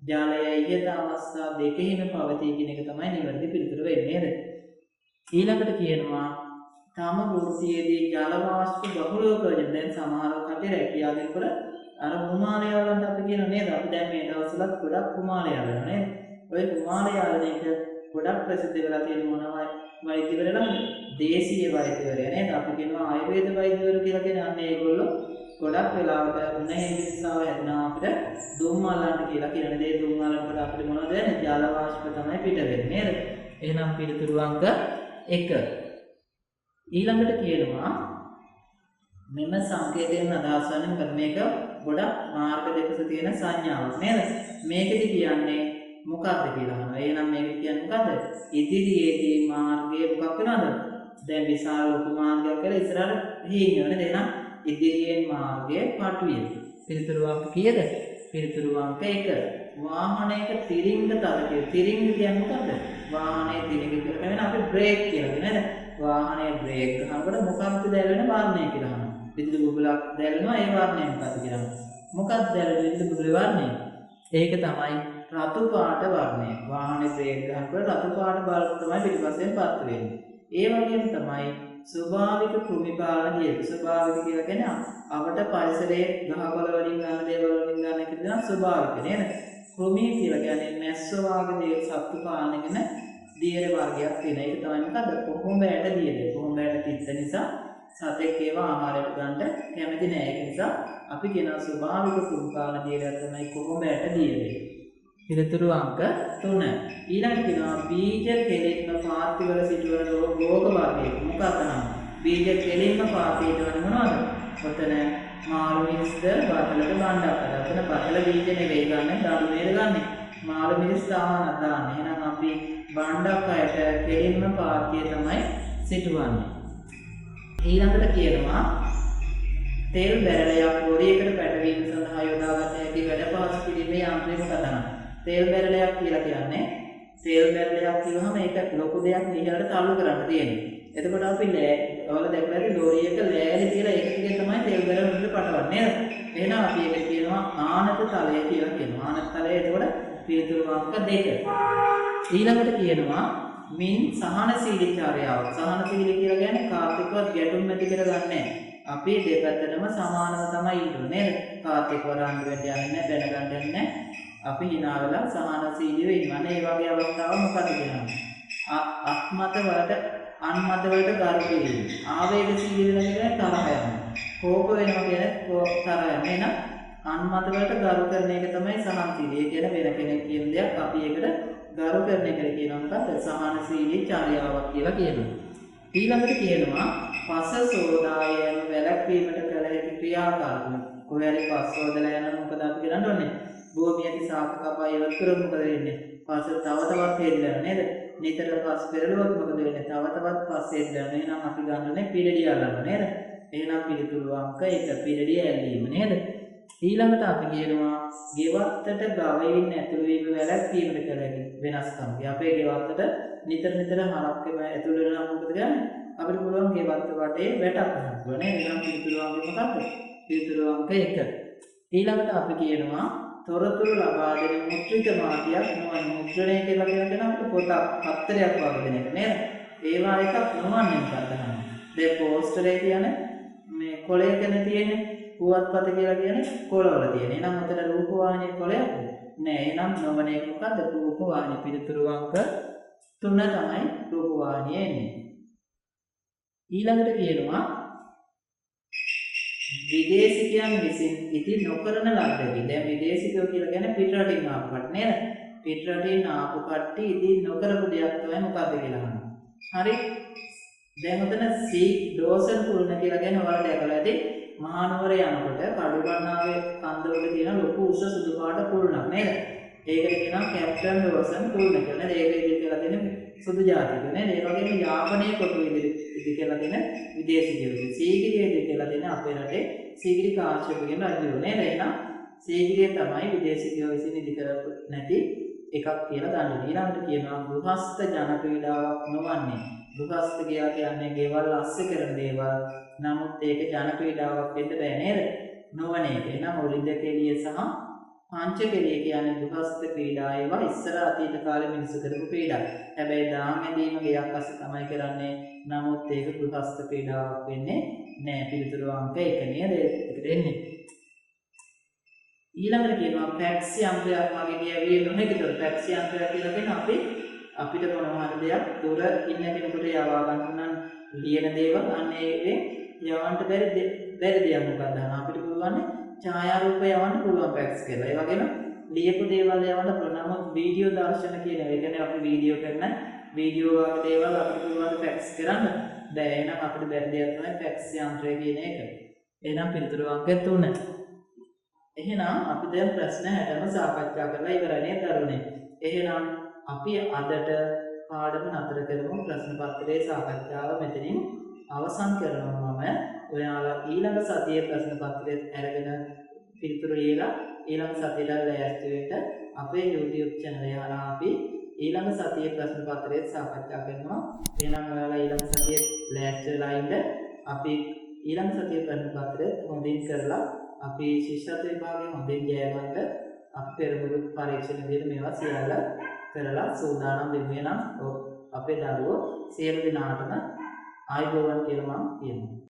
ජලය ඉහත අවස්ථා දෙකෙහිම පවතී කියන එක තමයි නිවැරදි පිළිතුර වෙන්නේ නේද? ඊළඟට කියනවා තම වෘත්තියේදී ජල වාෂ්ප බහුලව ප්‍රයෝජන. දැන් සමහර කටේ රැකියාව දෙනකොට අර කුමාරය වලට අපි කියන නේද? අපි දැන් මේ දවස්වලත් ගොඩක් කුමාරය යනවා නේද? ඔය කුමාරය යන එක ගොඩක් ප්‍රසිද්ධ වෙලා තියෙන මොනවා වෛද්‍යවරයලාද? දේශීය වෛද්‍යවරයා නේද? අපි කියනවා ආයුර්වේද වෛද්‍යවරු කියලා කියන අන්න ඒගොල්ලෝ ගොඩක් වෙලාවට උණේ හිංසාව හැදෙනවා අපිට දුම් අල්ලන්න කියලා කියන දේ දුම් අල්ලනකොට අපිට මොනවද වෙන්නේ? ජල වාෂ්ප තමයි පිට වෙන්නේ නේද? එහෙනම් පිළිතුරු අංක 1. ඊළඟට කියනවා මෙම සංකේතයෙන් අදහස් වන්නේ මොකද? මේක ගොඩක් මාර්ග දෙකක තියෙන සංඥාවක් නේද? මේකෙදි කියන්නේ මොකක්ද කියලා අහනවා. එහෙනම් මේක කියන්නේ මොකද්ද? ඉදිරියේදී මාර්ගය මොකක් වෙනවද? දැන් විශාල ලොකු මාර්ගයක් කියලා ඉස්සරහට හීන නේද? එහෙනම් ඉදිරියෙන් මාර්ගයේ පටුවිය. පිළිතුරු අංක කීයද? පිළිතුරු අංක 1. වාහනයක තිරිංග තද තිරිංග කියන්නේ මොකද්ද? වාහනේ තිරිංග කියලා කියන්නේ අපි බ්‍රේක් කියලා නේද? වාහනේ බ්‍රේක් ගන්නකොට මොකක්ද දැල්වෙන වර්ණය කියලා අහනවා. විදුලි බුබුලක් දැල්වෙනවා ඒ වර්ණය මොකක්ද කියලා. මොකක්ද දැල්වෙන විදුලි බුබුලේ වර්ණය? ඒක තමයි රතු පාට වර්ණය. වාහනේ බ්‍රේක් ගන්නකොට රතු පාට බල්බ් තමයි පිටිපස්සෙන් පත් වෙන්නේ. ඒ වගේම තමයි ස්වභාවික කෘමිපාලන දියුණුව. ස්වභාවික කියලා කියන්නේ අපට පරිසරයේ ගහකොළ වලින් ගන්න දේවල් වලින් ගන්න එක තමයි ස්වභාවික නේද? කෘමි කියලා කියන්නේ මැස්සෝ වගේ දේ සත්තු පාලනය කරන දියර වර්ගයක් තියෙන. ඒක තමයි මොකද්ද? කොහොඹෑට දියර. කොහොඹෑට තිත්ත නිසා සතෙක් ඒවා ආහාරයට ගන්න කැමති නෑ. ඒක නිසා අපි කියන ස්වභාවික කෘමිපාලන දියරයක් තමයි කොහොඹෑට දියර. පිළිතුරු අංක 3. ඊළඟට කියනවා බීජ කෙලෙන්න පාත්තිවල සිදුවන රෝග වර්ගයක. මොකක්ද නම්? බීජ කෙලෙන්න පාත්තිය වන මොනවද? ඔතන මාළු මිරිස්ද බතලට බණ්ඩක් අද. ඔතන බතල බීජ නෙවෙයි ගන්න, දරු වේල ගන්න. මාළු මිරිස් දාන දාන්න. එහෙනම් අපි බණ්ඩක් අයට කෙලෙන්න පාත්තිය තමයි සිදුවන්නේ. ඊළඟට කියනවා තෙල් බැරලයක් ලොරියකට පැටවීම සඳහා යොදාගත හැකි වැඩ පහසු කිරීමේ යාන්ත්‍රයක කතාවක්. තෙල් බැරලයක් කියලා කියන්නේ තෙල් බැරලයක් කියවහම ඒක ලොකු දෙයක් ඉහළට තල්ලු කරන්න තියෙනවා. එතකොට අපි ඔයාලා දැක්කලා ඇති ලෝරියක ලෑලි තියලා ඒක දිගේ තමයි තෙල් බැරල උඩට පටවන්නේ නේද? එහෙනම් අපි ඒකට කියනවා ආනත තලය කියලා කියනවා. ආනත තලය එතකොට පිළිතුරු අංක 2. ඊළඟට කියනවා මින් සහනශීලී චර්යාව. සහනශීලී කියලා කියන්නේ කාත් එක්කවත් ගැටුම් ඇති කරගන්නේ නැහැ. අපි දෙපැත්තටම සමානව තමයි ඉන්නේ නේද? කාත් එක්ක වරන් වෙන්න යන්නේ නැහැ, දැනගන්න යන්නේ නැහැ. අපි hina වෙලා සහනශීලීව ඉන්නවා. ඒ වගේ අවස්ථාවක් මොකද කියනවා? අත්මත වලට අන්මත වලට ගරු කිරීම. ආවේගශීලී වෙන කියන්නේ තරහ යනවා. කෝප වෙනවා කියන්නේ තරහ යනවා. එහෙනම් අන්මත වලට ගරු කරන එක තමයි සහනශීලී. ඒ කියන්නේ වෙන කෙනෙක් කියන දෙයක් අපි ඒකට ගරු කරන එක කියනවා මොකද්ද? සහනශීලී චර්යාවක් කියලා කියනවා. ඊළඟට කියනවා පස සෝදායන වැළැක්වීමට කළ හැකි ක්‍රියාකාරකම්. කොහේරි පස් සෝදලා යනකොට මොකද අපි කරන්න ඕනේ? භූමිය ඇති ශාක කපා ඉවත් කරොත් මොකද වෙන්නේ? පස තව තවත් හේරිලා නේද? නිතර පස් පෙරළුවොත් මොකද වෙන්නේ? තව තවත් පස් හේරිලා. එහෙනම් අපි ගන්නනේ පිරඩිය අල්ලන්න නේද? එහෙනම් පිළිතුරු අංක 1 පිරඩිය ඇල්ලීම නේද? ඊළඟට අපි කියනවා ගෙවත්තට ගවයින් ඇතුළු වීම වැළැක්වීමට කළ හැකි වෙනස්කම්. අපේ ගෙවත්තට නිතර හරක් ඇතුළු වෙනවා මොකද කරන්නේ? අපිට පුළුවන් ගෙවත්ත වටේ වැටක් ගන්න පුළුවන් නේද? එහෙනම් පිළිතුරු අංක මොකක්ද? පිළිතුරු අංක 1. ඊළඟට අපි කියනවා තොරතුරු ලබා දෙන මුද්‍රිත මාධ්‍යයක් නොවන මුද්‍රණය කියලා කියන අපිට පොතක් පත්තරයක් වගේ දෙන එක නේද? ඒවා එකක් නොවන්නේ මොකක්ද නම්? දැන් පෝස්ටරේ කියන්නේ මේ කොළයකන තියෙන්නේ පුවත්පත කියලා කියන්නේ කොළවල තියෙන. එහෙනම් උතන රූපවාහිනිය කොළයක් නෑ. එහෙනම් නොවන එක මොකද්ද? රූපවාහිනිය. පිළිතුරු අංක 3 තමයි රූපවාහිනිය එන්නේ. ඊළඟට කියනවා විදේශිකයන් විසින් ඉති නොකරන ලද්දකි. දැන් විදේශිකයෝ කියලා කියන්නේ පිටරටින් ආපු කට්ටිය නේද? පිටරටින් ආපු කට්ටිය ඉති නොකරපු දෙයක් තමයි මොකද්ද කියලා අහනවා. හරි. දැන් උතන සී ඩෝසන් කුරුණ කියලා කියන්නේ ඔයාලට දැකලා ඇති මහනුවර යනකොට කඩුගන්නාවේ කන්දවල තියෙන ලොකු උස සුදු පාට කුරුණක් නේද? ඒකට කියනවා කැප්ටන් ඩෝසන් කුරුණ කියලා. ඒක ඉදිරි කියලා තියෙන සුදු ජාතික නේද? ඒ වගේම යාපනයේ කොටු ඉදිරි කියලා තියෙන විදේශිකයෝ. සීගිරිය ඉදිරි කියලා තියෙන අපේ රටේ සීගිරි කාශ්‍යප කියන රජු නේද? එහෙනම් සීගිරිය තමයි විදේශිකයෝ විසින් ඉදි කරපු නැති එකක් කියලා ගන්න. ඊළඟට කියනවා ගෘහස්ත ජන ක්‍රීඩාවක් නොවන්නේ. ගෘහස්ත කියන්නේ ගෙවල් අස්සේ කරන දේවල්. නමුත් ඒක ජන ක්‍රීඩාවක් වෙන්න බෑ නේද? නොවන එක. එහෙනම් ඔලින්ද කෙලිය සහ පංච කෙලිය කියන්නේ ගෘහස්ත ක්‍රීඩා. ඒවා ඉස්සර අතීත කාලේ මිනිස්සු කරපු ක්‍රීඩා. හැබැයි දාමැදීම ගයක් අස්සේ තමයි කරන්නේ. නමුත් ඒක ගෘහස්ත ක්‍රීඩාවක් වෙන්නේ නෑ. පිළිතුරු අංක 1 නේද? ඒකට එන්නේ. ඊළඟට කියනවා ෆැක්ස් යන්ත්‍රයක් වගේ කියවිය නොහැකිද? ෆැක්ස් යන්ත්‍රය කියලා කියන්නේ අපිට මොනවා හරි දෙයක් දුර ඉන්න කෙනෙකුට යවා ගන්න නම් ලියන දේවල් අන්න ඒකේ යවන්න බැරි දෙයක් මොකක්ද? අපිට පුළුවන් ඡායාරූප යවන්න පුළුවන් ෆැක්ස් කියලා. ඒ වගේම ලියපු දේවල් යවන්න පුළුවන්. නමුත් වීඩියෝ දර්ශන කියන එක කියන්නේ අපි වීඩියෝ කරන වීඩියෝ වගේ දේවල් අපිට පුළුවන් ෆැක්ස් කරන්න. දැන් එහෙනම් අපිට බැරි දෙයක් තමයි ෆැක්ස් යන්ත්‍රය කියන එක. එහෙනම් පිළිතුරු අංක 3. එහෙනම් අපි දැන් ප්‍රශ්න 60ම සාකච්ඡා කරලා ඉවරයි නේද දරුවනේ? එහෙනම් අපි අදට පාඩම නතර කරමු. ප්‍රශ්න පත්‍රයේ සාකච්ඡාව මෙතනින් අවසන් කරනවා. මම ඔයාලා ඊළඟ සතියේ ප්‍රශ්න පත්‍රය අරගෙන පිළිතුරු ලියලා ඊළඟ සතියට ලෑස්ති වෙන්න අපේ YouTube channel එක හරහා අපි ඊළඟ සතියේ ප්‍රශ්න පත්‍රය සාකච්ඡා කරනවා. එහෙනම් ඔයාලා ඊළඟ සතියේ ලෑස්ති වෙලා ඉන්න. අපි ඊළඟ සතියේ කරන පත්‍රය හොඳින් කරලා අපි ශිෂ්‍යත්ව විභාගයේ හොඳින් ජය ගන්න අපි පෙරමුණු පරීක්ෂණ විදිහට මේවා සියල්ල කරලා සූදානම් වෙන්නේ නම් අපේ දරුවෝ සියලු දෙනාටම ආයුබෝවන් කියලා මම කියනවා.